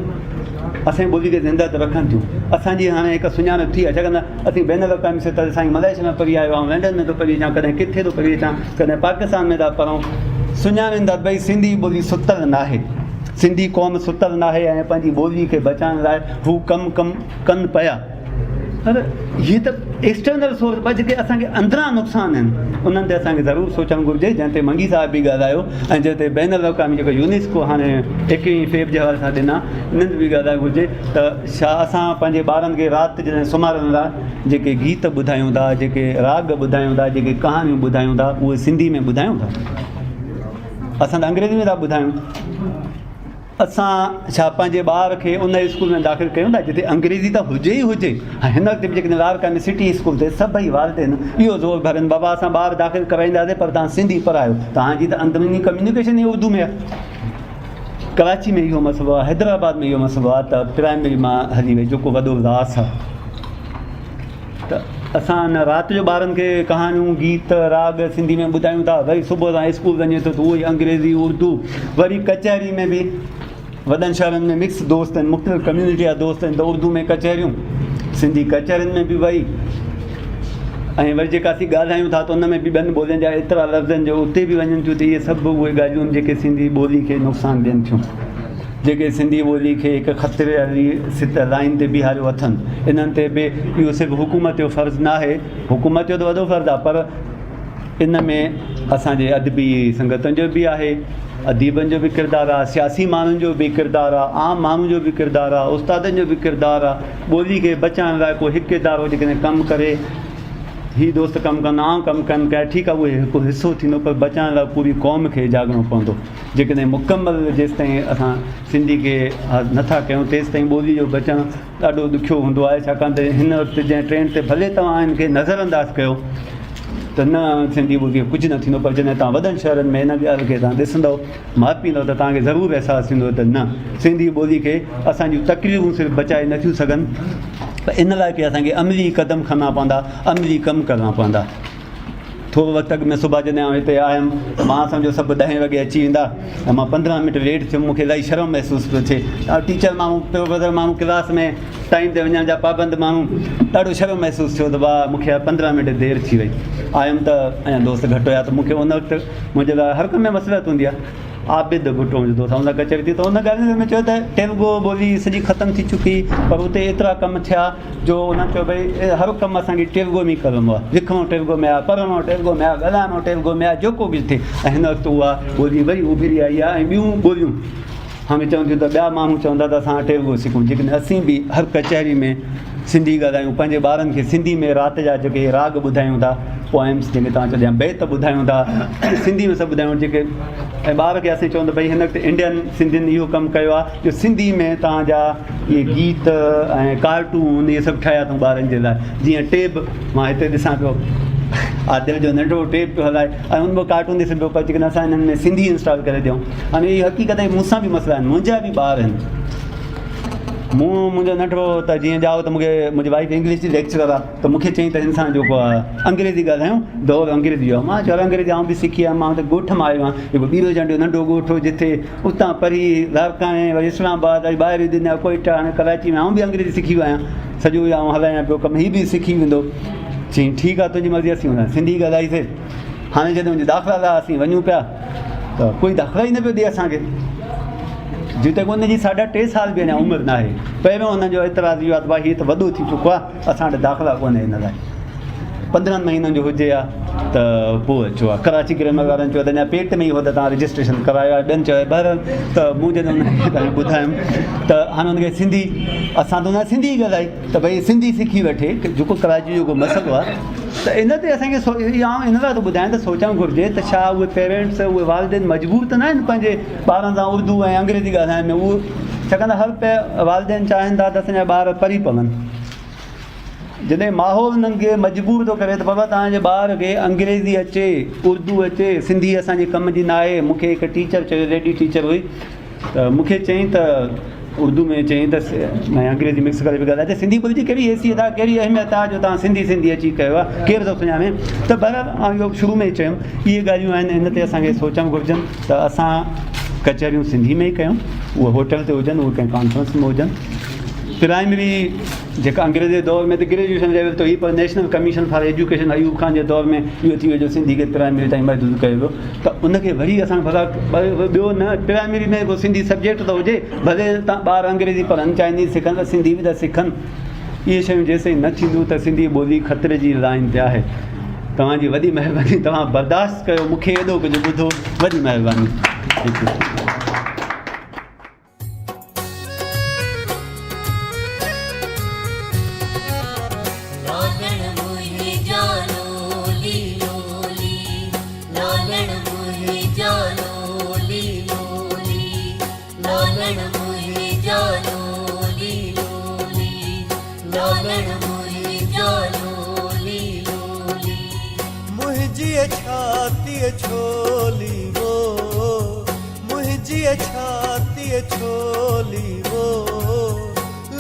B: असांजी ॿोली खे ज़िंदा त रखनि थियूं. असांजी हाणे हिकु सुञाणप थी आहे, छाकाणि असीं बैन अवी सतह साईं मलेशिया में पढ़ी आयो आहियूं, लंडन में थो पढ़ी अचां, कॾहिं किथे थो पढ़ी अचां, कॾहिं पाकिस्तान में था पढ़ूं. सुञाणींदा भई सिंधी ॿोली सुतल न आहे, सिंधी क़ौम सुतल न आहे, ऐं पंहिंजी ॿोली खे बचाइण लाइ हू कमु कनि पिया. पर हीअ त एक्सटर्नल सोर्स पर जेके असांखे अंदरां नुक़सान आहिनि उन्हनि ते असांखे ज़रूरु सोचणु घुरिजे. जंहिं ते मंगी साहिब बि ॻाल्हायो ऐं जंहिं ते बैन अवी जेको यूनेस्को हाणे 21 फेब जे हवाले सां ॾिना, इन्हनि बि ॻाल्हाइणु घुरिजे त छा असां पंहिंजे ॿारनि खे राति जॾहिं सुम्हारण लाइ जेके गीत ॿुधायूं था, जेके राग ॿुधायूं था, जेके कहानियूं ॿुधायूं था, उहे सिंधी में ॿुधायूं था. असां त अंग्रेज़ी में था ॿुधायूं. असां छा पंहिंजे ॿार खे उन स्कूल में दाख़िल कयूं था जिते अंग्रेज़ी त हुजे ई हुजे. हिन वक़्तु बि जेकॾहिं लारकानी सिटी स्कूल ते सभई वालदेन इहो ज़ोर भरनि, बाबा असां ॿार दाख़िल कराईंदासीं पर तव्हां सिंधी पढ़ायो, तव्हांजी त अंदरूनी कम्युनिकेशन ई उर्दू में आहे. कराची में इहो मसइलो आहे, हैदराबाद में इहो मसइलो आहे. त प्राइमरी मां हली वई जेको वॾो लास आहे. त असां न राति जो ॿारनि खे कहानियूं, गीत, राग सिंधी में ॿुधायूं था, वरी सुबुह सां स्कूल वञे थो त उहो ई अंग्रेज़ी, उर्दू. वरी कचहरी में बि वॾनि शहरनि में मिक्स दोस्त आहिनि, मुख़्तलिफ़ कम्यूनिटी जा दोस्त आहिनि, त उर्दू में कचहरियूं, सिंधी कचहरियुनि में बि वई. ऐं वरी जेका असीं ॻाल्हायूं था त उन में बि 2 ॿोलियुनि जा एतिरा लफ़्ज़नि जो उते बि वञनि थियूं. त इहे सभु उहे ॻाल्हियूं आहिनि जेके सिंधी ॿोली खे नुक़सानु ॾियनि थियूं, जेके सिंधी ॿोली खे हिकु ख़तरे वारी लाइन ते बीहारियो अथनि. इन्हनि ते बि इहो सिर्फ़ु हुकूमत जो फ़र्ज़ु न आहे, हुकूमत जो त वॾो फ़र्ज़ु आहे, पर इन में असांजे अदबी संगतुनि जो बि आहे, अदीबनि जो बि किरदारु आहे, सियासी माण्हुनि जो बि किरदारु आहे, आम माण्हुनि जो बि किरदारु आहे, उस्तादनि जो बि किरदारु आहे. ॿोली खे बचाइण लाइ को हिकु इदारो जेकॾहिं कमु करे, हीअ दोस्त कमु कनि, आउं कमु कनि, कया ठीकु आहे, उहे हिकु हिसो थींदो, पर बचाइण लाइ पूरी क़ौम खे जाॻणो पवंदो. जेकॾहिं मुकमल जेसिताईं असां सिंधी खे नथा कयूं तेसिताईं ॿोली जो बचणु ॾाढो ॾुखियो हूंदो आहे. छाकाणि त हिन वक़्तु जंहिं ट्रेंड ते भले तव्हां हिन खे नज़रअंदाज़ कयो, त न सिंधी ॿोलीअ कुझु न थींदो, पर जॾहिं तव्हां वॾनि शहरनि में हिन ॻाल्हि खे तव्हां ॾिसंदव मापींदव त तव्हांखे ज़रूरु अहसासु थींदो त न, सिंधी ॿोली खे असांजूं तकलीफ़ूं सिर्फ़ु बचाए नथियूं सघनि, त इन लाइ की असांखे अमली क़दम खणणा पवंदा, अमली कमु करणा पवंदा। थोरो वक़्तु अॻु में सुभाणे जॾहिं हिते आयुमि मां सम्झो सभु 10 वॻे अची वेंदा ऐं मां 15 मिंट लेट थियुमि, मूंखे इलाही शर्म महसूसु पियो थिए। टीचर माण्हू, प्रोफेसर माण्हू, क्लास में टाइम ते वञण जा पाबंद माण्हू, ॾाढो शर्म महसूसु थियो त वाह मूंखे 15 मिंट देरि थी वई। आयुमि त अञा दोस्त घटि हुया, त मूंखे उन वक़्तु मुंहिंजे लाइ हर कम में मसलत हूंदी आहे। आबिद भुट्टो मुंहिंजो दोस्त, हुन कचहरी थी, त हुन ॻाल्हि में चयो त तेलुगु ॿोली सॼी ख़तमु थी चुकी, पर उते एतिरा कम थिया जो उन्हनि चयो भई हर कमु असांखे तेलुगु में ई करिणो आहे, लिखणो तेलुगु में आहे, पढ़णो तेलुगु में आहे, ॻाल्हाइणो तेलुगु में आहे, जेको कुझु थिए। ऐं हिन वक़्तु उहा ॿोली वरी उभिरी आई आहे ऐं ॿियूं ॿोलियूं हाणे चवनि थियूं त ॿिया माण्हू चवंदा त असां तेलुगु सिखूं, जेकॾहिं असीं बि हर कचहरी में सिंधी ॻाल्हायूं, पंहिंजे ॿारनि खे सिंधी में राति जा जेके राग ॿुधायूं था, पोएम्स जेके तव्हां चवंदा बैत ॿुधायूं था, सिंधी में सभु ॿुधायूं जेके, ऐं ॿार खे असीं चवंदा भई हिन वक़्तु इंडियन सिंधियुनि इहो कमु कयो आहे जो सिंधी में तव्हांजा इहे गीत ऐं कार्टून इहे सभु ठाहिया अथऊं ॿारनि जे लाइ। जीअं टेब मां हिते ॾिसां पियो, आदिल जो नंढो टेप पियो हलाए ऐं उन में कार्टून ॾिसण पियो, पर जेकॾहिं असां हिननि में सिंधी इंस्टॉल करे ॾियूं। हाणे इहा हक़ीक़त मूंसां बि मसइला आहिनि, मुंहिंजा बि ॿार आहिनि। मुंहिंजो नंढो त जीअं ॼाओ त मूंखे मुंहिंजी वाइफ इंग्लिश जी लेक्चरर आहे, त मूंखे चई त इंसान जेको आहे अंग्रेज़ी ॻाल्हायूं, दौरु अंग्रेज़ी जो। मां चयो अंग्रेज़ी आउं बि सिखी आहे, मां त ॻोठ मां आयो आहियां, जेको ॿीरो झंडो नंढो ॻोठ हो जिथे उतां परी लारकाने, वरी इस्लामाबाद, वरी ॿाहिरि दुनिया कोइटा, हाणे कराची में आउं बि अंग्रेज़ी सिखी वियो आहियां, सॼो आउं हलायां पियो कमु, हीअ बि सिखी वेंदो। चई ठीकु आहे तुंहिंजी मर्ज़ी, असीं हुन सिंधी ॻाल्हाईसीं। हाणे जॾहिं मुंहिंजे दाख़िला लाइ असीं वञूं पिया त कोई दाख़िला ई न पियो ॾिए असांखे, जिते हुनजी 3.5 साल बि अञा उमिरि न आहे। पहिरियों हुनजो एतिराज़ इहो आहे त भाई हीअ त वॾो थी चुको आहे, असां वटि दाख़िला कोन्हे हिन लाइ, 15 महीननि जो हुजे हा त पोइ अचो आहे। कराची ग्रामर वारनि चयो त अञा पेट में ई हो त तव्हां रजिस्ट्रेशन करायो आहे, ॿियनि चयो बहरहाल। त मूं जॾहिं हुनखे ॿुधायुमि त हाणे हुनखे सिंधी, असां त हुन सिंधी ॻाल्हाई त भई सिंधी सिखी वठे, जेको कराची जो को मसइलो आहे, त इन ते असांखे आउं इन लाइ थो ॿुधायां त सोचणु घुरिजे त छा उहे पेरेंट्स, उहे वालिदेन मजबूर त न आहिनि पंहिंजे ॿारनि सां उर्दू ऐं अंग्रेज़ी ॻाल्हाइण में। उहो छाकाणि हर वालिदेन चाहिनि था त असांजा ॿार पढ़ी पवनि। जॾहिं माहौल हुननि खे मजबूर थो करे त बाबा तव्हांजे ॿार खे अंग्रेज़ी अचे, उर्दू अचे, सिंधी असांजे कम जी न आहे। मूंखे हिकु टीचर चयो, लेडी टीचर हुई, त मूंखे चयईं त उर्दू में चयईं त ऐं अंग्रेज़ी मिक्स करे बि ॻाल्हाए त सिंधी ॿोली जी कहिड़ी हैसियत आहे, कहिड़ी अहमियत आहे जो तव्हां सिंधी सिंधी अची कयो आहे, केरु थो सुञाणे। त बहरहाल इहो शुरू में ई चयुमि, इहे ॻाल्हियूं आहिनि, इन ते असांखे सोचणु घुरिजनि त असां कचहरियूं सिंधी में ई कयूं, उहे होटल ते हुजनि, उहे कंहिं कॉन्फ्रेंस में हुजनि। प्राइमरी जेका अंग्रेज़ी जे दौर में त ग्रेजुएशन लेवल ते हुई, पर national commission for education Ayub Khan जे दौर में इहो थी वियो जो सिंधी खे प्राइमरी ताईं महदूद कयो वियो। त उनखे वरी असां भला ॿियो न, प्राइमरी में को सिंधी सब्जेक्ट त हुजे, भले तव्हां ॿार अंग्रेज़ी पढ़नि, चाइनीज़ सिखनि, त सिंधी बि त सिखनि। इहे शयूं जेसिताईं न थींदियूं त सिंधी ॿोली ख़तरे जी लाइन ते आहे। तव्हांजी वॾी महिरबानी, तव्हां बर्दाश्त कयो, मूंखे एॾो कुझु ॿुधो, वॾी महिरबानी।
A: मुंहिंजी छाती छोली वो, मुंहिंजी छाती छोली वो,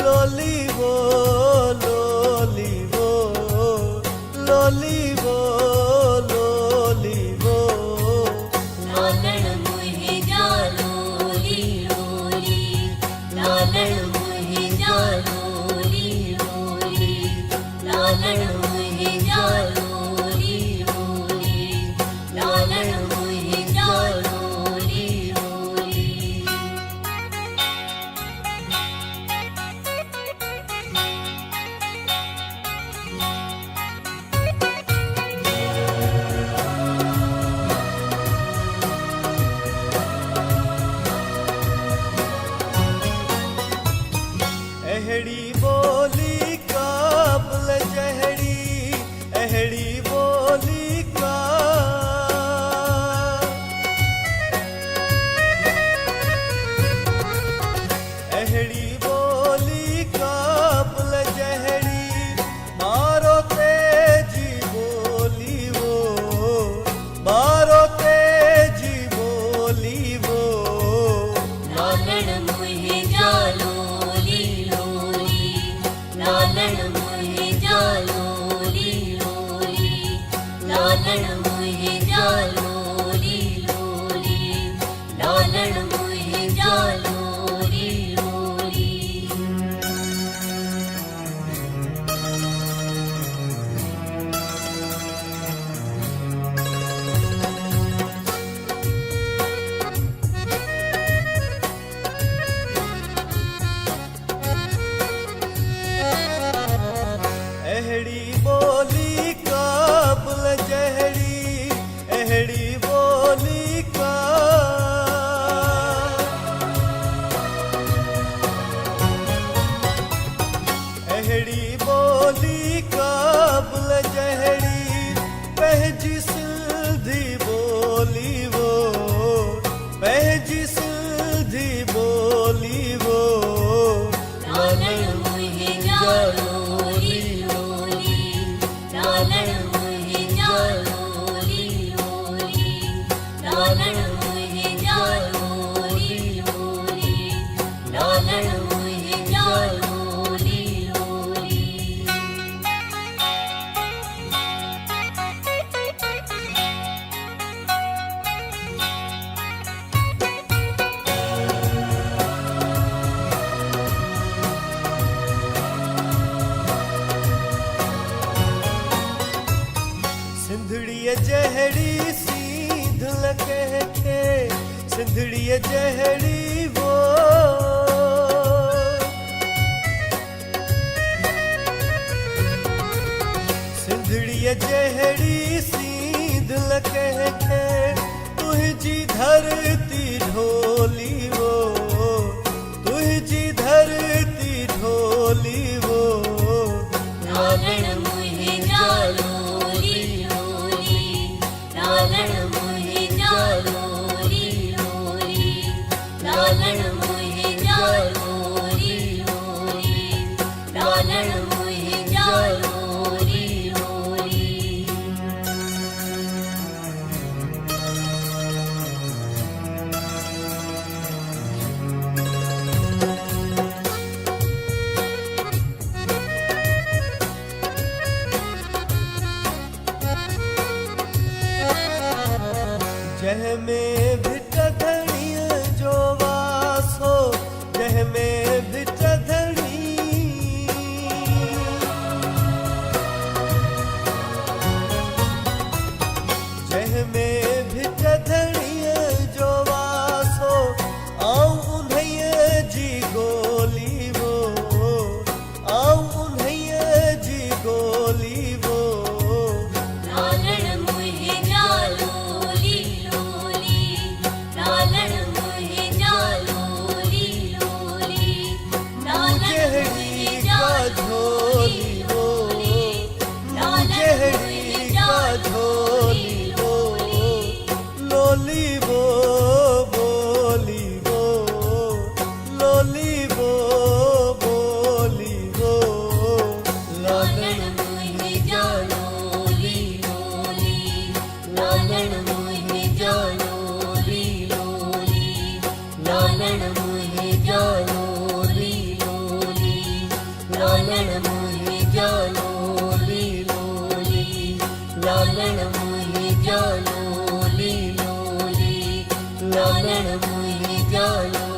A: लोली वो, लोली वो, लोली वो, लोली वो,
C: लालण मुंहिंजा लोली लोली, लालण मुंहिंजा लोली लोली, लालण मुंहिंजा लोली लोली, लालण मुंहिंजा लोली लोली।
A: सिंधड़ीअ जहड़ी सीध लके खे सिंधड़ीअ जहड़ी वो सिंधड़ीअ जहड़ी सीध लके खे तुझी धरती ढोली वो तुझी धरती ढोली वो
C: लालण मुहे जालोली लोली लालण मुहे जालोली लोली लालण मुहे जालोली लोली लालण मुहे जालोली लोली
A: जहमें भिट धणीअ जो वासो जहमें भिट धणी जहमें भिट धणीअ जो वासो आऊं उन्हईअ जी गोली वो आऊं उन्हईअ जी गोली वो
C: लालण मुहे जालोली लोली लालण मुहे जालोली लोली लालण मुहे जालोली लोली लालण मुहे जालोली लोली
A: लोली वो बोली वो लोली वो बोली वो
C: लालण मुहे जालोली लोली लालण मुहे जालोली लोली लालण मुहे जालोली लोली लालण मुहे जालोली लोली लालण मुहे जालोली लोली लालण मुहे जालोली